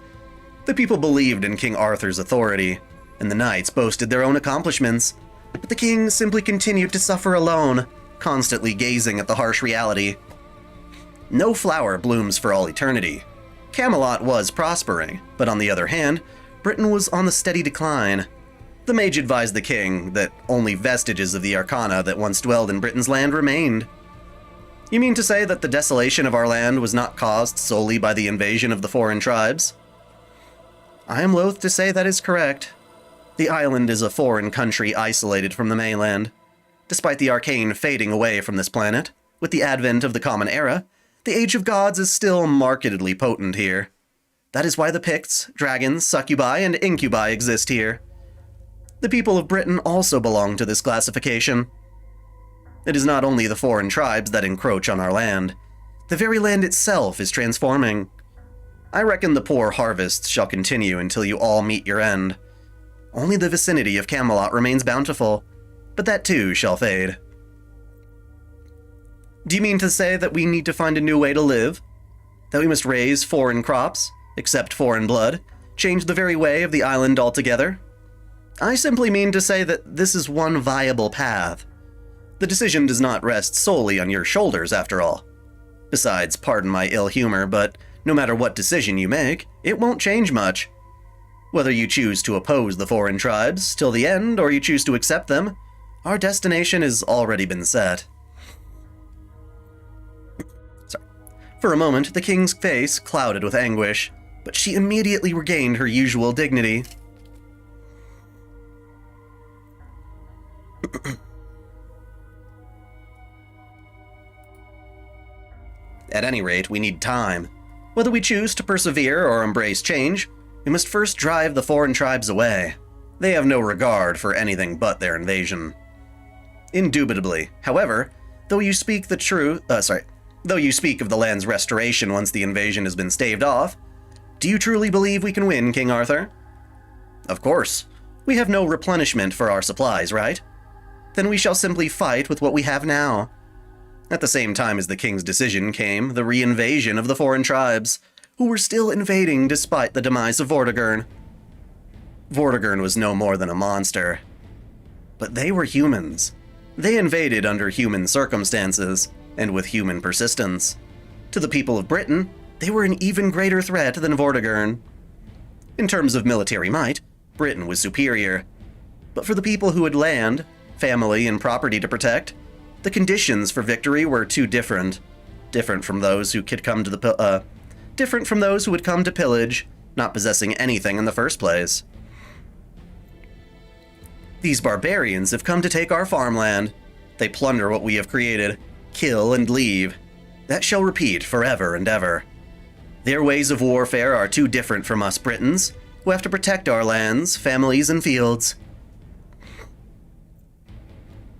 [SPEAKER 1] The people believed in King Arthur's authority, and the knights boasted their own accomplishments, but the king simply continued to suffer alone, constantly gazing at the harsh reality. No flower blooms for all eternity. Camelot was prospering, but on the other hand, Britain was on the steady decline. The mage advised the king that only vestiges of the arcana that once dwelled in Britain's land remained. You mean to say that the desolation of our land was not caused solely by the invasion of the foreign tribes? I am loath to say that is correct. The island is a foreign country isolated from the mainland. Despite the arcane fading away from this planet, with the advent of the Common Era, the Age of Gods is still markedly potent here. That is why the Picts, dragons, succubi, and incubi exist here. The people of Britain also belong to this classification. It is not only the foreign tribes that encroach on our land. The very land itself is transforming. I reckon the poor harvests shall continue until you all meet your end. Only the vicinity of Camelot remains bountiful, but that too shall fade. Do you mean to say that we need to find a new way to live? That we must raise foreign crops, accept foreign blood, change the very way of the island altogether? I simply mean to say that this is one viable path. The decision does not rest solely on your shoulders, after all. Besides, pardon my ill humor, but no matter what decision you make, it won't change much. Whether you choose to oppose the foreign tribes till the end or you choose to accept them, our destination has already been set. For a moment, the king's face clouded with anguish, but she immediately regained her usual dignity. At any rate, we need time. Whether we choose to persevere or embrace change, we must first drive the foreign tribes away. They have no regard for anything but their invasion. Indubitably, however, though you speak the truth, Though you speak of the land's restoration once the invasion has been staved off, do you truly believe we can win, King Arthur? Of course. We have no replenishment for our supplies, right? Then we shall simply fight with what we have now. At the same time as the king's decision came the re-invasion of the foreign tribes, who were still invading despite the demise of Vortigern. Vortigern was no more than a monster. But they were humans. They invaded under human circumstances, and with human persistence. To the people of Britain, they were an even greater threat than Vortigern. In terms of military might, Britain was superior. But for the people who had land, family, and property to protect, the conditions for victory were too different. Different from those who would come to pillage, not possessing anything in the first place. These barbarians have come to take our farmland. They plunder what we have created, kill and leave. That shall repeat forever and ever. Their ways of warfare are too different from us Britons, who have to protect our lands, families, and fields.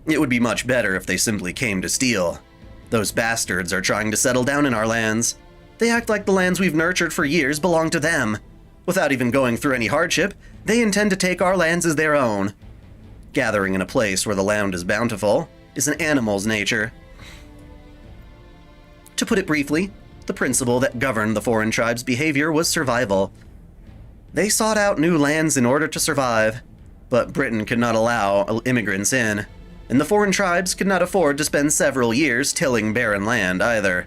[SPEAKER 1] It would be much better if they simply came to steal. Those bastards are trying to settle down in our lands. They act like the lands we've nurtured for years belong to them. Without even going through any hardship, they intend to take our lands as their own. Gathering in a place where the land is bountiful is an animal's nature. To put it briefly, the principle that governed the foreign tribes' behavior was survival. They sought out new lands in order to survive, but Britain could not allow immigrants in, and the foreign tribes could not afford to spend several years tilling barren land either.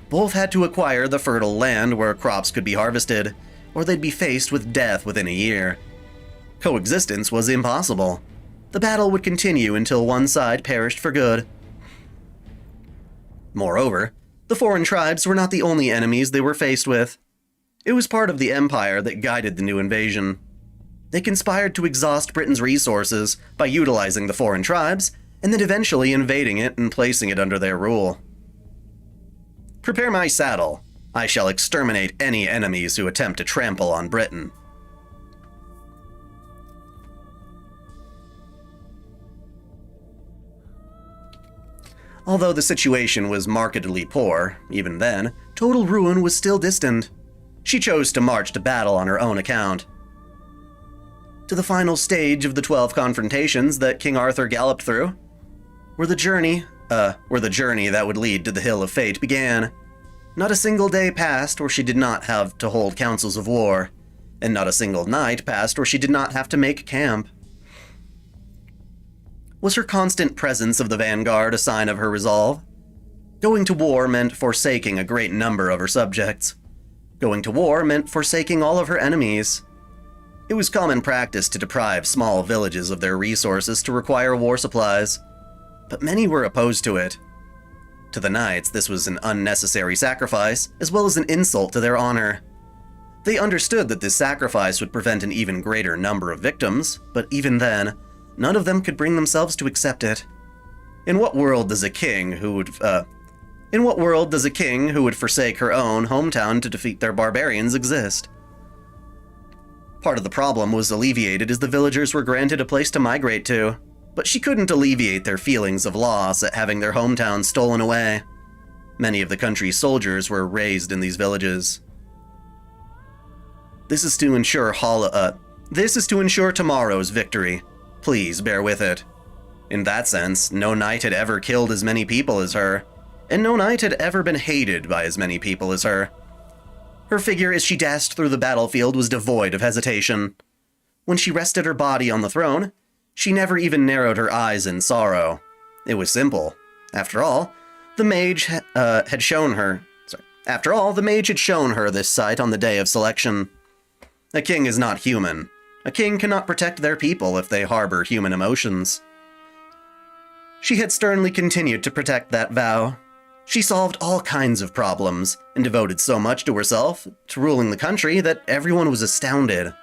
[SPEAKER 1] Both had to acquire the fertile land where crops could be harvested, or they'd be faced with death within a year. Coexistence was impossible. The battle would continue until one side perished for good. Moreover, the foreign tribes were not the only enemies they were faced with. It was part of the empire that guided the new invasion. They conspired to exhaust Britain's resources by utilizing the foreign tribes, and then eventually invading it and placing it under their rule. Prepare my saddle. I shall exterminate any enemies who attempt to trample on Britain. Although the situation was markedly poor, even then, total ruin was still distant. She chose to march to battle on her own account. To the final stage of the 12 confrontations that King Arthur galloped through, where the journey that would lead to the Hill of Fate began. Not a single day passed where she did not have to hold councils of war, and not a single night passed where she did not have to make camp. Was her constant presence of the vanguard a sign of her resolve? Going to war meant forsaking a great number of her subjects. Going to war meant forsaking all of her enemies. It was common practice to deprive small villages of their resources to require war supplies, but many were opposed to it. To the knights, this was an unnecessary sacrifice, as well as an insult to their honor. They understood that this sacrifice would prevent an even greater number of victims, but even then, none of them could bring themselves to accept it. In what world does a king who would forsake her own hometown to defeat their barbarians exist? Part of the problem was alleviated as the villagers were granted a place to migrate to, but she couldn't alleviate their feelings of loss at having their hometown stolen away. Many of the country's soldiers were raised in these villages. This is to ensure tomorrow's victory. Please bear with it. In that sense, no knight had ever killed as many people as her, and no knight had ever been hated by as many people as her. Her figure as she dashed through the battlefield was devoid of hesitation. When she rested her body on the throne, she never even narrowed her eyes in sorrow. It was simple. After all, the mage had shown her this sight on the day of selection. A king is not human. A king cannot protect their people if they harbor human emotions. She had sternly continued to protect that vow. She solved all kinds of problems, and devoted so much to herself, to ruling the country, that everyone was astounded.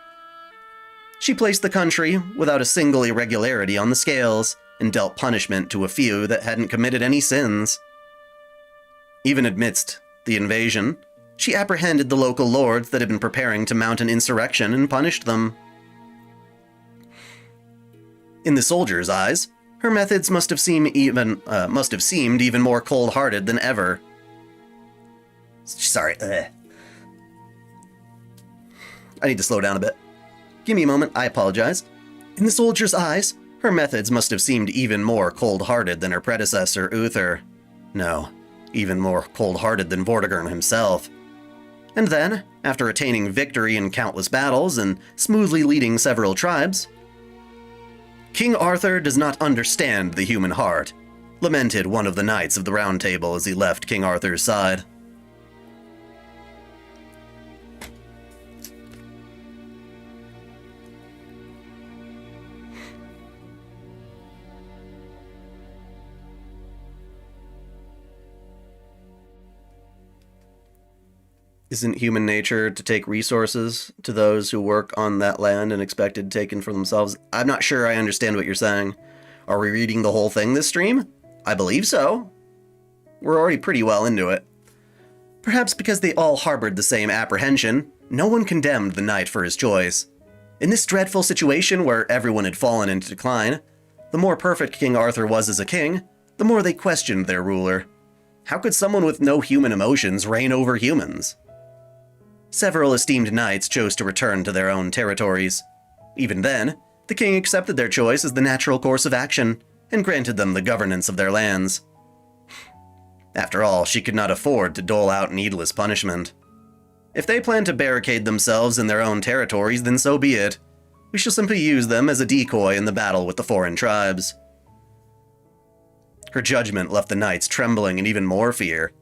[SPEAKER 1] She placed the country without a single irregularity on the scales, and dealt punishment to a few that hadn't committed any sins. Even amidst the invasion, she apprehended the local lords that had been preparing to mount an insurrection and punished them. In the soldiers' eyes, her methods must have seemed even more cold-hearted than ever. Sorry. I need to slow down a bit. Give me a moment, I apologize. In the soldier's eyes, her methods must have seemed even more cold-hearted than her predecessor, Uther. No, even more cold-hearted than Vortigern himself. And then, after attaining victory in countless battles and smoothly leading several tribes, King Arthur does not understand the human heart, lamented one of the knights of the Round Table as he left King Arthur's side. Isn't human nature to take resources to those who work on that land and expected taken for themselves? I'm not sure I understand what you're saying. Are we reading the whole thing this stream? I believe so. We're already pretty well into it. Perhaps because they all harbored the same apprehension, no one condemned the knight for his choice. In this dreadful situation where everyone had fallen into decline, the more perfect King Arthur was as a king, the more they questioned their ruler. How could someone with no human emotions reign over humans? Several esteemed knights chose to return to their own territories. Even then, the king accepted their choice as the natural course of action, and granted them the governance of their lands. After all, she could not afford to dole out needless punishment. If they plan to barricade themselves in their own territories, then so be it. We shall simply use them as a decoy in the battle with the foreign tribes. Her judgment left the knights trembling in even more fear.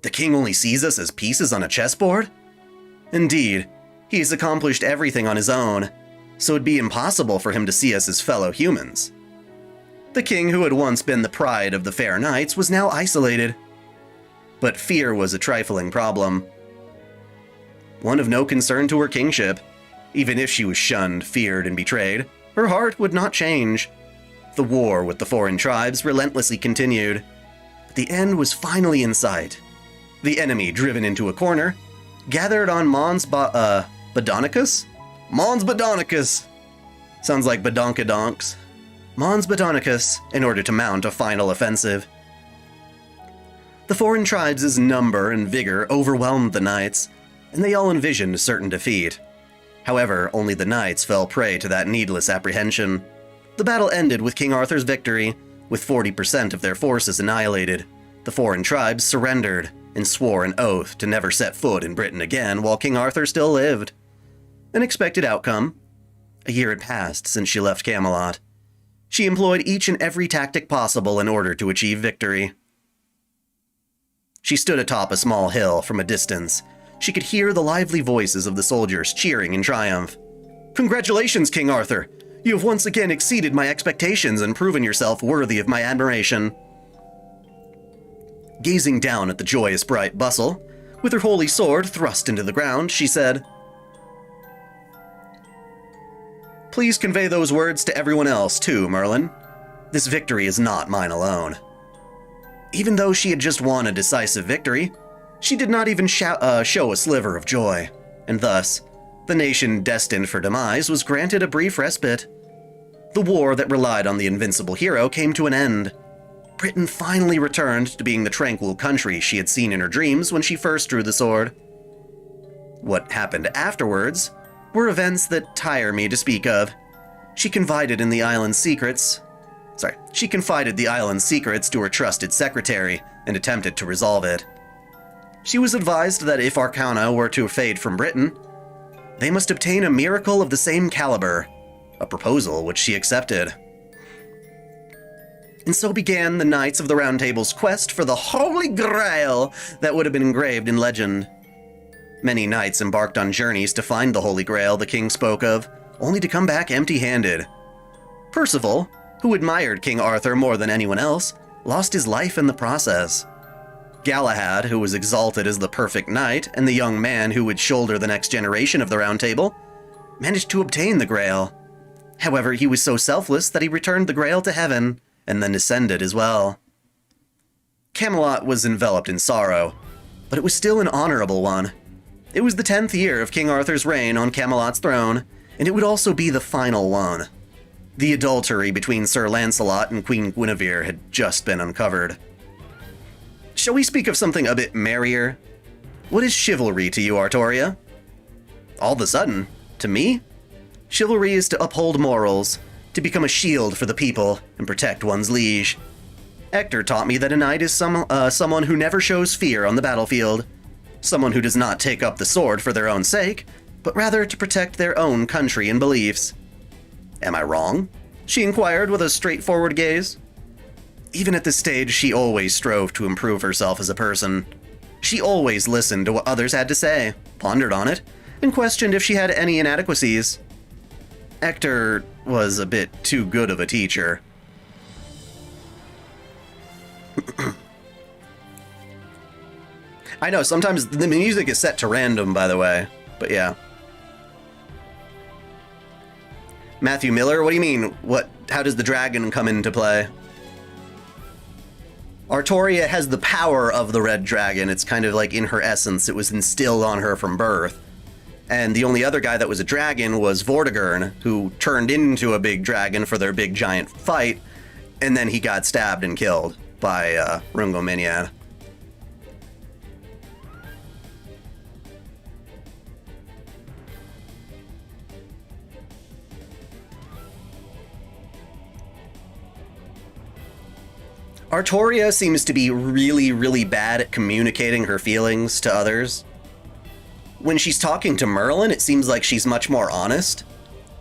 [SPEAKER 1] The king only sees us as pieces on a chessboard? Indeed, he has accomplished everything on his own, so it'd be impossible for him to see us as fellow humans. The king who had once been the pride of the fair knights was now isolated. But fear was a trifling problem. One of no concern to her kingship. Even if she was shunned, feared, and betrayed, her heart would not change. The war with the foreign tribes relentlessly continued. But the end was finally in sight. The enemy, driven into a corner, gathered on Mons Badonicus? Mons Badonicus! Sounds like Badonkadonks. Mons Badonicus, in order to mount a final offensive. The foreign tribes' number and vigor overwhelmed the knights, and they all envisioned certain defeat. However, only the knights fell prey to that needless apprehension. The battle ended with King Arthur's victory, with 40% of their forces annihilated. The foreign tribes surrendered, and swore an oath to never set foot in Britain again while King Arthur still lived. An expected outcome. A year had passed since she left Camelot. She employed each and every tactic possible in order to achieve victory. She stood atop a small hill from a distance. She could hear the lively voices of the soldiers cheering in triumph. "Congratulations, King Arthur! You have once again exceeded my expectations and proven yourself worthy of my admiration." Gazing down at the joyous bright bustle, with her holy sword thrust into the ground, she said, "Please convey those words to everyone else, too, Merlin. This victory is not mine alone." Even though she had just won a decisive victory, she did not even show a sliver of joy, and thus, the nation destined for demise was granted a brief respite. The war that relied on the invincible hero came to an end. Britain finally returned to being the tranquil country she had seen in her dreams when she first drew the sword. What happened afterwards were events that tire me to speak of. She confided the island's secrets to her trusted secretary and attempted to resolve it. She was advised that if Arcana were to fade from Britain, they must obtain a miracle of the same caliber, a proposal which she accepted. And so began the Knights of the Round Table's quest for the Holy Grail that would have been engraved in legend. Many knights embarked on journeys to find the Holy Grail the king spoke of, only to come back empty-handed. Percival, who admired King Arthur more than anyone else, lost his life in the process. Galahad, who was exalted as the perfect knight and the young man who would shoulder the next generation of the Round Table, managed to obtain the Grail. However, he was so selfless that he returned the Grail to heaven, and then descended as well. Camelot was enveloped in sorrow, but it was still an honorable one. It was the 10th year of King Arthur's reign on Camelot's throne, and it would also be the final one. The adultery between Sir Lancelot and Queen Guinevere had just been uncovered. Shall we speak of something a bit merrier? What is chivalry to you, Artoria? All of a sudden, to me? Chivalry is to uphold morals, to become a shield for the people and protect one's liege. Hector taught me that a knight is someone who never shows fear on the battlefield, someone who does not take up the sword for their own sake, but rather to protect their own country and beliefs. Am I wrong? She inquired with a straightforward gaze. Even at this stage, she always strove to improve herself as a person. She always listened to what others had to say, pondered on it, and questioned if she had any inadequacies. Hector was a bit too good of a teacher. I know, sometimes the music is set to random, by the way, but yeah. Matthew Miller, what do you mean? How does the dragon come into play? Artoria has the power of the red dragon. It's kind of like in her essence. It was instilled on her from birth. And the only other guy that was a dragon was Vortigern, who turned into a big dragon for their big giant fight, and then he got stabbed and killed by Rungo Miniad. Artoria seems to be really, really bad at communicating her feelings to others. When she's talking to Merlin, it seems like she's much more honest.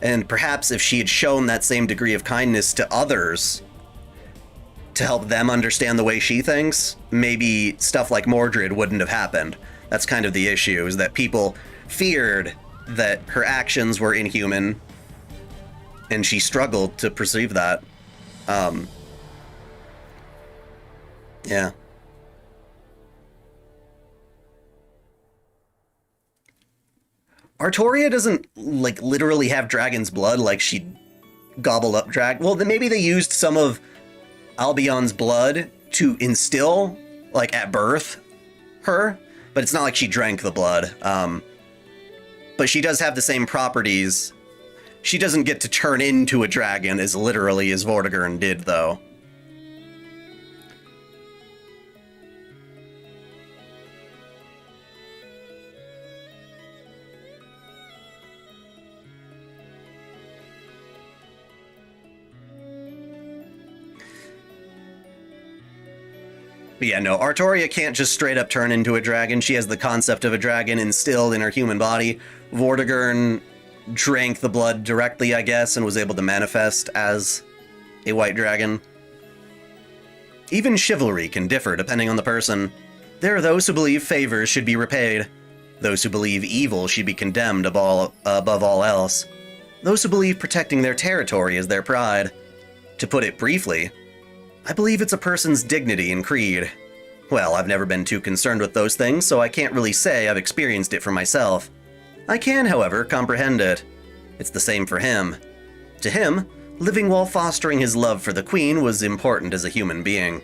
[SPEAKER 1] And perhaps if she had shown that same degree of kindness to others to help them understand the way she thinks, maybe stuff like Mordred wouldn't have happened. That's kind of the issue, is that people feared that her actions were inhuman, and she struggled to perceive that. Yeah. Artoria doesn't, like, literally have dragon's blood, like she gobbled up well, then maybe they used some of Albion's blood to instill, like, at birth, her, but it's not like she drank the blood. But she does have the same properties. She doesn't get to turn into a dragon as literally as Vortigern did, though. But yeah, no, Artoria can't just straight up turn into a dragon. She has the concept of a dragon instilled in her human body. Vortigern drank the blood directly, I guess, and was able to manifest as a white dragon. Even chivalry can differ depending on the person. There are those who believe favors should be repaid. Those who believe evil should be condemned above all else. Those who believe protecting their territory is their pride. To put it briefly, I believe it's a person's dignity and creed. Well, I've never been too concerned with those things, so I can't really say I've experienced it for myself. I can, however, comprehend it. It's the same for him. To him, living while fostering his love for the Queen was important as a human being.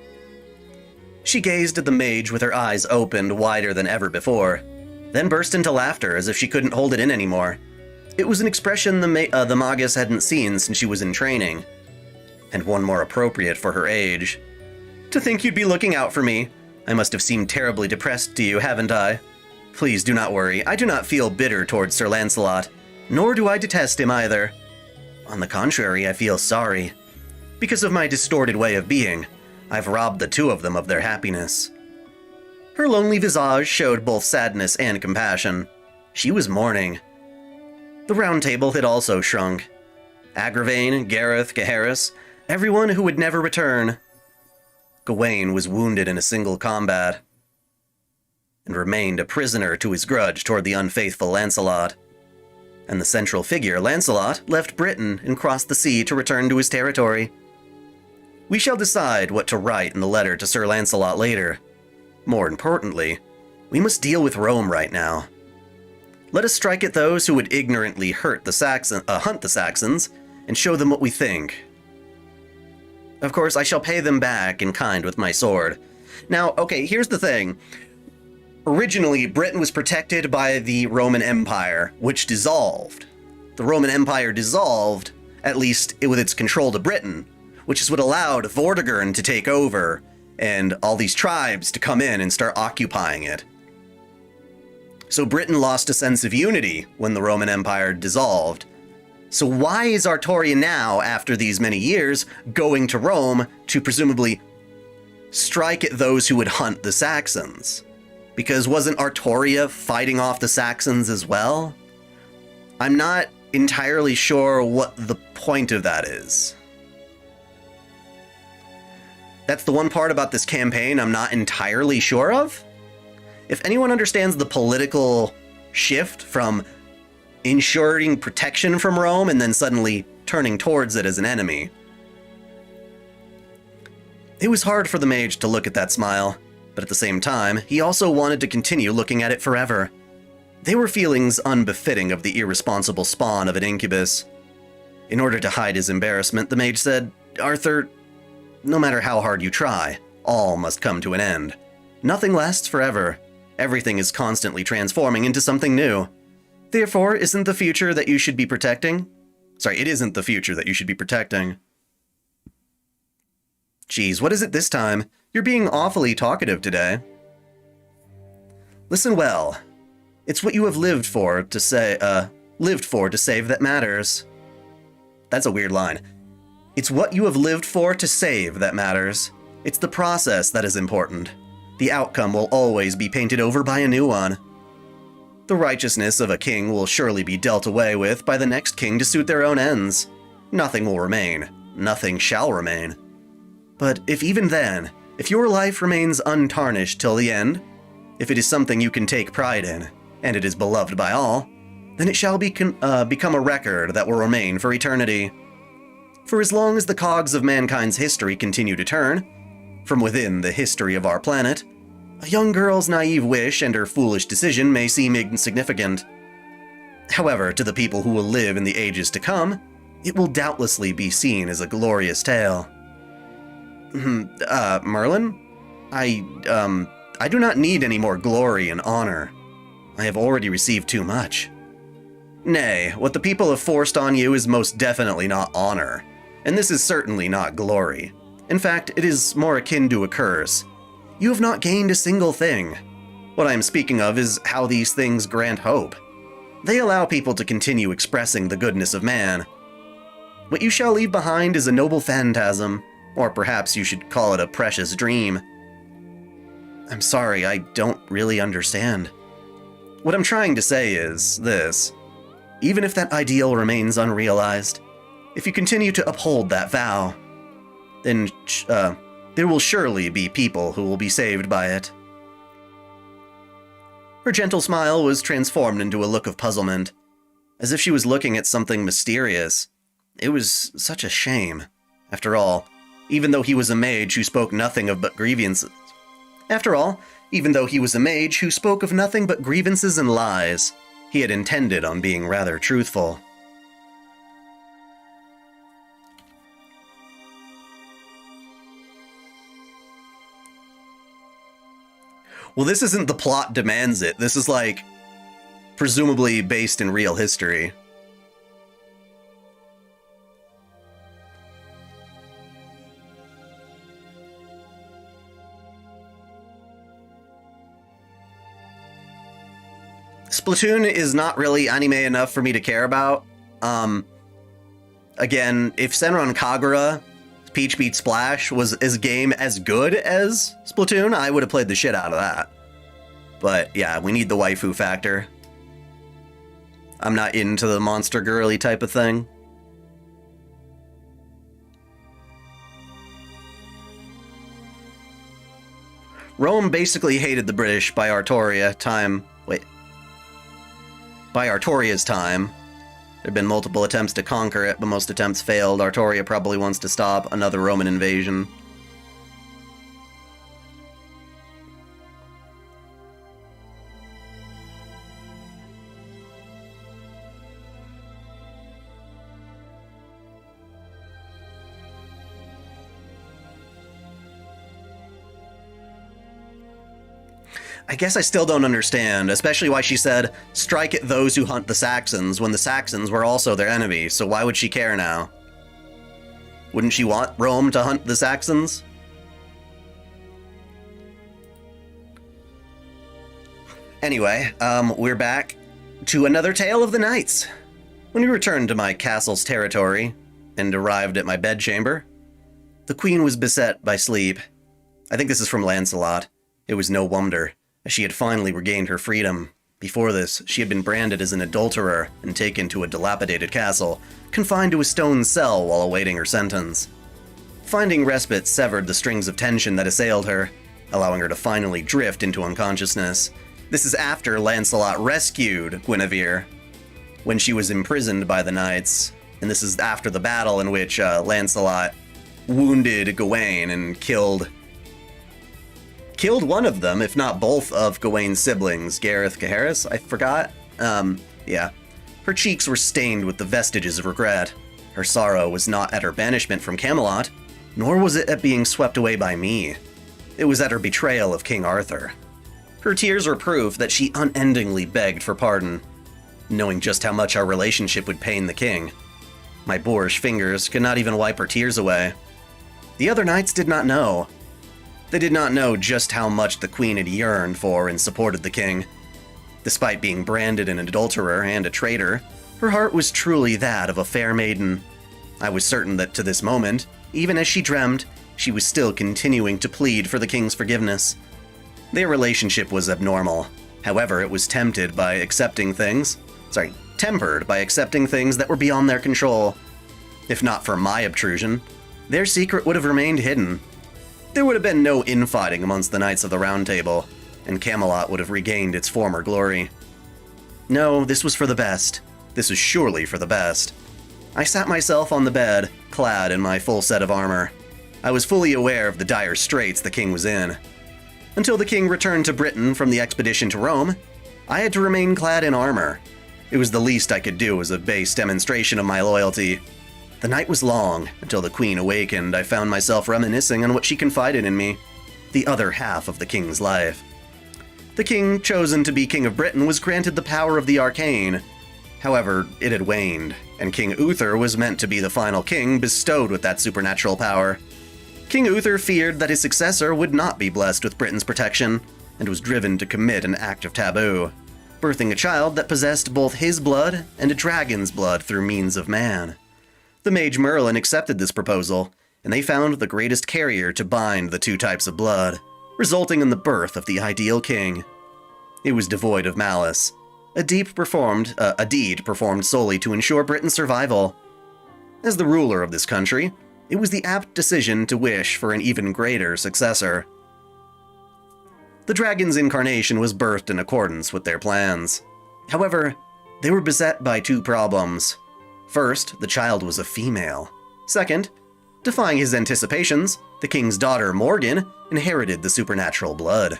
[SPEAKER 1] She gazed at the mage with her eyes opened wider than ever before, then burst into laughter as if she couldn't hold it in anymore. It was an expression the Magus hadn't seen since she was in training, and one more appropriate for her age. To think you'd be looking out for me. I must have seemed terribly depressed to you, haven't I? Please do not worry. I do not feel bitter towards Sir Lancelot, nor do I detest him either. On the contrary, I feel sorry. Because of my distorted way of being, I've robbed the two of them of their happiness. Her lonely visage showed both sadness and compassion. She was mourning. The round table had also shrunk. Agravain, Gareth, Gaheris, everyone who would never return. Gawain was wounded in a single combat, and remained a prisoner to his grudge toward the unfaithful Lancelot. And the central figure, Lancelot, left Britain and crossed the sea to return to his territory. We shall decide what to write in the letter to Sir Lancelot later. More importantly, we must deal with Rome right now. Let us strike at those who would ignorantly hunt the Saxons, and show them what we think. Of course, I shall pay them back in kind with my sword. Now, okay, here's the thing. Originally, Britain was protected by the Roman Empire, which dissolved. The Roman Empire dissolved, at least with its control to Britain, which is what allowed Vortigern to take over, and all these tribes to come in and start occupying it. So Britain lost a sense of unity when the Roman Empire dissolved. So why is Artoria now, after these many years, going to Rome to presumably strike at those who would hunt the Saxons? Because wasn't Artoria fighting off the Saxons as well? I'm not entirely sure what the point of that is. That's the one part about this campaign I'm not entirely sure of. If anyone understands the political shift from ensuring protection from Rome and then suddenly turning towards it as an enemy. It was hard for the mage to look at that smile, but at the same time, he also wanted to continue looking at it forever. They were feelings unbefitting of the irresponsible spawn of an incubus. In order to hide his embarrassment, the mage said, "Arthur, no matter how hard you try, all must come to an end. Nothing lasts forever. Everything is constantly transforming into something new. Therefore, isn't the future that you should be protecting? Sorry, it isn't the future that you should be protecting." Geez, what is it this time? You're being awfully talkative today. Listen well. It's what you have lived for to save that matters. That's a weird line. It's what you have lived for to save that matters. It's the process that is important. The outcome will always be painted over by a new one. The righteousness of a king will surely be dealt away with by the next king to suit their own ends. Nothing will remain. Nothing shall remain. But if even then, if your life remains untarnished till the end, if it is something you can take pride in, and it is beloved by all, then it shall become a record that will remain for eternity. For as long as the cogs of mankind's history continue to turn, from within the history of our planet, a young girl's naive wish and her foolish decision may seem insignificant. However, to the people who will live in the ages to come, it will doubtlessly be seen as a glorious tale. Merlin? I do not need any more glory and honor. I have already received too much. Nay, what the people have forced on you is most definitely not honor, and this is certainly not glory. In fact, it is more akin to a curse. You have not gained a single thing. What I am speaking of is how these things grant hope. They allow people to continue expressing the goodness of man. What you shall leave behind is a noble phantasm, or perhaps you should call it a precious dream. I'm sorry, I don't really understand. What I'm trying to say is this. Even if that ideal remains unrealized, if you continue to uphold that vow, then there will surely be people who will be saved by it. Her gentle smile was transformed into a look of puzzlement, as if she was looking at something mysterious. It was such a shame. After all, even though he was a mage who spoke nothing of but grievances. And lies, he had intended on being rather truthful. Well, this isn't the plot demands it. This is like, presumably based in real history. Splatoon is not really anime enough for me to care about. Again, if Senran Kagura, Peach Beat Splash, was a game as good as Splatoon, I would have played the shit out of that. But yeah, we need the waifu factor. I'm not into the monster girly type of thing. Rome basically hated the British by Artoria's time. There have been multiple attempts to conquer it, but most attempts failed. Artoria probably wants to stop another Roman invasion. I guess I still don't understand, especially why she said, strike at those who hunt the Saxons, when the Saxons were also their enemy, so why would she care now? Wouldn't she want Rome to hunt the Saxons? Anyway, we're back to another tale of the nights. When we returned to my castle's territory and arrived at my bedchamber, the queen was beset by sleep. I think this is from Lancelot. It was no wonder, as she had finally regained her freedom. Before this, she had been branded as an adulterer and taken to a dilapidated castle, confined to a stone cell while awaiting her sentence. Finding respite severed the strings of tension that assailed her, allowing her to finally drift into unconsciousness. This is after Lancelot rescued Guinevere, when she was imprisoned by the knights, and this is after the battle in which Lancelot wounded Gawain and killed one of them, if not both of Gawain's siblings, Gareth Gaheris, I forgot. Yeah. Her cheeks were stained with the vestiges of regret. Her sorrow was not at her banishment from Camelot, nor was it at being swept away by me. It was at her betrayal of King Arthur. Her tears were proof that she unendingly begged for pardon, knowing just how much our relationship would pain the king. My boorish fingers could not even wipe her tears away. The other knights did not know. They did not know just how much the queen had yearned for and supported the king. Despite being branded an adulterer and a traitor, her heart was truly that of a fair maiden. I was certain that to this moment, even as she dreamt, she was still continuing to plead for the king's forgiveness. Their relationship was abnormal. However, it was tempered by accepting things that were beyond their control. If not for my obtrusion, their secret would have remained hidden. There would have been no infighting amongst the Knights of the Round Table, and Camelot would have regained its former glory. No, this was for the best. This was surely for the best. I sat myself on the bed, clad in my full set of armor. I was fully aware of the dire straits the king was in. Until the king returned to Britain from the expedition to Rome, I had to remain clad in armor. It was the least I could do as a base demonstration of my loyalty. The night was long. Until the queen awakened, I found myself reminiscing on what she confided in me, the other half of the king's life. The king chosen to be king of Britain was granted the power of the arcane. However, it had waned, and King Uther was meant to be the final king bestowed with that supernatural power. King Uther feared that his successor would not be blessed with Britain's protection, and was driven to commit an act of taboo, birthing a child that possessed both his blood and a dragon's blood through means of man. The mage Merlin accepted this proposal, and they found the greatest carrier to bind the two types of blood, resulting in the birth of the ideal king. It was devoid of malice, a deed performed solely to ensure Britain's survival. As the ruler of this country, it was the apt decision to wish for an even greater successor. The dragon's incarnation was birthed in accordance with their plans. However, they were beset by two problems. First, the child was a female. Second, defying his anticipations, the king's daughter, Morgan, inherited the supernatural blood.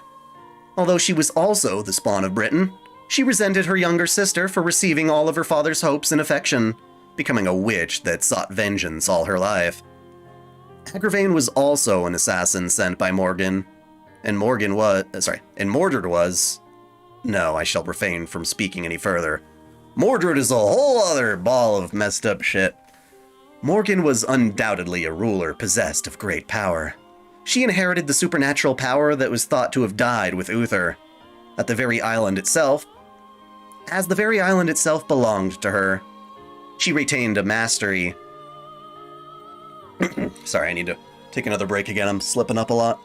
[SPEAKER 1] Although she was also the spawn of Britain, she resented her younger sister for receiving all of her father's hopes and affection, becoming a witch that sought vengeance all her life. Agravain was also an assassin sent by Morgan, and Mordred was... No, I shall refrain from speaking any further. Mordred is a whole other ball of messed up shit. Morgan was undoubtedly a ruler possessed of great power. She inherited the supernatural power that was thought to have died with Uther. As the very island itself belonged to her. She retained a mastery. Sorry, I need to take another break again. I'm slipping up a lot.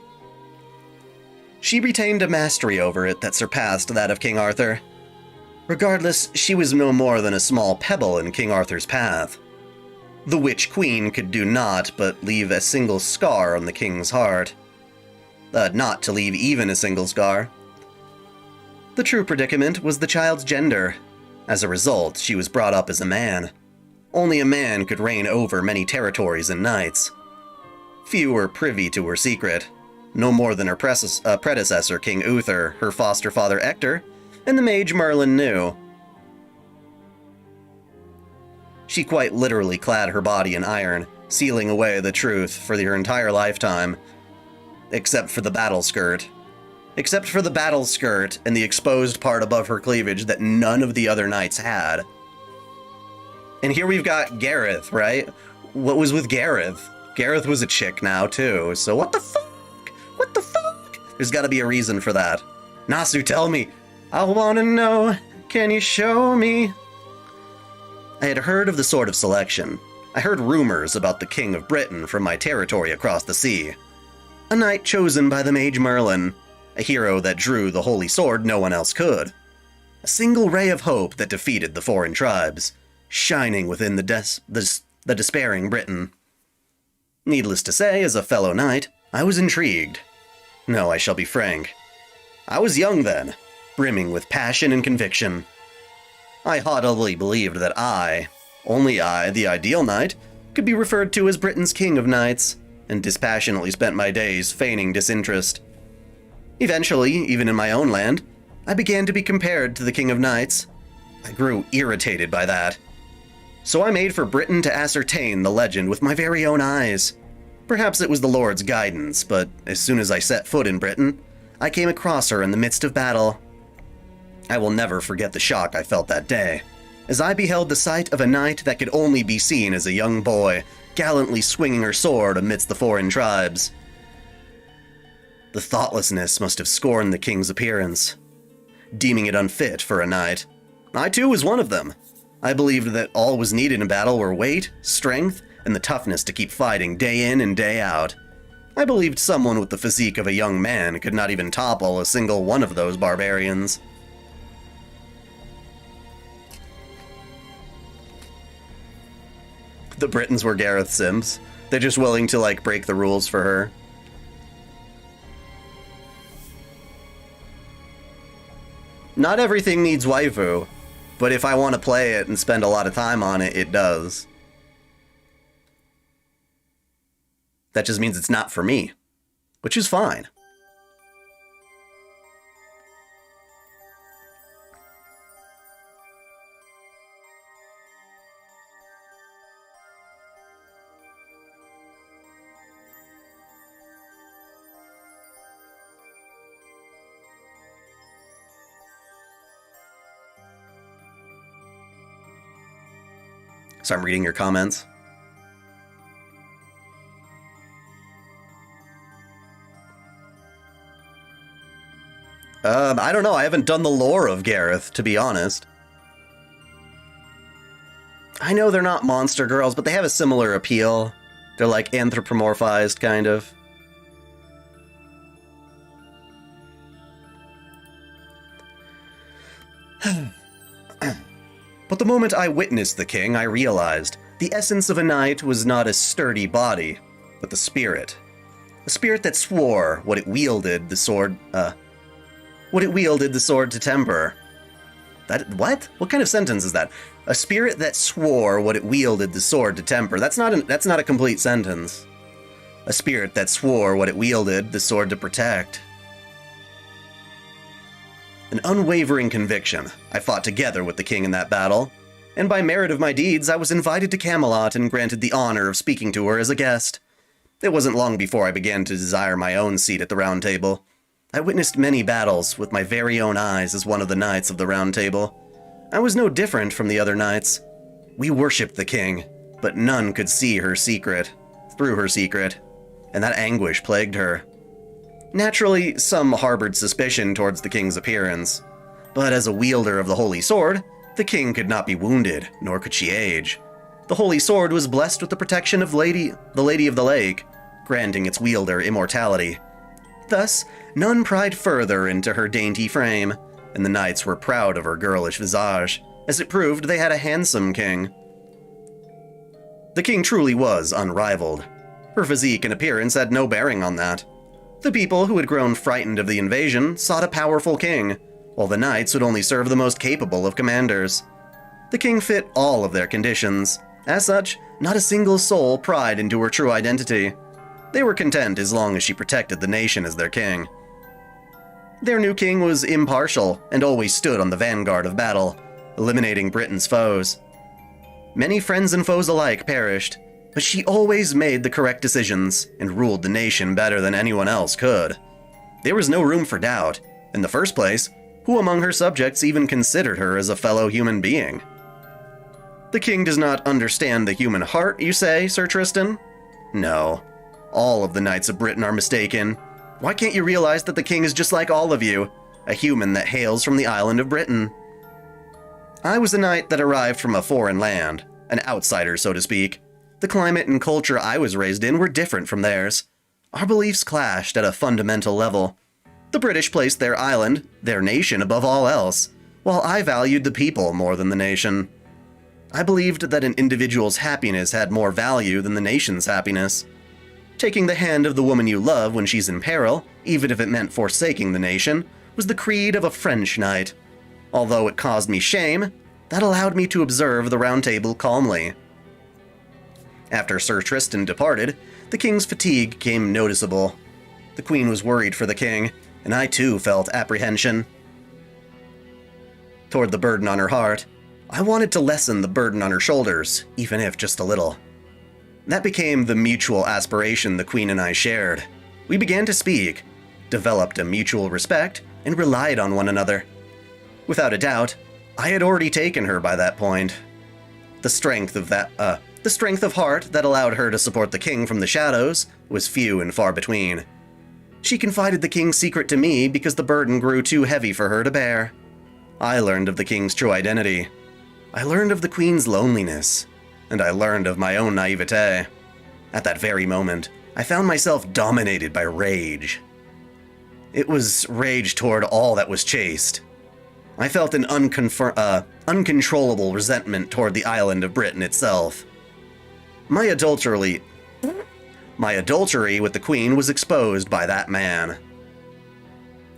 [SPEAKER 1] She retained a mastery over it that surpassed that of King Arthur. Regardless, she was no more than a small pebble in King Arthur's path. The Witch Queen could do naught but leave a single scar on the king's heart. Not to leave even a single scar. The true predicament was the child's gender. As a result, she was brought up as a man. Only a man could reign over many territories and knights. Few were privy to her secret, no more than her predecessor, King Uther, her foster father Ector, and the mage Merlin knew. She quite literally clad her body in iron, sealing away the truth for her entire lifetime, except for the battle skirt. Except for the battle skirt and the exposed part above her cleavage that none of the other knights had. And here we've got Gareth, right? What was with Gareth? Gareth was a chick now, too, so what the fuck? What the fuck? There's gotta be a reason for that. Nasu, tell me. I wanna know, can you show me? I had heard of the Sword of Selection. I heard rumors about the King of Britain from my territory across the sea. A knight chosen by the Mage Merlin, a hero that drew the holy sword no one else could. A single ray of hope that defeated the foreign tribes, shining within the despairing Britain. Needless to say, as a fellow knight, I was intrigued. No, I shall be frank. I was young then, brimming with passion and conviction. I haughtily believed that I, only I, the ideal knight, could be referred to as Britain's king of knights, and dispassionately spent my days feigning disinterest. Eventually, even in my own land, I began to be compared to the king of knights. I grew irritated by that. So I made for Britain to ascertain the legend with my very own eyes. Perhaps it was the Lord's guidance, but as soon as I set foot in Britain, I came across her in the midst of battle. I will never forget the shock I felt that day, as I beheld the sight of a knight that could only be seen as a young boy, gallantly swinging her sword amidst the foreign tribes. The thoughtlessness must have scorned the king's appearance, deeming it unfit for a knight. I too was one of them. I believed that all was needed in battle were weight, strength, and the toughness to keep fighting day in and day out. I believed someone with the physique of a young man could not even topple a single one of those barbarians. The Britons were Gareth Sims. They're just willing to, break the rules for her. Not everything needs waifu, but if I want to play it and spend a lot of time on it, it does. That just means it's not for me, which is fine. So I'm reading your comments. I don't know. I haven't done the lore of Gareth, to be honest. I know they're not monster girls, but they have a similar appeal. They're anthropomorphized, kind of. But the moment I witnessed the king, I realized the essence of a knight was not a sturdy body, but the spirit. A spirit that swore what it wielded the sword, to temper. What? What kind of sentence is that? A spirit that swore what it wielded the sword to temper. That's not a complete sentence. A spirit that swore what it wielded the sword to protect. An unwavering conviction. I fought together with the king in that battle, and by merit of my deeds, I was invited to Camelot and granted the honor of speaking to her as a guest. It wasn't long before I began to desire my own seat at the Round Table. I witnessed many battles with my very own eyes as one of the knights of the Round Table. I was no different from the other knights. We worshipped the king, but none could see her secret, through her secret, and that anguish plagued her. Naturally, some harbored suspicion towards the king's appearance, but as a wielder of the Holy Sword, the king could not be wounded, nor could she age. The Holy Sword was blessed with the protection of the Lady of the Lake, granting its wielder immortality. Thus, none pried further into her dainty frame, and the knights were proud of her girlish visage, as it proved they had a handsome king. The king truly was unrivaled. Her physique and appearance had no bearing on that. The people who had grown frightened of the invasion sought a powerful king, while the knights would only serve the most capable of commanders. The king fit all of their conditions. As such, not a single soul pried into her true identity. They were content as long as she protected the nation as their king. Their new king was impartial and always stood on the vanguard of battle, eliminating Britain's foes. Many friends and foes alike perished, but she always made the correct decisions and ruled the nation better than anyone else could. There was no room for doubt. In the first place, who among her subjects even considered her as a fellow human being? The king does not understand the human heart, you say, Sir Tristan? No. All of the knights of Britain are mistaken. Why can't you realize that the king is just like all of you? a human that hails from the island of Britain. I was a knight that arrived from a foreign land, an outsider, so to speak. The climate and culture I was raised in were different from theirs. Our beliefs clashed at a fundamental level. The British placed their island, their nation, above all else, while I valued the people more than the nation. I believed that an individual's happiness had more value than the nation's happiness. Taking the hand of the woman you love when she's in peril, even if it meant forsaking the nation, was the creed of a French knight. Although it caused me shame, that allowed me to observe the Round Table calmly. After Sir Tristan departed, the king's fatigue became noticeable. The queen was worried for the king, and I too felt apprehension toward the burden on her heart. I wanted to lessen the burden on her shoulders, even if just a little. That became the mutual aspiration the queen and I shared. We began to speak, developed a mutual respect, and relied on one another. Without a doubt, I had already taken her by that point. The strength of heart that allowed her to support the king from the shadows was few and far between. She confided the king's secret to me because the burden grew too heavy for her to bear. I learned of the king's true identity. I learned of the queen's loneliness, and I learned of my own naivete. At that very moment, I found myself dominated by rage. It was rage toward all that was chaste. I felt an uncontrollable resentment toward the island of Britain itself. My adultery with the queen was exposed by that man.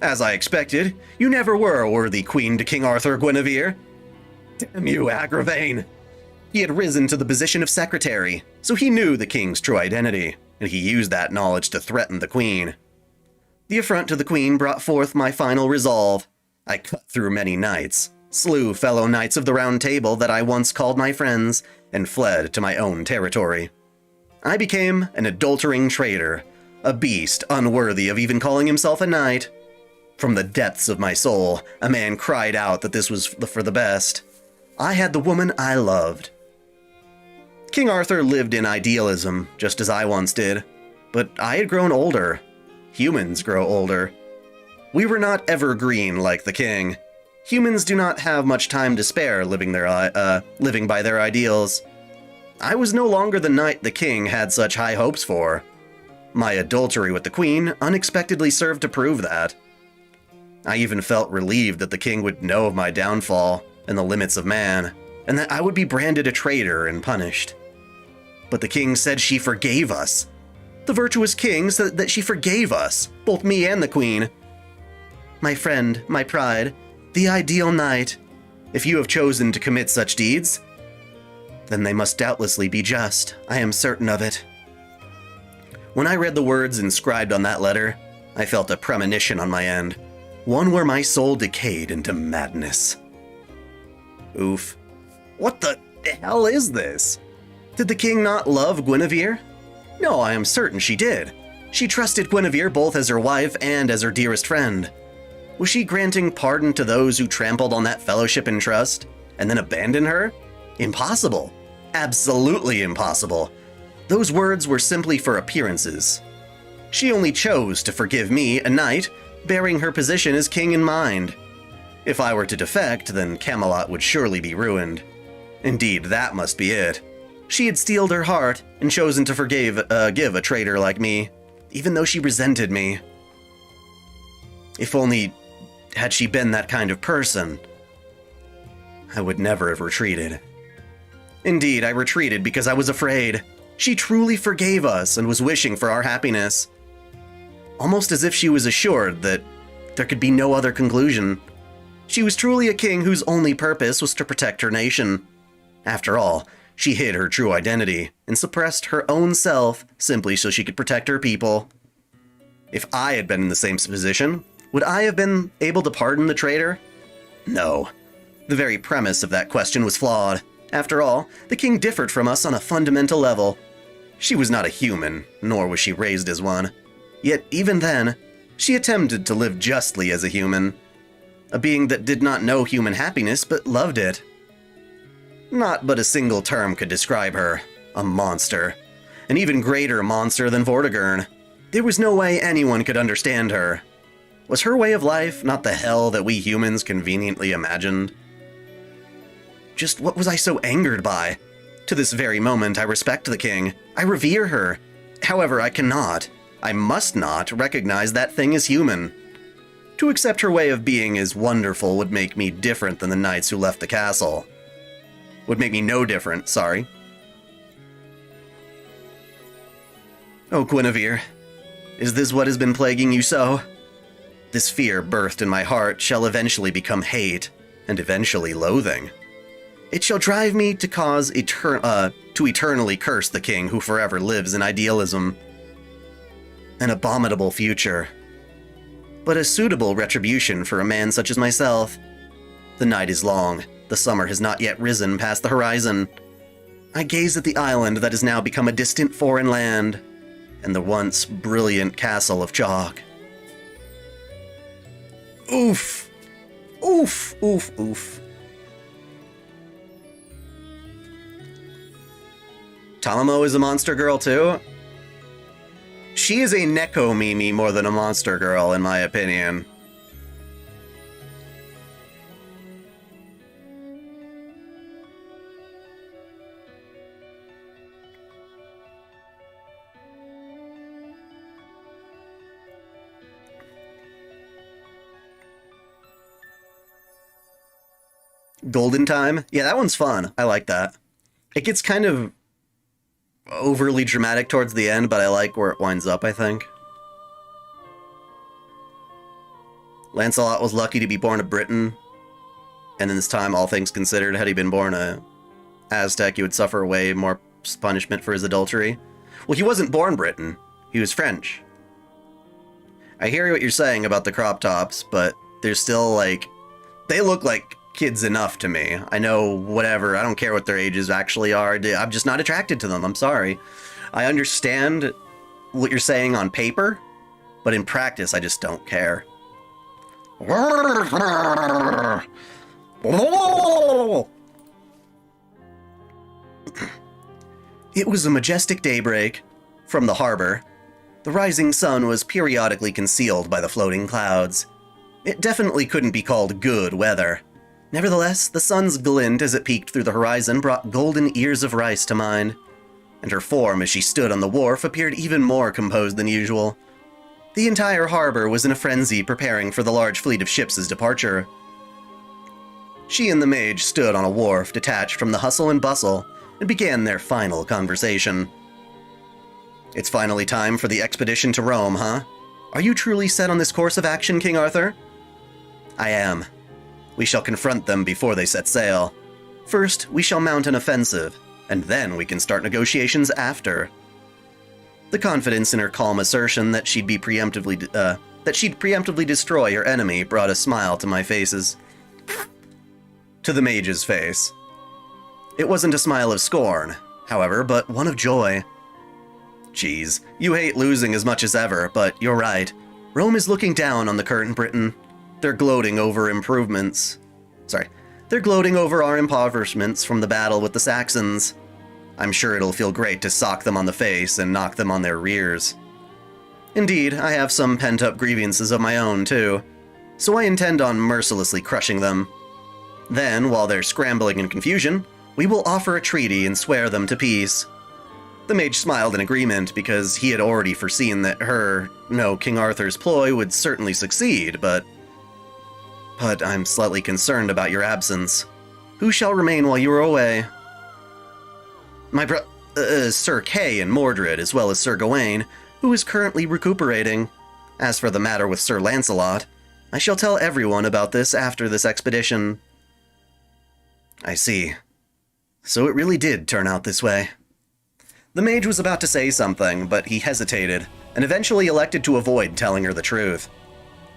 [SPEAKER 1] As I expected, you never were a worthy queen to King Arthur, Guinevere. Damn you, Agravain. He had risen to the position of secretary, so he knew the king's true identity, and he used that knowledge to threaten the queen. The affront to the queen brought forth my final resolve. I cut through many knights, slew fellow knights of the Round Table that I once called my friends, and fled to my own territory. I became an adultering traitor, a beast unworthy of even calling himself a knight. From the depths of my soul, a man cried out that this was for the best. I had the woman I loved. King Arthur lived in idealism, just as I once did, but I had grown older. Humans grow older. We were not evergreen like the king. Humans do not have much time to spare living by their ideals. I was no longer the knight the king had such high hopes for. My adultery with the queen unexpectedly served to prove that. I even felt relieved that the king would know of my downfall and the limits of man, and that I would be branded a traitor and punished. But the king said she forgave us. The virtuous king said that she forgave us, both me and the queen. My friend, my pride, the ideal knight, if you have chosen to commit such deeds, then they must doubtlessly be just. I am certain of it. When I read the words inscribed on that letter, I felt a premonition on my end, one where my soul decayed into madness. Oof. What the hell is this? Did the king not love Guinevere? No, I am certain she did. She trusted Guinevere both as her wife and as her dearest friend. Was she granting pardon to those who trampled on that fellowship and trust, and then abandoned her? Impossible. Absolutely impossible. Those words were simply for appearances. She only chose to forgive me, a knight, bearing her position as king in mind. If I were to defect, then Camelot would surely be ruined. Indeed, that must be it. She had steeled her heart and chosen to give a traitor like me, even though she resented me. If only had she been that kind of person, I would never have retreated. Indeed, I retreated because I was afraid. She truly forgave us and was wishing for our happiness. Almost as if she was assured that there could be no other conclusion. She was truly a king whose only purpose was to protect her nation. After all, she hid her true identity and suppressed her own self simply so she could protect her people. If I had been in the same position, would I have been able to pardon the traitor? No. The very premise of that question was flawed. After all, the king differed from us on a fundamental level. She was not a human, nor was she raised as one. Yet even then, she attempted to live justly as a human. A being that did not know human happiness but loved it. Not but a single term could describe her. A monster. An even greater monster than Vortigern. There was no way anyone could understand her. Was her way of life not the hell that we humans conveniently imagined? Just what was I so angered by? To this very moment, I respect the king. I revere her. However, I must not recognize that thing as human. To accept her way of being as wonderful would make me different than the knights who left the castle. Would make me no different, sorry. Oh, Guinevere, is this what has been plaguing you so? This fear birthed in my heart shall eventually become hate, and eventually loathing. It shall drive me to to eternally curse the king who forever lives in idealism. An abominable future, but a suitable retribution for a man such as myself. The night is long, the summer has not yet risen past the horizon. I gaze at the island that has now become a distant foreign land, and the once brilliant castle of chalk. Oof! Oof, oof, oof. Tamamo is a monster girl too? She is a Neko Mimi more than a monster girl, in my opinion. Golden Time? Yeah, that one's fun. I like that. It gets kind of overly dramatic towards the end, but I like where it winds up, I think. Lancelot was lucky to be born a Briton, and in this time, all things considered, had he been born a Aztec, he would suffer way more punishment for his adultery. Well, he wasn't born Briton. He was French. I hear what you're saying about the crop tops, but they're still, like, they look like kids enough to me. I know, whatever, I don't care what their ages actually are. I'm just not attracted to them, I'm sorry. I understand what you're saying on paper, but in practice, I just don't care. It was a majestic daybreak. From the harbor, the rising sun was periodically concealed by the floating clouds. It definitely couldn't be called good weather. Nevertheless, the sun's glint as it peeked through the horizon brought golden ears of rice to mind, and her form as she stood on the wharf appeared even more composed than usual. The entire harbor was in a frenzy preparing for the large fleet of ships' departure. She and the mage stood on a wharf detached from the hustle and bustle and began their final conversation. It's finally time for the expedition to Rome, huh? Are you truly set on this course of action, King Arthur? I am. We shall confront them before they set sail. First, we shall mount an offensive, and then we can start negotiations after. The confidence in her calm assertion that she'd preemptively destroy her enemy brought a smile to my faces. To the mage's face. It wasn't a smile of scorn, however, but one of joy. Geez, you hate losing as much as ever, but you're right. Rome is looking down on the current Britain. They're gloating over They're gloating over our impoverishments from the battle with the Saxons. I'm sure it'll feel great to sock them on the face and knock them on their rears. Indeed, I have some pent-up grievances of my own, too, so I intend on mercilessly crushing them. Then, while they're scrambling in confusion, we will offer a treaty and swear them to peace. The mage smiled in agreement because he had already foreseen that King Arthur's ploy would certainly succeed, but I'm slightly concerned about your absence. Who shall remain while you are away? My Sir Kay and Mordred, as well as Sir Gawain, who is currently recuperating. As for the matter with Sir Lancelot, I shall tell everyone about this after this expedition. I see. So it really did turn out this way. The mage was about to say something, but he hesitated, and eventually elected to avoid telling her the truth.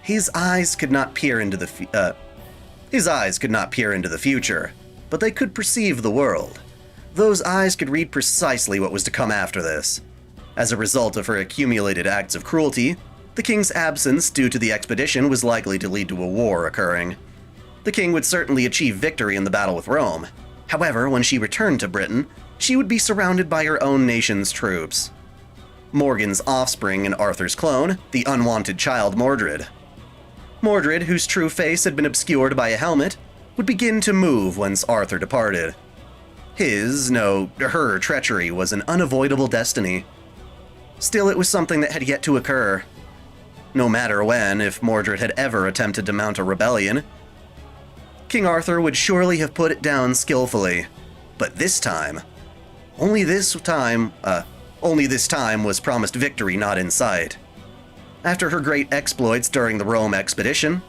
[SPEAKER 1] His eyes could not peer into the future, but they could perceive the world. Those eyes could read precisely what was to come after this. As a result of her accumulated acts of cruelty, the king's absence due to the expedition was likely to lead to a war occurring. The king would certainly achieve victory in the battle with Rome. However, when she returned to Britain, she would be surrounded by her own nation's troops. Morgan's offspring and Arthur's clone, the unwanted child Mordred. Mordred, whose true face had been obscured by a helmet, would begin to move once Arthur departed. Her treachery was an unavoidable destiny. Still, it was something that had yet to occur. No matter when, if Mordred had ever attempted to mount a rebellion, King Arthur would surely have put it down skillfully. But this time, only this time was promised victory not in sight. After her great exploits during the Rome expedition,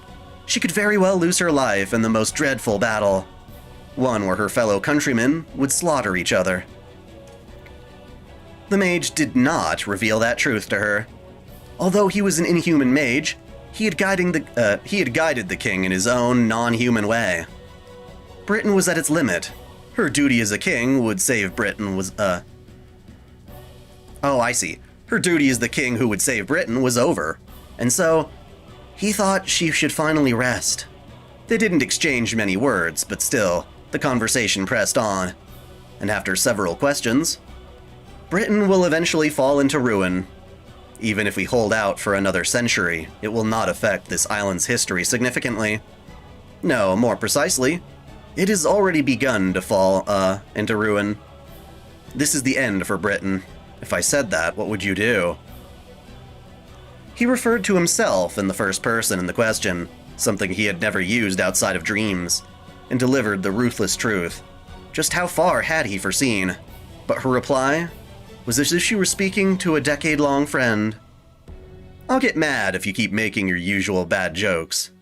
[SPEAKER 1] she could very well lose her life in the most dreadful battle, one where her fellow countrymen would slaughter each other. The mage did not reveal that truth to her. Although he was an inhuman mage, he had guided the king in his own non-human way. Britain was at its limit. Her duty as a king would save Britain was, Oh, I see. Her duty as the king who would save Britain was over. And so, he thought she should finally rest. They didn't exchange many words, but still, the conversation pressed on. And after several questions, Britain will eventually fall into ruin. Even if we hold out for another century, it will not affect this island's history significantly. No, more precisely, it has already begun to fall, into ruin. This is the end for Britain. If I said that, what would you do? He referred to himself in the first person in the question, something he had never used outside of dreams, and delivered the ruthless truth. Just how far had he foreseen? But her reply was as if she were speaking to a decade-long friend. I'll get mad if you keep making your usual bad jokes.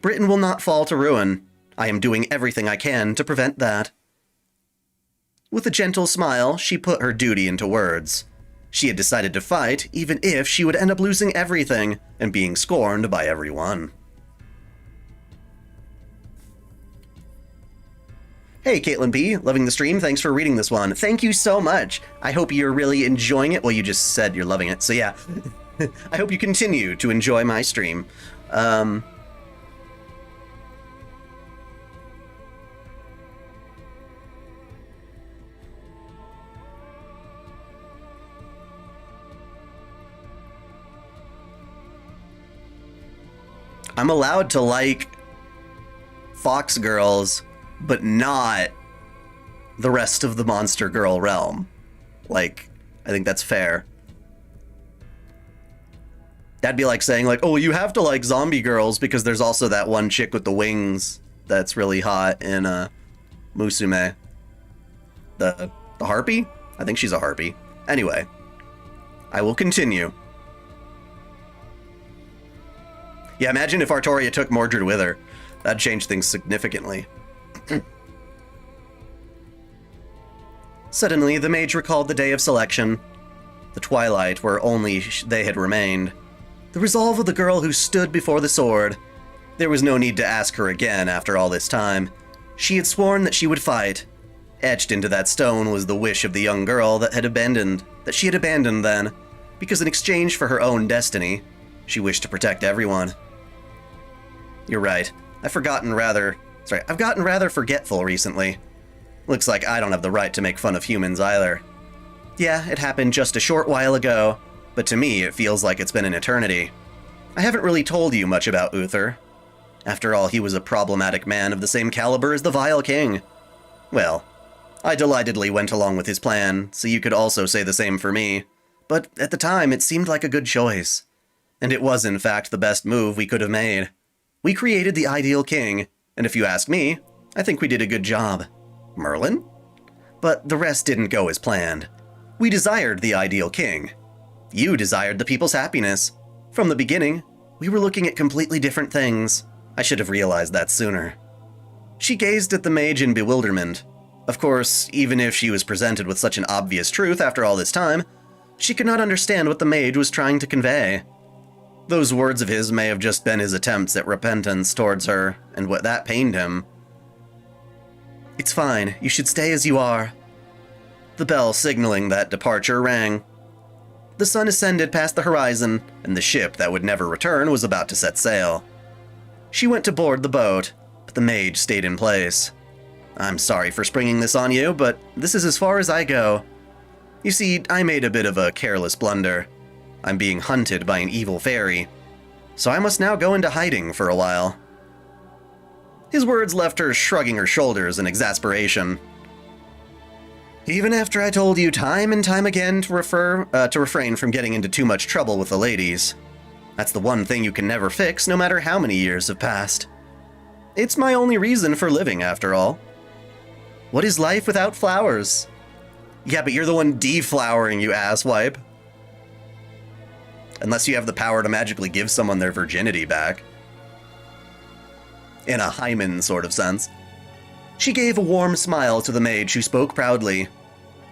[SPEAKER 1] Britain will not fall to ruin. I am doing everything I can to prevent that. With a gentle smile, she put her duty into words. She had decided to fight, even if she would end up losing everything and being scorned by everyone. Hey, Caitlin B., loving the stream. Thanks for reading this one. Thank you so much. I hope you're really enjoying it. Well, you just said you're loving it, so yeah. I hope you continue to enjoy my stream. I'm allowed to like Fox girls, but not the rest of the Monster Girl realm. Like, I think that's fair. That'd be like saying, like, oh, you have to like zombie girls because there's also that one chick with the wings that's really hot in Musume. The harpy? I think she's a harpy. Anyway, I will continue. Yeah, imagine if Artoria took Mordred with her. That'd change things significantly. Suddenly, the mage recalled the day of selection. The twilight where only they had remained. The resolve of the girl who stood before the sword. There was no need to ask her again after all this time. She had sworn that she would fight. Etched into that stone was the wish of the young girl that she had abandoned then, because in exchange for her own destiny, she wished to protect everyone. You're right. I've gotten rather forgetful recently. Looks like I don't have the right to make fun of humans either. Yeah, it happened just a short while ago, but to me it feels like it's been an eternity. I haven't really told you much about Uther. After all, he was a problematic man of the same caliber as the Vile King. Well, I delightedly went along with his plan, so you could also say the same for me. But at the time, it seemed like a good choice. And it was in fact the best move we could have made. We created the ideal king, and if you ask me, I think we did a good job. Merlin? But the rest didn't go as planned. We desired the ideal king. You desired the people's happiness. From the beginning, we were looking at completely different things. I should have realized that sooner. She gazed at the mage in bewilderment. Of course, even if she was presented with such an obvious truth after all this time, she could not understand what the mage was trying to convey. Those words of his may have just been his attempts at repentance towards her, and what that pained him. It's fine, you should stay as you are. The bell signaling that departure rang. The sun ascended past the horizon, and the ship that would never return was about to set sail. She went to board the boat, but the mage stayed in place. I'm sorry for springing this on you, but this is as far as I go. You see, I made a bit of a careless blunder. I'm being hunted by an evil fairy. so I must now go into hiding for a while. His words left her shrugging her shoulders in exasperation. Even after I told you time and time again to refrain from getting into too much trouble with the ladies. That's the one thing you can never fix, no matter how many years have passed. It's my only reason for living, after all. What is life without flowers? Yeah, but you're the one deflowering, you asswipe. Unless you have the power to magically give someone their virginity back. In a hymen sort of sense. She gave a warm smile to the mage who spoke proudly.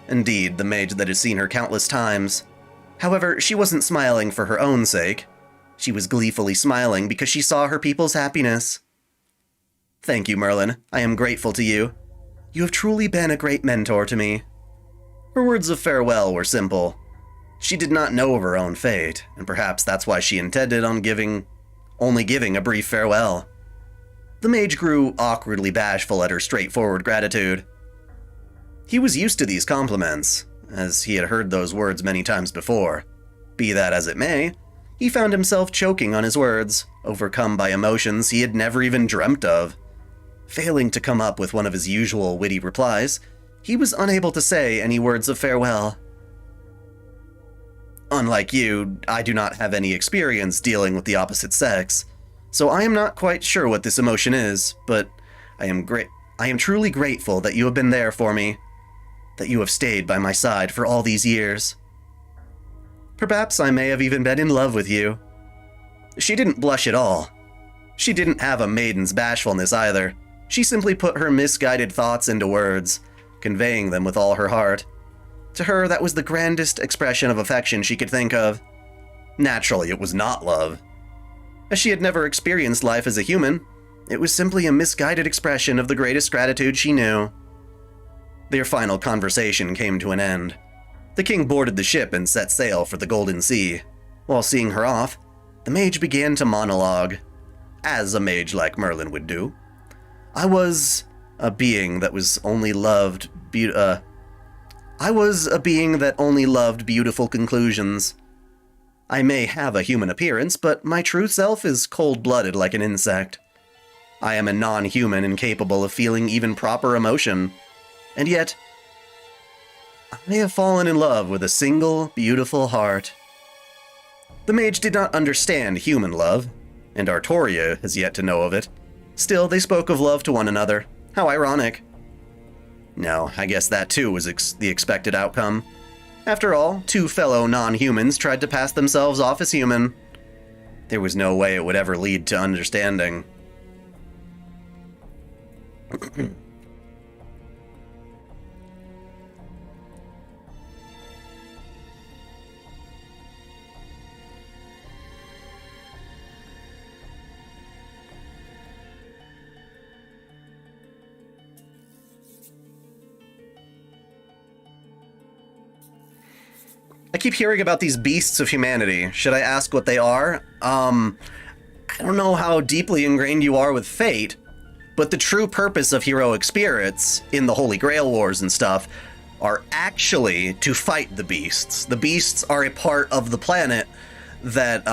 [SPEAKER 1] Indeed, the mage that had seen her countless times. However, she wasn't smiling for her own sake. She was gleefully smiling because she saw her people's happiness. Thank you, Merlin. I am grateful to you. You have truly been a great mentor to me. Her words of farewell were simple. She did not know of her own fate, and perhaps that's why she intended on only giving a brief farewell. The mage grew awkwardly bashful at her straightforward gratitude. He was used to these compliments, as he had heard those words many times before. Be that as it may, he found himself choking on his words, overcome by emotions he had never even dreamt of. Failing to come up with one of his usual witty replies, he was unable to say any words of farewell. Unlike you, I do not have any experience dealing with the opposite sex, so I am not quite sure what this emotion is, but I am truly grateful that you have been there for me, that you have stayed by my side for all these years. Perhaps I may have even been in love with you. She didn't blush at all. She didn't have a maiden's bashfulness either. She simply put her misguided thoughts into words, conveying them with all her heart. To her, that was the grandest expression of affection she could think of. Naturally, it was not love. As she had never experienced life as a human, it was simply a misguided expression of the greatest gratitude she knew. Their final conversation came to an end. The king boarded the ship and set sail for the Golden Sea. While seeing her off, the mage began to monologue, as a mage like Merlin would do. I was a being that only loved beautiful conclusions. I may have a human appearance, but my true self is cold-blooded like an insect. I am a non-human incapable of feeling even proper emotion, and yet I have fallen in love with a single, beautiful heart. The mage did not understand human love, and Artoria has yet to know of it. Still, they spoke of love to one another. How ironic. No, I guess that too was the expected outcome. After all, two fellow non-humans tried to pass themselves off as human. There was no way it would ever lead to understanding. I keep hearing about these beasts of humanity. Should I ask what they are? I don't know how deeply ingrained you are with fate, but the true purpose of heroic spirits in the Holy Grail Wars and stuff are actually to fight the beasts. The beasts are a part of the planet that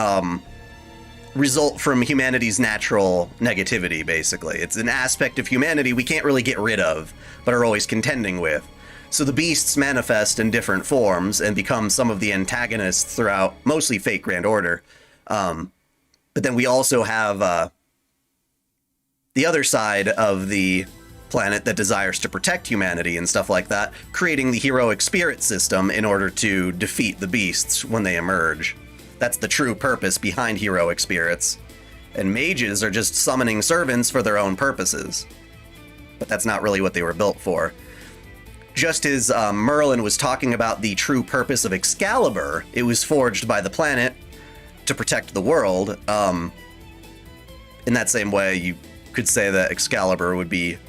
[SPEAKER 1] result from humanity's natural negativity, basically. It's an aspect of humanity we can't really get rid of, but are always contending with. So the beasts manifest in different forms and become some of the antagonists throughout mostly Fate Grand Order. But then we also have the other side of the planet that desires to protect humanity and stuff like that, creating the heroic spirit system in order to defeat the beasts when they emerge. That's the true purpose behind heroic spirits. And mages are just summoning servants for their own purposes. But that's not really what they were built for. Just as Merlin was talking about the true purpose of Excalibur, it was forged by the planet to protect the world. In that same way, you could say that Excalibur would be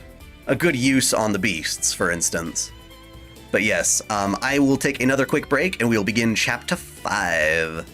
[SPEAKER 1] a good use on the beasts, for instance. But yes, I will take another quick break and we'll begin Chapter 5.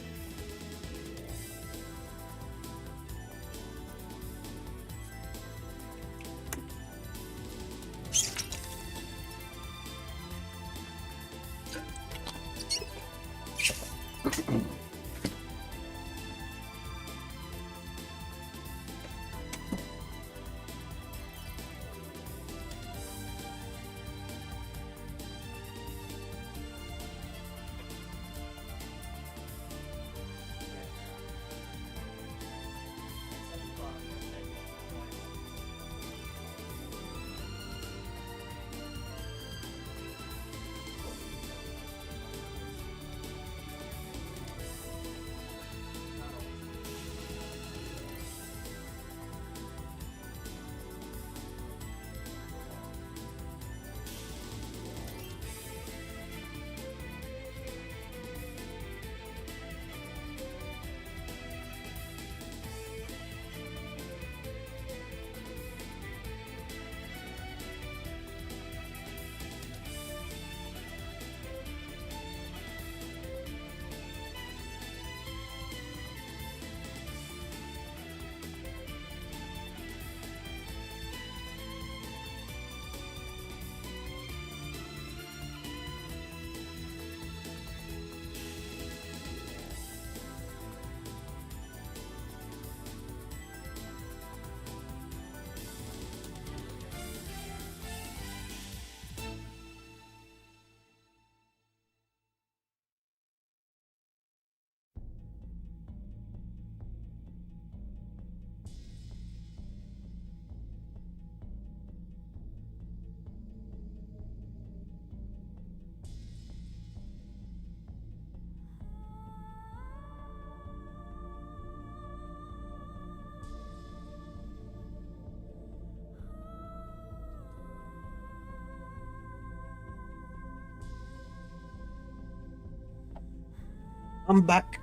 [SPEAKER 1] I'm back.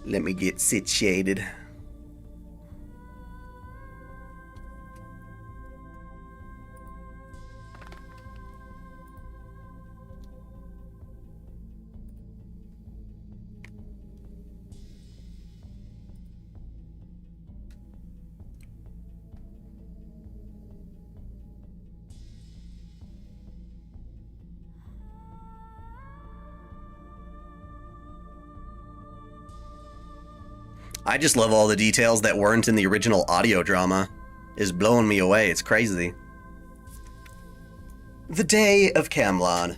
[SPEAKER 1] Let me get situated. I just love all the details that weren't in the original audio drama. It's blowing me away, it's crazy. The Day of Camelon.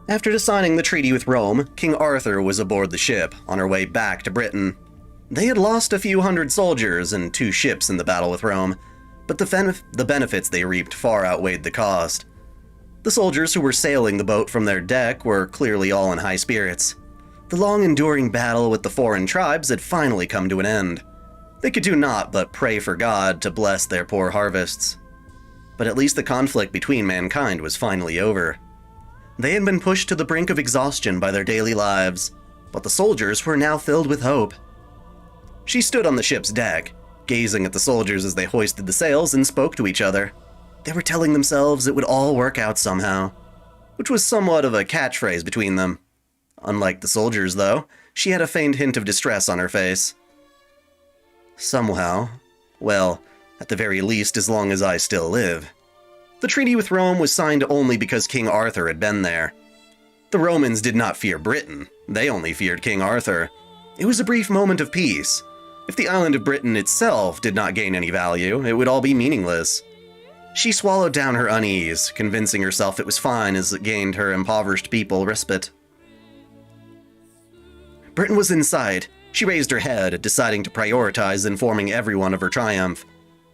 [SPEAKER 1] After signing the treaty with Rome, King Arthur was aboard the ship, on her way back to Britain. They had lost a few hundred soldiers and 2 ships in the battle with Rome, but the benefits they reaped far outweighed the cost. The soldiers who were sailing the boat from their deck were clearly all in high spirits. The long-enduring battle with the foreign tribes had finally come to an end. They could do naught but pray for God to bless their poor harvests. But at least the conflict between mankind was finally over. They had been pushed to the brink of exhaustion by their daily lives, but the soldiers were now filled with hope. She stood on the ship's deck, gazing at the soldiers as they hoisted the sails and spoke to each other. They were telling themselves it would all work out somehow, which was somewhat of a catchphrase between them. Unlike the soldiers, though, she had a faint hint of distress on her face. Somehow, well, at the very least as long as I still live. The treaty with Rome was signed only because King Arthur had been there. The Romans did not fear Britain, they only feared King Arthur. It was a brief moment of peace. If the island of Britain itself did not gain any value, it would all be meaningless. She swallowed down her unease, convincing herself it was fine as it gained her impoverished people respite. Britain was in sight. She raised her head, deciding to prioritize informing everyone of her triumph.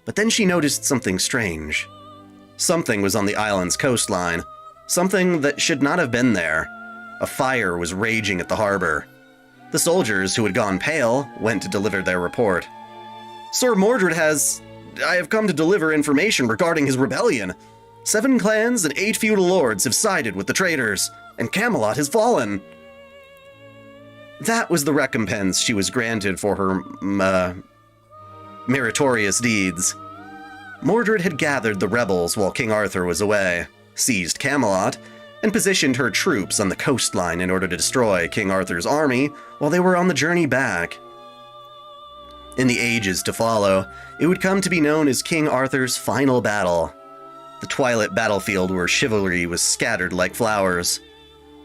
[SPEAKER 1] But then she noticed something strange. Something was on the island's coastline. Something that should not have been there. A fire was raging at the harbor. The soldiers, who had gone pale, went to deliver their report. Sir Mordred I have come to deliver information regarding his rebellion. 7 clans and 8 feudal lords have sided with the traitors, and Camelot has fallen. That was the recompense she was granted for her, meritorious deeds. Mordred had gathered the rebels while King Arthur was away, seized Camelot, and positioned her troops on the coastline in order to destroy King Arthur's army while they were on the journey back. In the ages to follow, it would come to be known as King Arthur's final battle. The twilit battlefield where chivalry was scattered like flowers.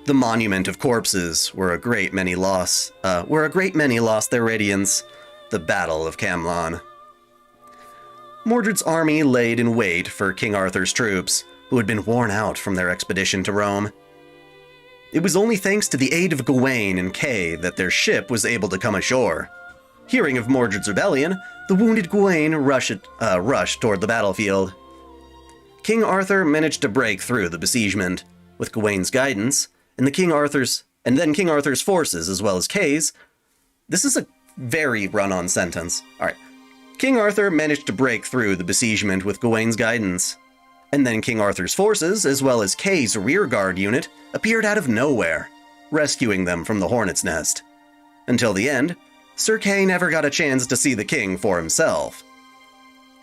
[SPEAKER 1] The monument of corpses where a great many lost their radiance. The Battle of Camelon. Mordred's army laid in wait for King Arthur's troops, who had been worn out from their expedition to Rome. It was only thanks to the aid of Gawain and Kay that their ship was able to come ashore. Hearing of Mordred's rebellion, the wounded Gawain rushed toward the battlefield. King Arthur managed to break through the besiegement. With Gawain's guidance, and King Arthur's forces, as well as Kay's. This is a very run-on sentence. Alright. King Arthur managed to break through the besiegement with Gawain's guidance. And then King Arthur's forces, as well as Kay's rearguard unit, appeared out of nowhere, rescuing them from the hornet's nest. Until the end, Sir Kay never got a chance to see the king for himself.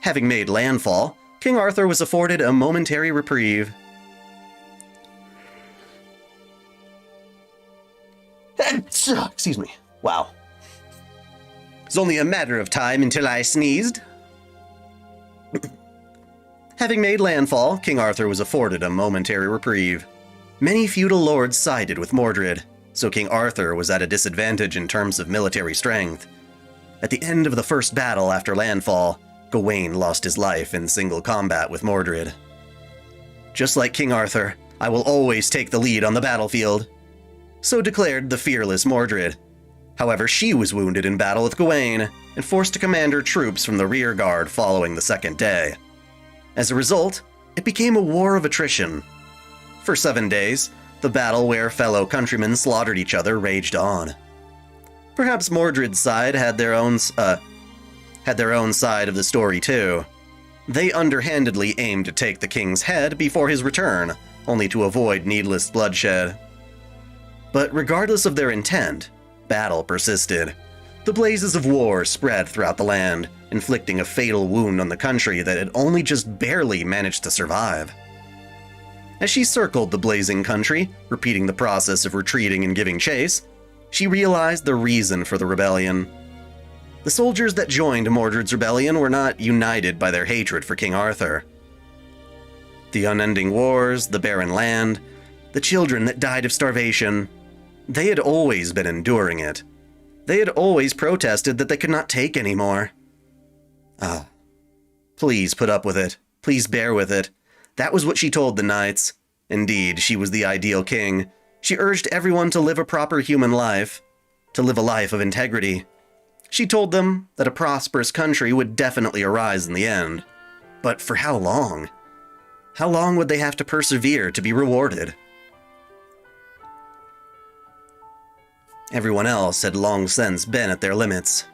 [SPEAKER 1] Having made landfall, King Arthur was afforded a momentary reprieve. Excuse me. Wow. It's only a matter of time until I sneezed. Having made landfall, King Arthur was afforded a momentary reprieve. Many feudal lords sided with Mordred, so King Arthur was at a disadvantage in terms of military strength. At the end of the first battle after landfall, Gawain lost his life in single combat with Mordred. Just like King Arthur, I will always take the lead on the battlefield. So declared the fearless Mordred. However, she was wounded in battle with Gawain and forced to command her troops from the rear guard following the second day. As a result, it became a war of attrition. For 7 days, the battle where fellow countrymen slaughtered each other raged on. Perhaps Mordred's side had their own side of the story too. They underhandedly aimed to take the king's head before his return, only to avoid needless bloodshed. But regardless of their intent, battle persisted. The blazes of war spread throughout the land, inflicting a fatal wound on the country that had only just barely managed to survive. As she circled the blazing country, repeating the process of retreating and giving chase, she realized the reason for the rebellion. The soldiers that joined Mordred's rebellion were not united by their hatred for King Arthur. The unending wars, the barren land, the children that died of starvation, they had always been enduring it. They had always protested that they could not take anymore. Ah, please put up with it. Please bear with it. That was what she told the knights. Indeed, she was the ideal king. She urged everyone to live a proper human life, to live a life of integrity. She told them that a prosperous country would definitely arise in the end. But for how long? How long would they have to persevere to be rewarded? Everyone else had long since been at their limits.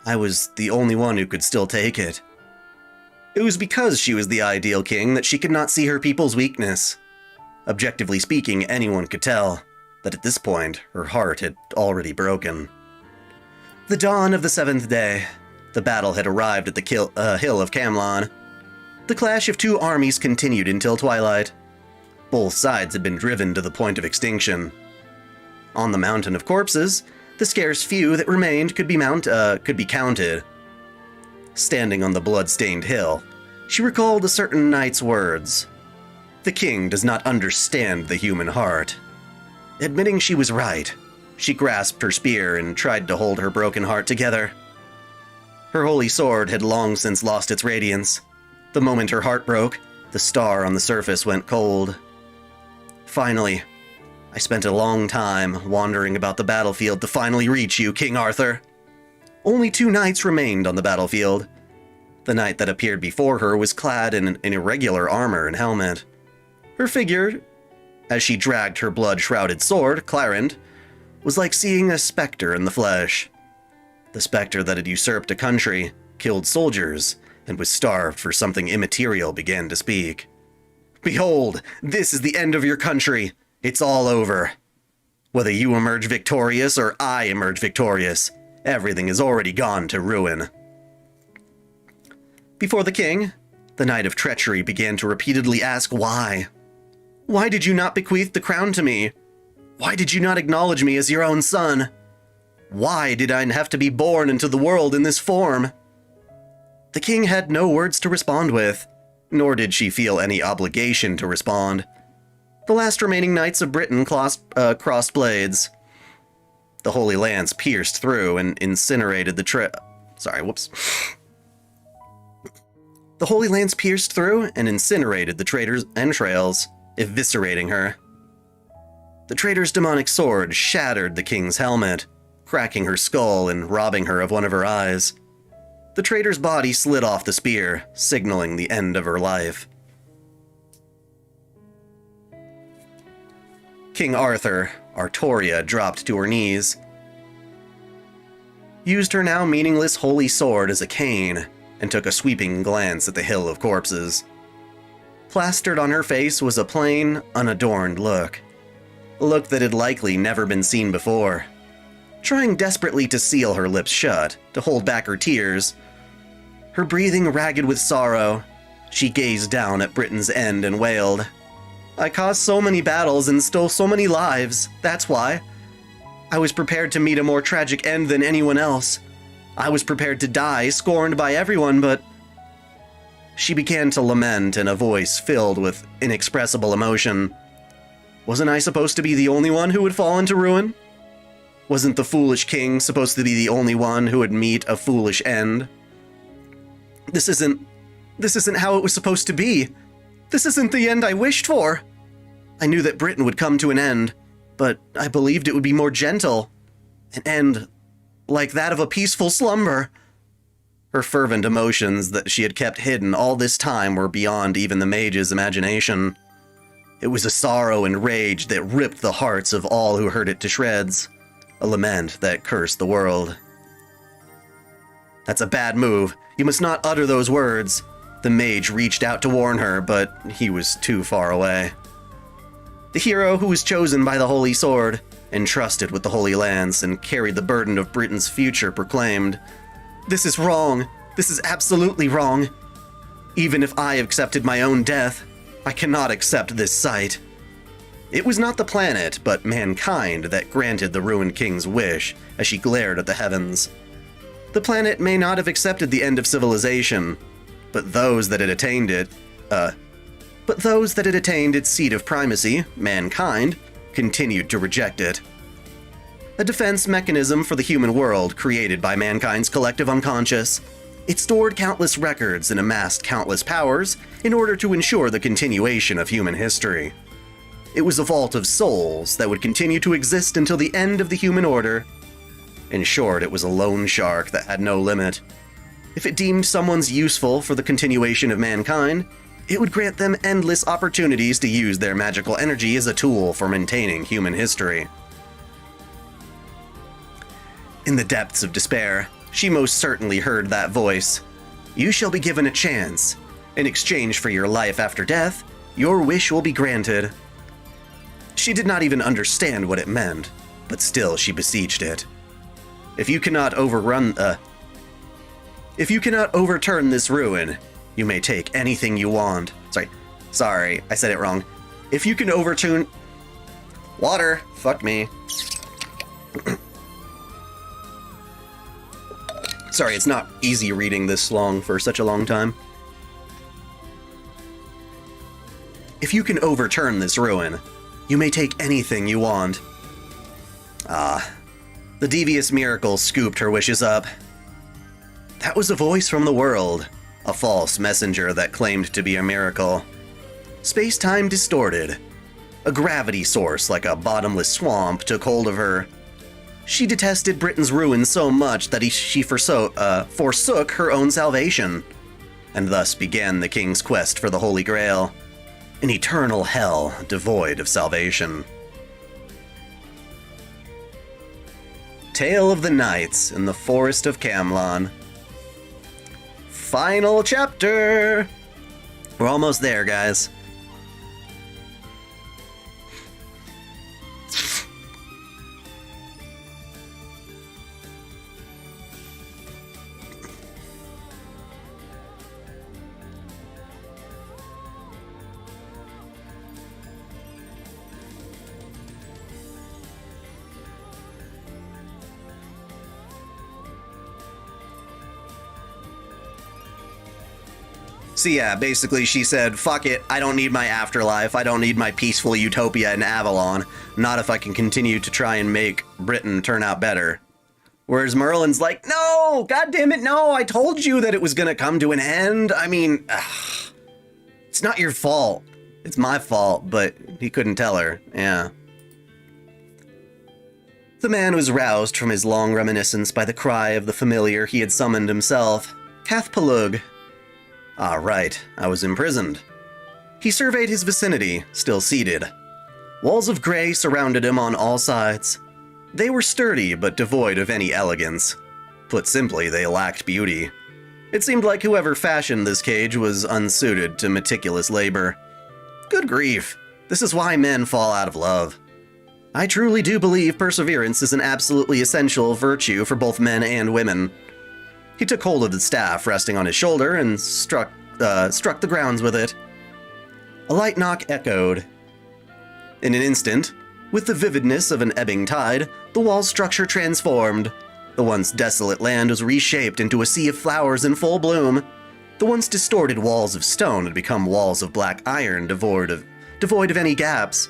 [SPEAKER 1] I was the only one who could still take it. It was because she was the ideal king that she could not see her people's weakness. Objectively speaking, anyone could tell that at this point, her heart had already broken. The dawn of the 7th day, the battle had arrived at the hill of Camlon. The clash of two armies continued until twilight. Both sides had been driven to the point of extinction. On the mountain of corpses, the scarce few that remained could be counted. Standing on the blood-stained hill, she recalled a certain knight's words. The king does not understand the human heart. Admitting she was right, she grasped her spear and tried to hold her broken heart together. Her holy sword had long since lost its radiance. The moment her heart broke, the star on the surface went cold. Finally, I spent a long time wandering about the battlefield to finally reach you, King Arthur. Only 2 knights remained on the battlefield. The knight that appeared before her was clad in an irregular armor and helmet. Her figure, as she dragged her blood-shrouded sword, Clarend, was like seeing a specter in the flesh. The specter that had usurped a country, killed soldiers, and was starved for something immaterial began to speak. Behold, this is the end of your country. It's all over. Whether you emerge victorious or I emerge victorious, everything is already gone to ruin. Before the king, the Knight of Treachery began to repeatedly ask why. Why did you not bequeath the crown to me? Why did you not acknowledge me as your own son? Why did I have to be born into the world in this form? The king had no words to respond with, nor did she feel any obligation to respond. The last remaining knights of Britain crossed blades. The holy lance pierced through and incinerated the The holy lance pierced through and incinerated the traitor's entrails, eviscerating her. The traitor's demonic sword shattered the king's helmet, cracking her skull and robbing her of one of her eyes. The traitor's body slid off the spear, signaling the end of her life. King Arthur, Artoria, dropped to her knees, used her now meaningless holy sword as a cane, and took a sweeping glance at the hill of corpses. Plastered on her face was a plain, unadorned look. A look that had likely never been seen before. Trying desperately to seal her lips shut, to hold back her tears, her breathing ragged with sorrow, she gazed down at Britain's end and wailed, I caused so many battles and stole so many lives, that's why. I was prepared to meet a more tragic end than anyone else. I was prepared to die, scorned by everyone, but... She began to lament in a voice filled with inexpressible emotion. Wasn't I supposed to be the only one who would fall into ruin? Wasn't the foolish king supposed to be the only one who would meet a foolish end? This isn't how it was supposed to be. This isn't the end I wished for. I knew that Britain would come to an end, but I believed it would be more gentle. An end like that of a peaceful slumber. Her fervent emotions that she had kept hidden all this time were beyond even the mage's imagination. It was a sorrow and rage that ripped the hearts of all who heard it to shreds. A lament that cursed the world. That's a bad move. You must not utter those words. The mage reached out to warn her, but he was too far away. The hero who was chosen by the Holy Sword, entrusted with the Holy Lance, and carried the burden of Britain's future, proclaimed, "This is wrong. This is absolutely wrong. Even if I accepted my own death, I cannot accept this sight." It was not the planet, but mankind that granted the ruined king's wish as she glared at the heavens. The planet may not have accepted the end of civilization, but those that had attained its seat of primacy, mankind, continued to reject it. A defense mechanism for the human world created by mankind's collective unconscious. It stored countless records and amassed countless powers in order to ensure the continuation of human history. It was a vault of souls that would continue to exist until the end of the human order. In short, it was a loan shark that had no limit. If it deemed someone's useful for the continuation of mankind, it would grant them endless opportunities to use their magical energy as a tool for maintaining human history. In the depths of despair, she most certainly heard that voice. "You shall be given a chance. In exchange for your life after death, your wish will be granted." She did not even understand what it meant, but still she beseeched it. If you cannot overturn this ruin, you may take anything you want. Sorry, I said it wrong. If you can overturn... Water! Fuck me. Sorry, it's not easy reading this long for such a long time. If you can overturn this ruin, you may take anything you want. The devious miracle scooped her wishes up. That was a voice from the world, a false messenger that claimed to be a miracle. Space-time distorted. A gravity source like a bottomless swamp took hold of her. She detested Britain's ruin so much that she forsook her own salvation, and thus began the king's quest for the Holy Grail, an eternal hell devoid of salvation. Tale of the Knights in the Forest of Camlon. Final chapter! We're almost there, guys. So yeah, basically she said, fuck it, I don't need my afterlife, I don't need my peaceful utopia in Avalon, not if I can continue to try and make Britain turn out better. Whereas Merlin's like, no, god damn it, no, I told you that it was gonna come to an end. I mean, it's not your fault. It's my fault, but he couldn't tell her, yeah. The man was roused from his long reminiscence by the cry of the familiar he had summoned himself, Cath Palug. Ah, right, I was imprisoned. He surveyed his vicinity, still seated. Walls of gray surrounded him on all sides. They were sturdy, but devoid of any elegance. Put simply, they lacked beauty. It seemed like whoever fashioned this cage was unsuited to meticulous labor. Good grief, this is why men fall out of love. I truly do believe perseverance is an absolutely essential virtue for both men and women. He took hold of the staff resting on his shoulder and struck the grounds with it. A light knock echoed. In an instant, with the vividness of an ebbing tide, the wall's structure transformed. The once desolate land was reshaped into a sea of flowers in full bloom. The once distorted walls of stone had become walls of black iron devoid of any gaps.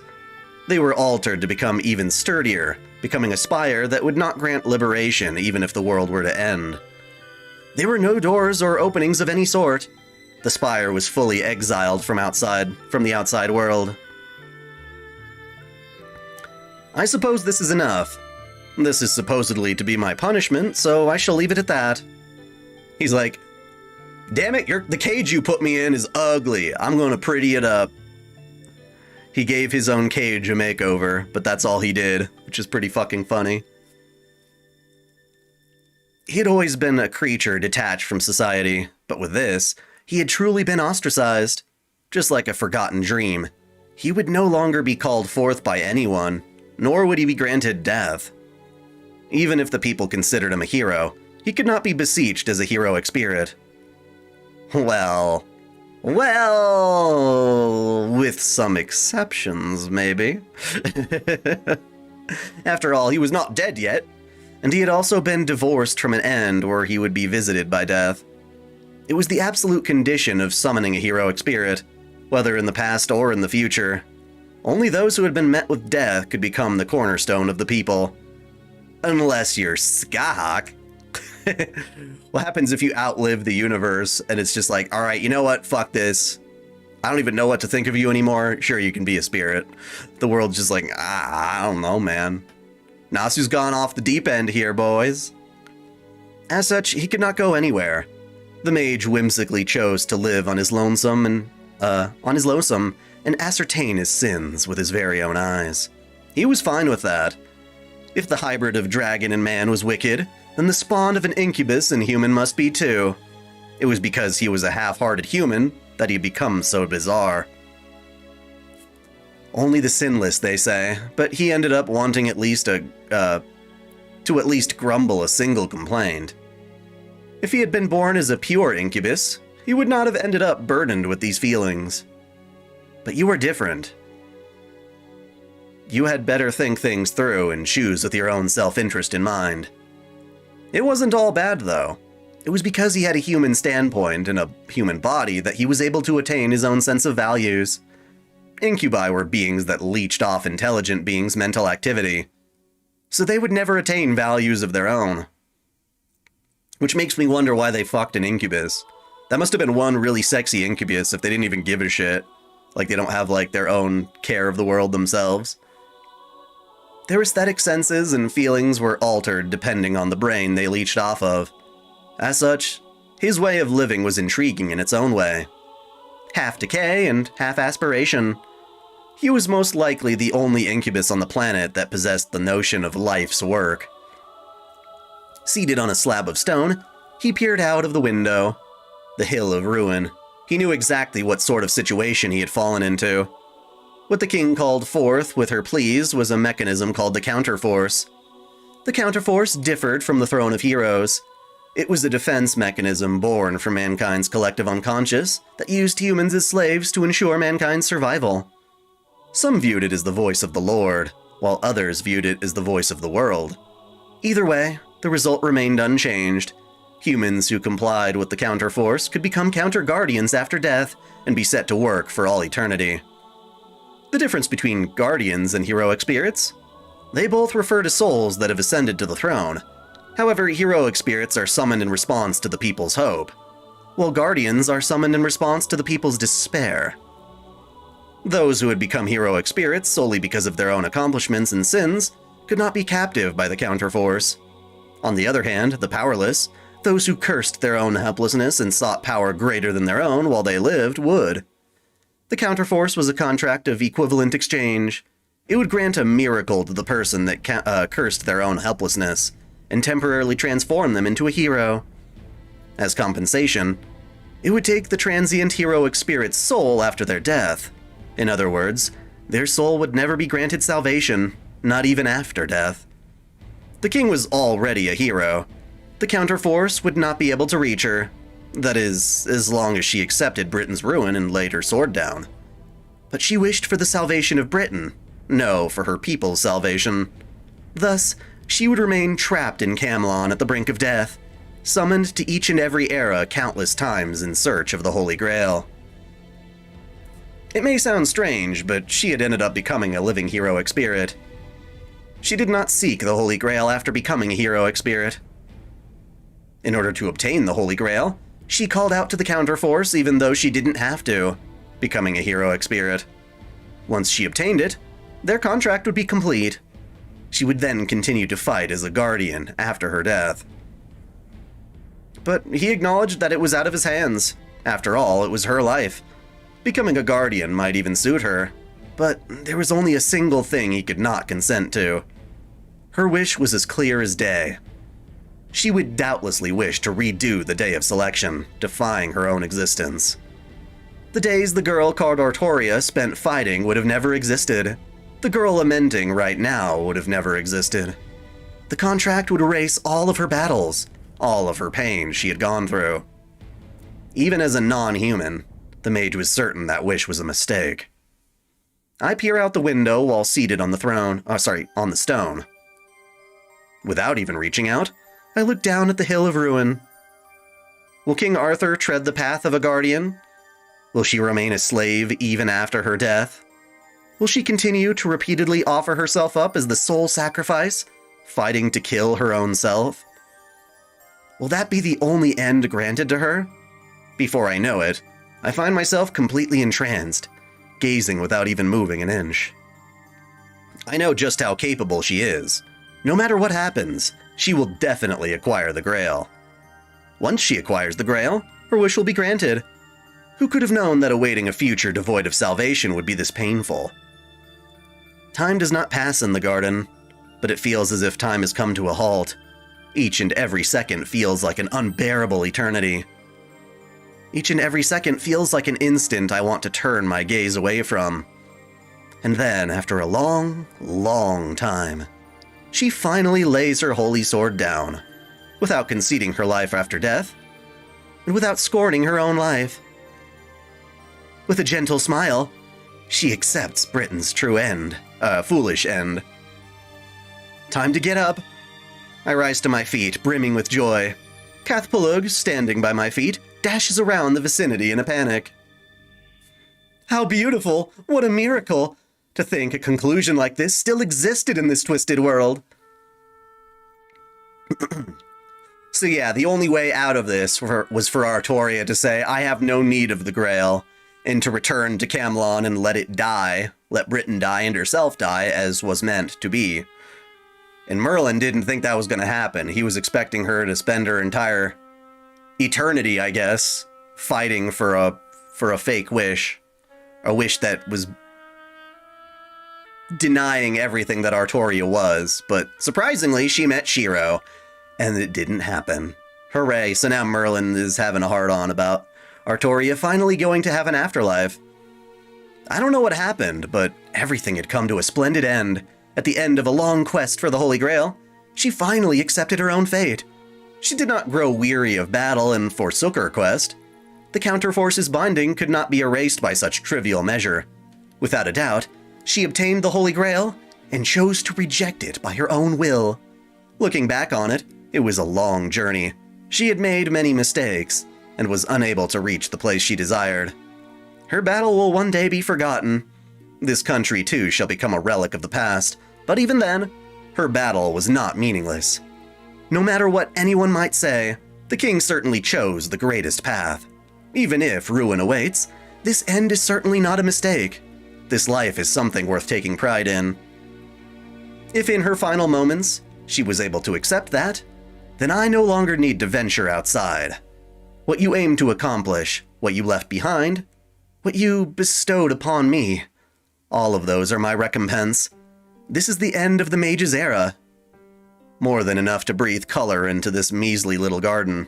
[SPEAKER 1] They were altered to become even sturdier, becoming a spire that would not grant liberation even if the world were to end. There were no doors or openings of any sort. The spire was fully exiled from the outside world. I suppose this is enough. This is supposedly to be my punishment, so I shall leave it at that. He's like, damn it, the cage you put me in is ugly. I'm gonna pretty it up. He gave his own cage a makeover, but that's all he did, which is pretty fucking funny. He had always been a creature detached from society, but with this, he had truly been ostracized. Just like a forgotten dream. he would no longer be called forth by anyone, nor would he be granted death. Even if the people considered him a hero, he could not be beseeched as a heroic spirit. Well, with some exceptions, maybe. After all, he was not dead yet, and he had also been divorced from an end where he would be visited by death. It was the absolute condition of summoning a heroic spirit, whether in the past or in the future. Only those who had been met with death could become the cornerstone of the people. Unless you're Skahak. What happens if you outlive the universe and it's just like, alright, you know what, fuck this. I don't even know what to think of you anymore. Sure, you can be a spirit. The world's just like, I don't know, man. Nasu's gone off the deep end here, boys. As such, he could not go anywhere. The mage whimsically chose to live on his lonesome and ascertain his sins with his very own eyes. He was fine with that. If the hybrid of dragon and man was wicked, then the spawn of an incubus and human must be too. It was because he was a half-hearted human that he had become so bizarre. Only the sinless, they say, but he ended up wanting to at least grumble a single complaint. If he had been born as a pure incubus, he would not have ended up burdened with these feelings. But you were different. You had better think things through and choose with your own self-interest in mind. It wasn't all bad, though. It was because he had a human standpoint and a human body that he was able to attain his own sense of values. Incubi were beings that leached off intelligent beings' mental activity, so they would never attain values of their own. Which makes me wonder why they fucked an incubus. That must have been one really sexy incubus if they didn't even give a shit. Like they don't have like their own care of the world themselves. Their aesthetic senses and feelings were altered depending on the brain they leached off of. As such, his way of living was intriguing in its own way. Half decay and half aspiration. He was most likely the only incubus on the planet that possessed the notion of life's work. Seated on a slab of stone, he peered out of the window. The hill of ruin. He knew exactly what sort of situation he had fallen into. What the king called forth with her pleas was a mechanism called the counterforce. The counterforce differed from the throne of heroes. It was a defense mechanism born from mankind's collective unconscious that used humans as slaves to ensure mankind's survival. Some viewed it as the voice of the Lord, while others viewed it as the voice of the world. Either way, the result remained unchanged. Humans who complied with the counterforce could become counter-guardians after death and be set to work for all eternity. The difference between guardians and heroic spirits? They both refer to souls that have ascended to the throne. However, heroic spirits are summoned in response to the people's hope, while guardians are summoned in response to the people's despair. Those who had become heroic spirits solely because of their own accomplishments and sins could not be captive by the counterforce. On the other hand, the powerless, those who cursed their own helplessness and sought power greater than their own while they lived, would. The counterforce was a contract of equivalent exchange. It would grant a miracle to the person that cursed their own helplessness, and temporarily transform them into a hero. As compensation, it would take the transient heroic spirit's soul after their death. In other words, their soul would never be granted salvation, not even after death. The king was already a hero. The counterforce would not be able to reach her. That is, as long as she accepted Britain's ruin and laid her sword down. But she wished for the salvation of Britain. No, for her people's salvation. Thus, she would remain trapped in Camelon at the brink of death, summoned to each and every era countless times in search of the Holy Grail. It may sound strange, but she had ended up becoming a living heroic spirit. She did not seek the Holy Grail after becoming a heroic spirit. In order to obtain the Holy Grail, she called out to the counterforce even though she didn't have to, becoming a heroic spirit. Once she obtained it, their contract would be complete. She would then continue to fight as a guardian after her death. But he acknowledged that it was out of his hands. After all, it was her life. Becoming a guardian might even suit her, but there was only a single thing he could not consent to. Her wish was as clear as day. She would doubtlessly wish to redo the day of selection, defying her own existence. The days the girl called Artoria spent fighting would have never existed. The girl lamenting right now would have never existed. The contract would erase all of her battles, all of her pain she had gone through. Even as a non-human, the mage was certain that wish was a mistake. I peer out the window while seated on the stone. Without even reaching out, I look down at the hill of ruin. Will King Arthur tread the path of a guardian? Will she remain a slave even after her death? Will she continue to repeatedly offer herself up as the sole sacrifice, fighting to kill her own self? Will that be the only end granted to her? Before I know it, I find myself completely entranced, gazing without even moving an inch. I know just how capable she is. No matter what happens, she will definitely acquire the Grail. Once she acquires the Grail, her wish will be granted. Who could have known that awaiting a future devoid of salvation would be this painful? Time does not pass in the garden, but it feels as if time has come to a halt. Each and every second feels like an unbearable eternity. Each and every second feels like an instant I want to turn my gaze away from. And then, after a long, long time, she finally lays her holy sword down, without conceding her life after death, and without scorning her own life. With a gentle smile, she accepts Britain's foolish end. Time to get up. I rise to my feet, brimming with joy. Cathpalug, standing by my feet, dashes around the vicinity in a panic. How beautiful! What a miracle! To think a conclusion like this still existed in this twisted world. So yeah, the only way out of this was for Artoria to say, I have no need of the Grail, and to return to Camelon and let it die, let Britain die and herself die, as was meant to be. And Merlin didn't think that was going to happen. He was expecting her to spend her entire eternity, I guess, fighting for a fake wish. A wish that was denying everything that Artoria was. But surprisingly, she met Shiro, and it didn't happen. Hooray, so now Merlin is having a hard-on about Artoria finally going to have an afterlife. I don't know what happened, but everything had come to a splendid end. At the end of a long quest for the Holy Grail, she finally accepted her own fate. She did not grow weary of battle and forsook her quest. The counterforce's binding could not be erased by such trivial measure. Without a doubt, she obtained the Holy Grail and chose to reject it by her own will. Looking back on it, it was a long journey. She had made many mistakes and was unable to reach the place she desired. Her battle will one day be forgotten. This country too shall become a relic of the past, but even then, her battle was not meaningless. No matter what anyone might say, the king certainly chose the greatest path. Even if ruin awaits, this end is certainly not a mistake. This life is something worth taking pride in. If in her final moments, she was able to accept that, then I no longer need to venture outside. What you aim to accomplish, what you left behind, what you bestowed upon me, all of those are my recompense. This is the end of the mage's era. More than enough to breathe color into this measly little garden.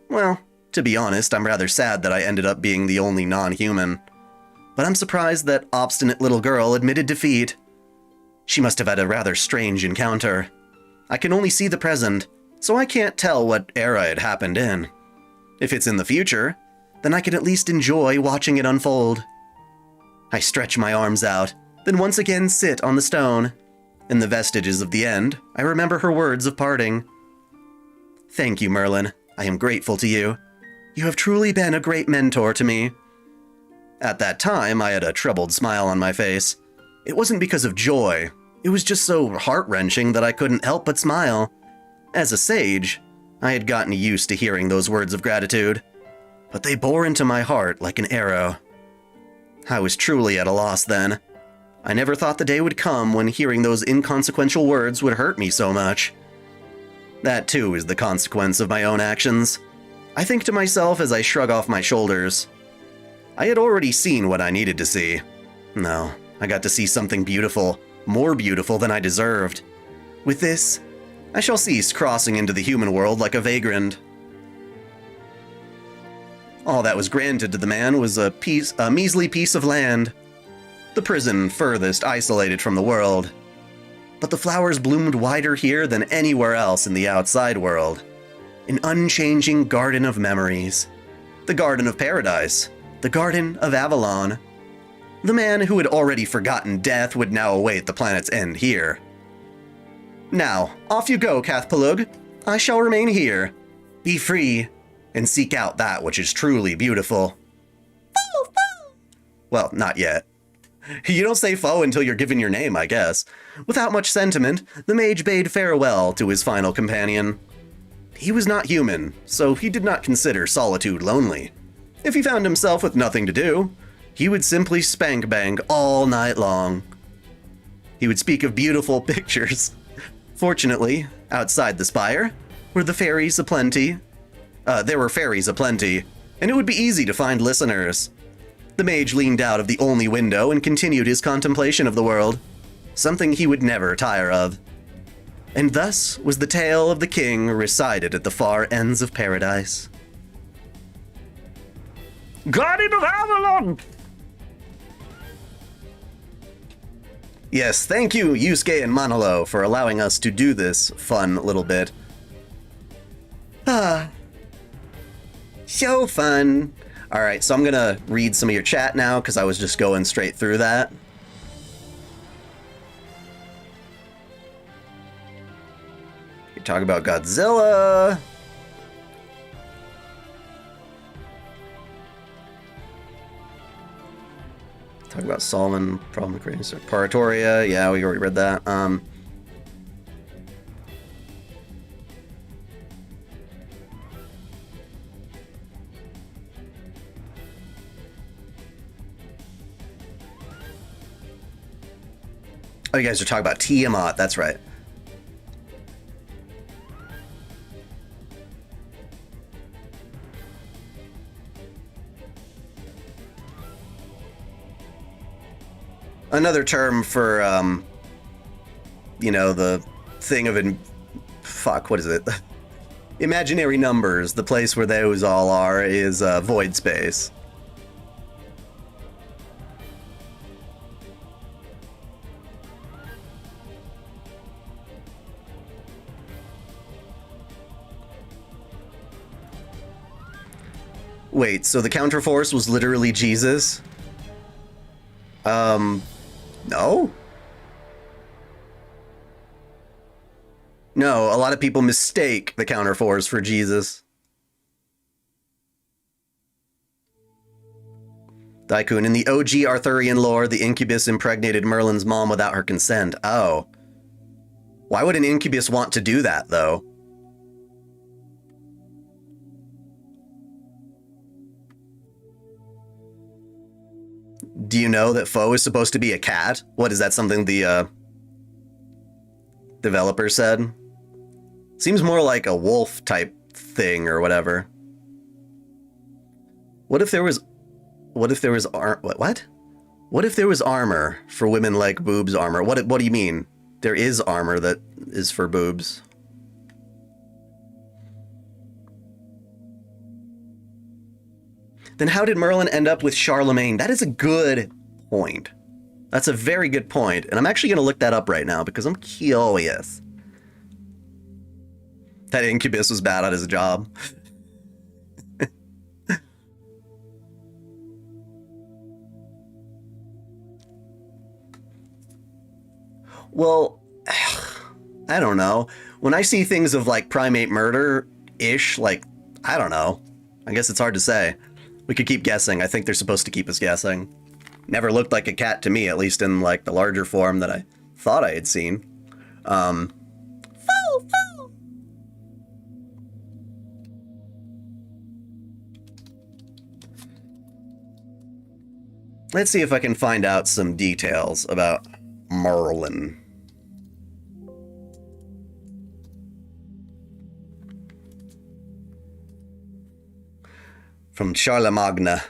[SPEAKER 1] Well, to be honest, I'm rather sad that I ended up being the only non-human. But I'm surprised that obstinate little girl admitted defeat. She must have had a rather strange encounter. I can only see the present, so I can't tell what era it happened in. If it's in the future, then I can at least enjoy watching it unfold. I stretch my arms out, then once again sit on the stone. In the vestiges of the end, I remember her words of parting. Thank you, Merlin. I am grateful to you. You have truly been a great mentor to me. At that time, I had a troubled smile on my face. It wasn't because of joy. It was just so heart-wrenching that I couldn't help but smile. As a sage, I had gotten used to hearing those words of gratitude, but they bore into my heart like an arrow. I was truly at a loss then. I never thought the day would come when hearing those inconsequential words would hurt me so much. That too is the consequence of my own actions. I think to myself as I shrug off my shoulders. I had already seen what I needed to see. No, I got to see something beautiful, more beautiful than I deserved. With this, I shall cease crossing into the human world like a vagrant. All that was granted to the man was a measly piece of land, the prison furthest isolated from the world. But the flowers bloomed wider here than anywhere else in the outside world. An unchanging garden of memories. The Garden of Paradise. The Garden of Avalon. The man who had already forgotten death would now await the planet's end here. Now, off you go, Cathpalug. I shall remain here. Be free, and seek out that which is truly beautiful.
[SPEAKER 2] Foo, foo.
[SPEAKER 1] Well, not yet. You don't say foe until you're given your name, I guess. Without much sentiment, the mage bade farewell to his final companion. He was not human, so he did not consider solitude lonely. If he found himself with nothing to do, he would simply spank bang all night long. He would speak of beautiful pictures. Fortunately, outside the spire, were the fairies aplenty. There were fairies aplenty, and it would be easy to find listeners. The mage leaned out of the only window and continued his contemplation of the world, something he would never tire of. And thus was the tale of the king recited at the far ends of paradise.
[SPEAKER 3] Garden of Avalon!
[SPEAKER 1] Yes, thank you, Yusuke and Manolo, for allowing us to do this fun little bit. So fun. Alright, so I'm gonna read some of your chat now, because I was just going straight through that. You talk about Godzilla. Talk about Solomon, problem creating Artoria. Yeah, we already read that. Oh, you guys are talking about Tiamat, that's right. Another term for, you know, the thing of, what is it? Imaginary numbers, the place where those all are is void space. Wait, so the counterforce was literally Jesus? No? No, a lot of people mistake the counterforce for Jesus. Daikun, in the OG Arthurian lore, the incubus impregnated Merlin's mom without her consent. Oh. Why would an incubus want to do that, though? Do you know that Foe is supposed to be a cat? What, is that something the developer said? Seems more like a wolf type thing or whatever. What if there was what? What if there was armor for women like boobs armor? What do you mean? There is armor that is for boobs. Then how did Merlin end up with Charlemagne? That is a good point. That's a very good point. And I'm actually going to look that up right now because I'm curious. That incubus was bad at his job. Well, I don't know. When I see things of like primate murder-ish, like, I don't know. I guess it's hard to say. We could keep guessing. I think they're supposed to keep us guessing. Never looked like a cat to me, at least in like the larger form that I thought I had seen.
[SPEAKER 2] Foo, foo.
[SPEAKER 1] Let's see if I can find out some details about Merlin. From Charlemagne.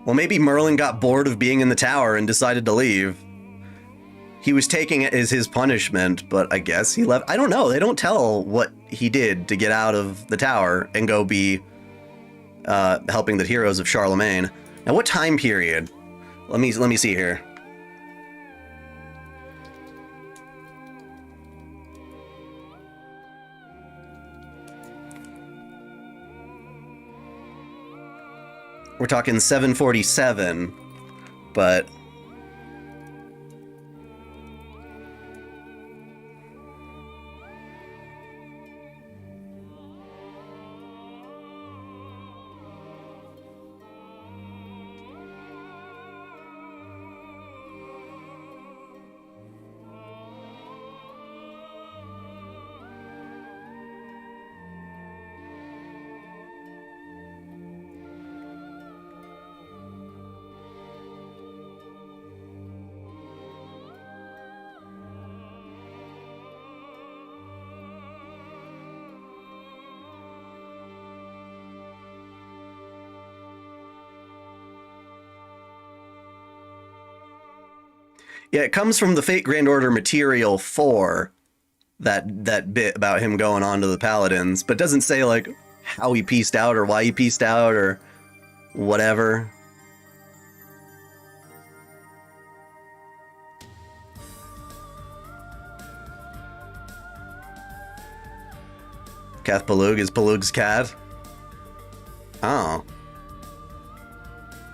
[SPEAKER 1] Well, maybe Merlin got bored of being in the tower and decided to leave. He was taking it as his punishment, but I guess he left. I don't know. They don't tell what he did to get out of the tower and go be helping the heroes of Charlemagne. Now, what time period? Let me see here. We're talking 747, but yeah, it comes from the Fate Grand Order Material 4, that bit about him going on to the Paladins, but doesn't say, like, how he pieced out or why he pieced out or whatever. Kath Palug is Palug's cat. Oh.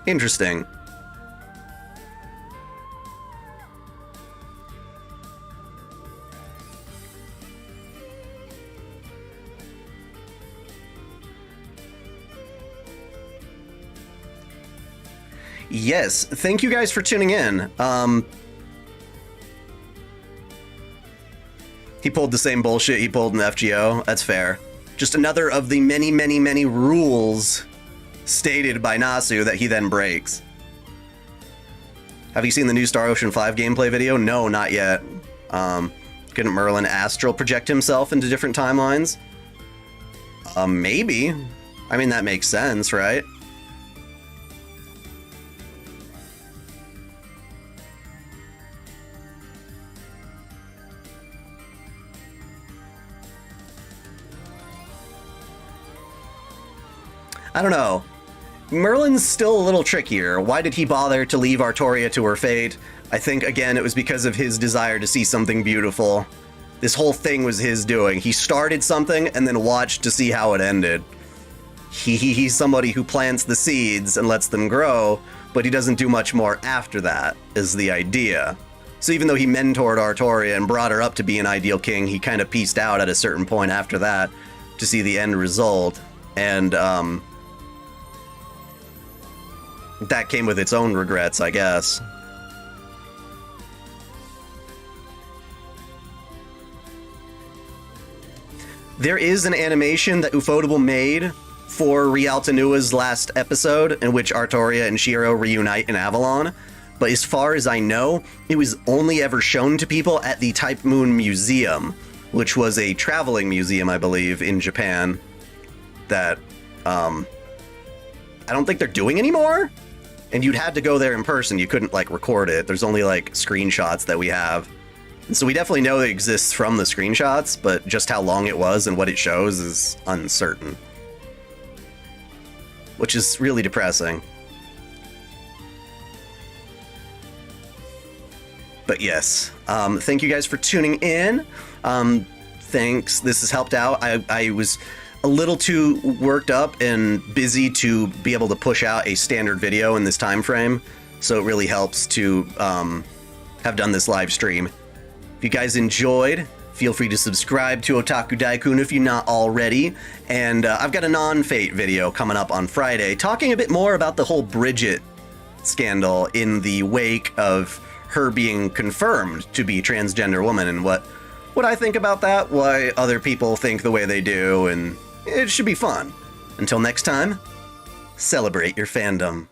[SPEAKER 1] Interesting. Yes, thank you guys for tuning in. He pulled the same bullshit he pulled in the FGO. That's fair. Just another of the many, many, many rules stated by Nasu that he then breaks. Have you seen the new Star Ocean 5 gameplay video? No, not yet. Couldn't Merlin astral project himself into different timelines? Maybe. I mean, that makes sense, right? I don't know. Merlin's still a little trickier. Why did he bother to leave Artoria to her fate? I think, again, it was because of his desire to see something beautiful. This whole thing was his doing. He started something and then watched to see how it ended. He's somebody who plants the seeds and lets them grow, but he doesn't do much more after that, is the idea. So even though he mentored Artoria and brought her up to be an ideal king, he kind of pieced out at a certain point after that to see the end result. And, that came with its own regrets, I guess. There is an animation that Ufotable made for Rialta Nua's last episode, in which Artoria and Shiro reunite in Avalon. But as far as I know, it was only ever shown to people at the Type Moon Museum, which was a traveling museum, I believe, in Japan, that, I don't think they're doing anymore? And you'd had to go there in person. You couldn't, like, record it. There's only, like, screenshots that we have. And so we definitely know it exists from the screenshots, but just how long it was and what it shows is uncertain. Which is really depressing. But yes, thank you guys for tuning in. Thanks. This has helped out. I was a little too worked up and busy to be able to push out a standard video in this time frame, so it really helps to have done this live stream. If you guys enjoyed, feel free to subscribe to OtakuDaiKun if you're not already, and I've got a non-Fate video coming up on Friday talking a bit more about the whole Bridget scandal in the wake of her being confirmed to be a transgender woman, and what I think about that, why other people think the way they do, and it should be fun. Until next time, celebrate your fandom.